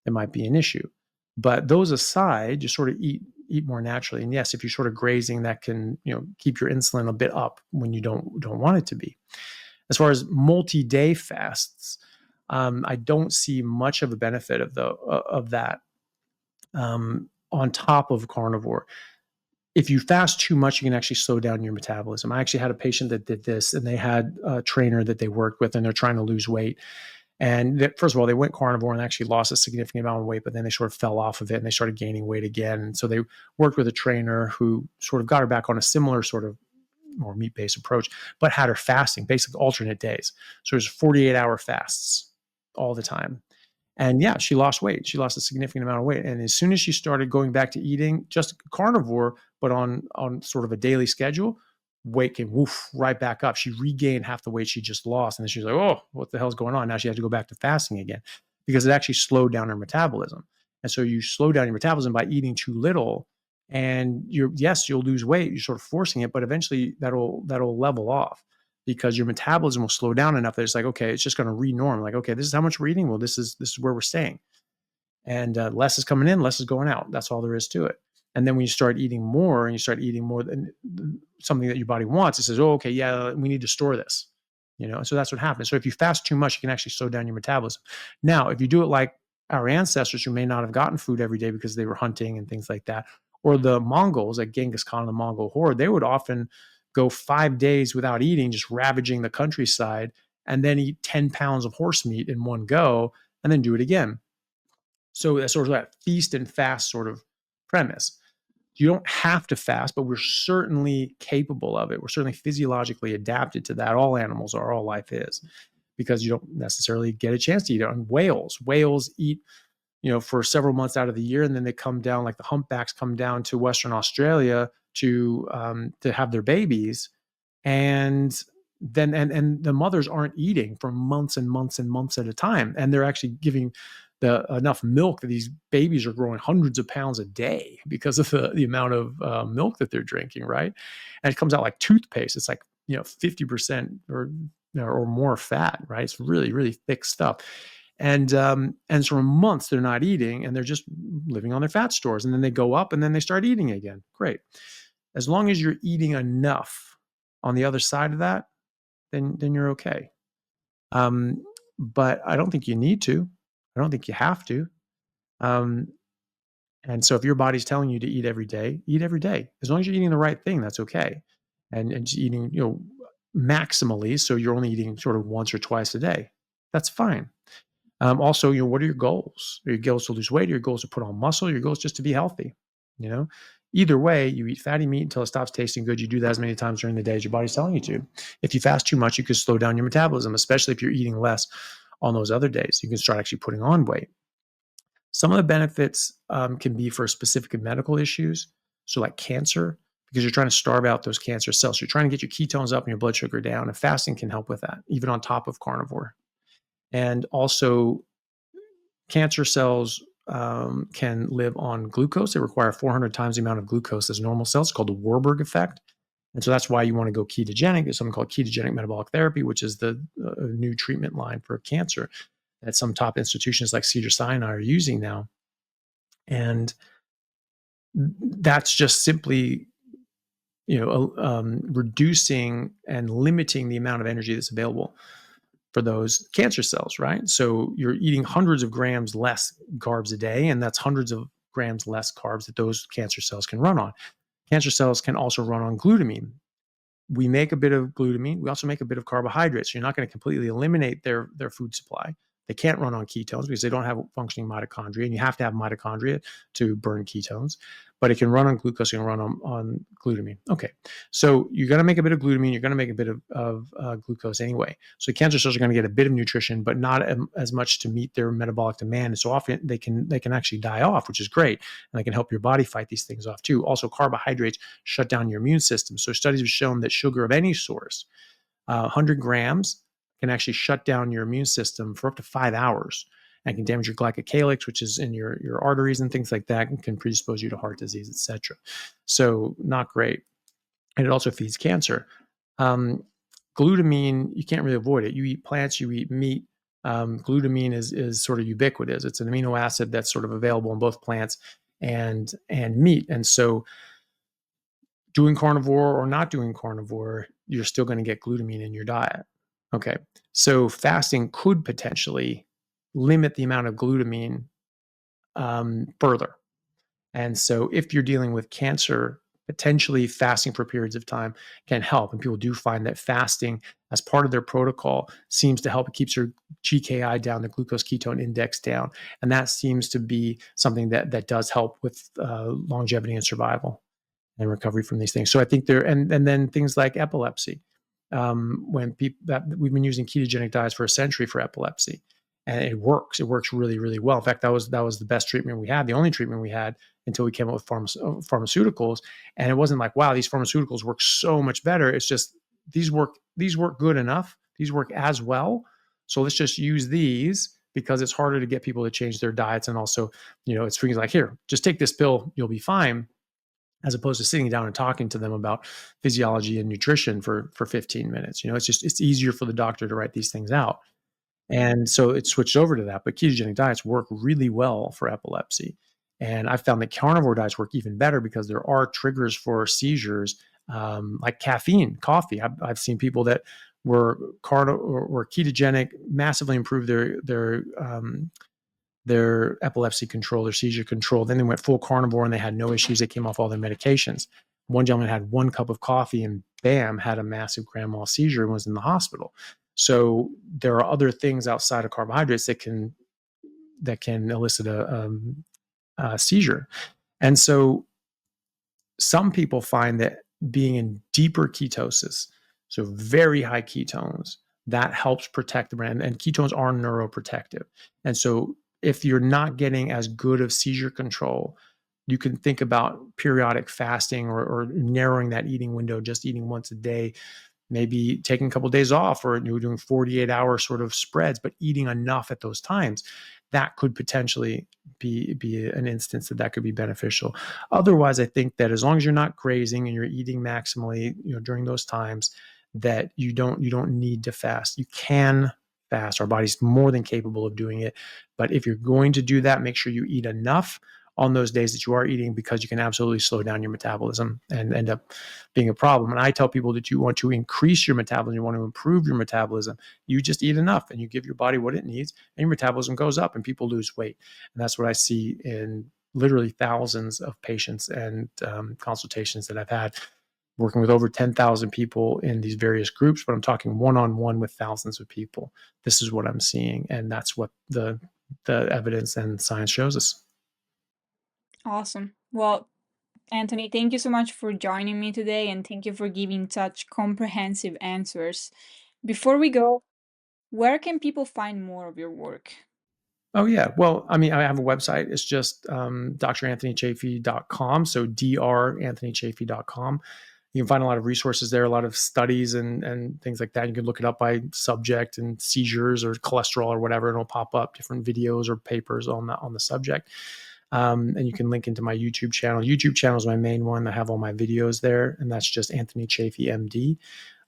It might be an issue. But those aside, just sort of eat more naturally. And yes, if you're sort of grazing, that can keep your insulin a bit up when you don't want it to be. As far as multi-day fasts, I don't see much of a benefit of that on top of carnivore. If you fast too much, you can actually slow down your metabolism. I actually had a patient that did this, and they had a trainer that they worked with, and they're trying to lose weight. And first of all, they went carnivore and actually lost a significant amount of weight, but then they sort of fell off of it and they started gaining weight again. And so they worked with a trainer who sort of got her back on a similar sort of more meat-based approach, but had her fasting, basically alternate days. So it was 48-hour fasts all the time. And yeah, she lost weight. She lost a significant amount of weight. And as soon as she started going back to eating just carnivore, but on sort of a daily schedule, weight came right back up. She regained half the weight she just lost. And then she was like, oh, what the hell's going on? Now she had to go back to fasting again because it actually slowed down her metabolism. And so you slow down your metabolism by eating too little. And you'll lose weight. You're sort of forcing it, but eventually that'll level off because your metabolism will slow down enough that it's like, okay, it's just going to re-norm. Like, okay, this is how much we're eating. Well, this is where we're staying. And less is coming in, less is going out. That's all there is to it. And then when you start eating more and you start eating more than something that your body wants, it says, oh, okay, yeah, we need to store this. So that's what happens. So if you fast too much, you can actually slow down your metabolism. Now, if you do it like our ancestors who may not have gotten food every day because they were hunting and things like that, or the Mongols, like Genghis Khan and the Mongol horde, they would often go 5 days without eating, just ravaging the countryside, and then eat 10 pounds of horse meat in one go, and then do it again. So that's sort of that feast and fast sort of premise. You don't have to fast, but we're certainly capable of it. We're certainly physiologically adapted to that. All animals are, all life is, because you don't necessarily get a chance to eat it. On whales eat, for several months out of the year, and then they come down, like the humpbacks come down to Western Australia to have their babies, and then and the mothers aren't eating for months and months and months at a time, and they're actually giving enough milk that these babies are growing hundreds of pounds a day because of the amount of milk that they're drinking, right? And it comes out like toothpaste. It's like 50% or more fat, right? It's really, really thick stuff. And so for months they're not eating, and they're just living on their fat stores, and then they go up, and then they start eating again. Great. As long as you're eating enough on the other side of that, then you're okay. But I don't think you need to. I don't think you have to. And so if your body's telling you to eat every day, eat every day. As long as you're eating the right thing, that's okay. And eating, maximally, so you're only eating sort of once or twice a day. That's fine. Also, what are your goals? Are your goals to lose weight? Are your goals to put on muscle? Your goals just to be healthy? Either way, you eat fatty meat until it stops tasting good. You do that as many times during the day as your body's telling you to. If you fast too much, you could slow down your metabolism, especially if you're eating less on those other days. You can start actually putting on weight. Some of the benefits can be for specific medical issues. So like cancer, because you're trying to starve out those cancer cells. You're trying to get your ketones up and your blood sugar down, and fasting can help with that, even on top of carnivore. And also, cancer cells can live on glucose. They require 400 times the amount of glucose as normal cells. It's called the Warburg effect. And so that's why you want to go ketogenic. There's something called ketogenic metabolic therapy, which is the new treatment line for cancer that some top institutions like Cedars-Sinai are using now. And that's just simply, reducing and limiting the amount of energy that's available for those cancer cells, right? So you're eating hundreds of grams less carbs a day, and that's hundreds of grams less carbs that those cancer cells can run on. Cancer cells can also run on glutamine. We make a bit of glutamine. We also make a bit of carbohydrates. So you're not going to completely eliminate their food supply. They can't run on ketones because they don't have functioning mitochondria, and you have to have mitochondria to burn ketones. But it can run on glucose, it can run on glutamine. Okay, so you're going to make a bit of glutamine, you're going to make a bit of glucose anyway. So cancer cells are going to get a bit of nutrition, but not as much to meet their metabolic demand. And so often they can actually die off, which is great, and they can help your body fight these things off too. Also, carbohydrates shut down your immune system. So studies have shown that sugar of any source, 100 grams, can actually shut down your immune system for up to 5 hours, and can damage your glycocalyx, which is in your arteries and things like that, and can predispose you to heart disease, etc. So not great. And it also feeds cancer. Glutamine, you can't really avoid it. You eat plants, you eat meat. Glutamine is sort of ubiquitous. It's an amino acid that's sort of available in both plants and meat. And so doing carnivore or not doing carnivore, you're still going to get glutamine in your diet. Okay, so fasting could potentially limit the amount of glutamine further. And so if you're dealing with cancer, potentially fasting for periods of time can help. And people do find that fasting as part of their protocol seems to help. It keeps your GKI down, the glucose ketone index down. And that seems to be something that does help with longevity and survival. and recovery from these things. So I think there, and then things like epilepsy. When people that we've been using ketogenic diets for a century for epilepsy, and it works. It works really, really well. In fact, that was the best treatment we had, the only treatment we had until we came up with pharmaceuticals. And it wasn't like, wow, these pharmaceuticals work so much better. It's just these work good enough. These work as well. So let's just use these because it's harder to get people to change their diets. And also, it's freaking like, here, just take this pill, you'll be fine, as opposed to sitting down and talking to them about physiology and nutrition for 15 minutes. It's easier for the doctor to write these things out. And so it switched over to that. But ketogenic diets work really well for epilepsy. And I found that carnivore diets work even better because there are triggers for seizures, like caffeine, coffee. I've seen people that were ketogenic, massively improved their epilepsy control, their seizure control. Then they went full carnivore and they had no issues. They came off all their medications. One gentleman had 1 cup of coffee and bam, had a massive grand mal seizure and was in the hospital. So there are other things outside of carbohydrates that can elicit a seizure. And so some people find that being in deeper ketosis, so very high ketones, that helps protect the brain. And ketones are neuroprotective. And so if you're not getting as good of seizure control, you can think about periodic fasting or narrowing that eating window, just eating once a day, maybe taking a couple of days off, or doing 48-hour sort of spreads, but eating enough at those times. That could potentially be an instance that could be beneficial. Otherwise, I think that as long as you're not grazing and you're eating maximally, during those times, that you don't need to fast. You can fast. Our body's more than capable of doing it. But if you're going to do that, make sure you eat enough on those days that you are eating, because you can absolutely slow down your metabolism and end up being a problem. And I tell people that you want to increase your metabolism, you want to improve your metabolism, you just eat enough and you give your body what it needs, and your metabolism goes up and people lose weight. And that's what I see in literally thousands of patients and consultations that I've had, working with over 10,000 people in these various groups, but I'm talking one-on-one with thousands of people. This is what I'm seeing, and that's what the evidence and science shows us. Awesome. Well, Anthony, thank you so much for joining me today and thank you for giving such comprehensive answers. Before we go, where can people find more of your work? Oh, yeah. Well, I mean, I have a website. It's just DrAnthonyChaffee.com. So DrAnthonyChaffee.com. You can find a lot of resources there, a lot of studies and things like that. You can look it up by subject and seizures or cholesterol or whatever, and it'll pop up different videos or papers on the subject. And you can link into my YouTube channel. YouTube channel is my main one. I have all my videos there, and that's just Anthony Chaffee, MD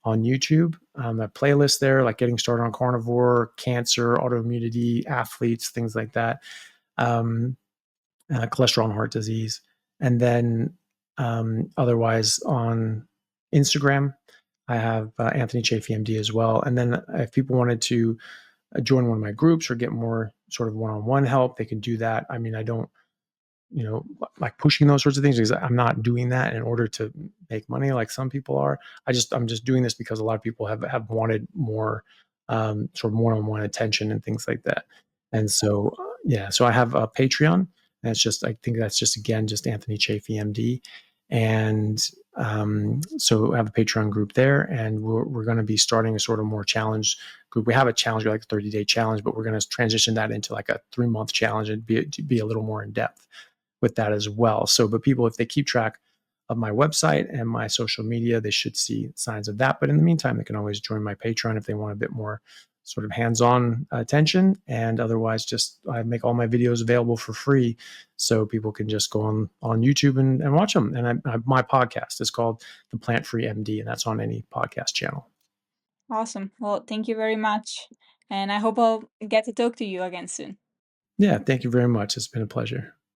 on YouTube. A playlist there, like getting started on carnivore, cancer, autoimmunity, athletes, things like that, cholesterol and heart disease. And then otherwise on Instagram, I have Anthony Chaffee, MD as well. And then if people wanted to join one of my groups or get more sort of one-on-one help, they can do that. I mean, I don't, like pushing those sorts of things, because I'm not doing that in order to make money like some people are. I'm just doing this because a lot of people have wanted more sort of one-on-one attention and things like that. And so, yeah, so I have a Patreon, and I think that's just, again, just Anthony Chaffee, MD. And so I have a Patreon group there, and we're going to be starting a sort of more challenge group. We have a challenge, like a 30-day challenge, but we're going to transition that into like a 3-month challenge and be a little more in depth with that as well. So, but people, if they keep track of my website and my social media, they should see signs of that. But in the meantime, they can always join my Patreon if they want a bit more sort of hands-on attention. And otherwise, I make all my videos available for free, so people can just go on YouTube and watch them. And my podcast is called The Plant Free MD, and that's on any podcast channel. Awesome. Well, thank you very much. And I hope I'll get to talk to you again soon. Yeah, thank you very much. It's been a pleasure.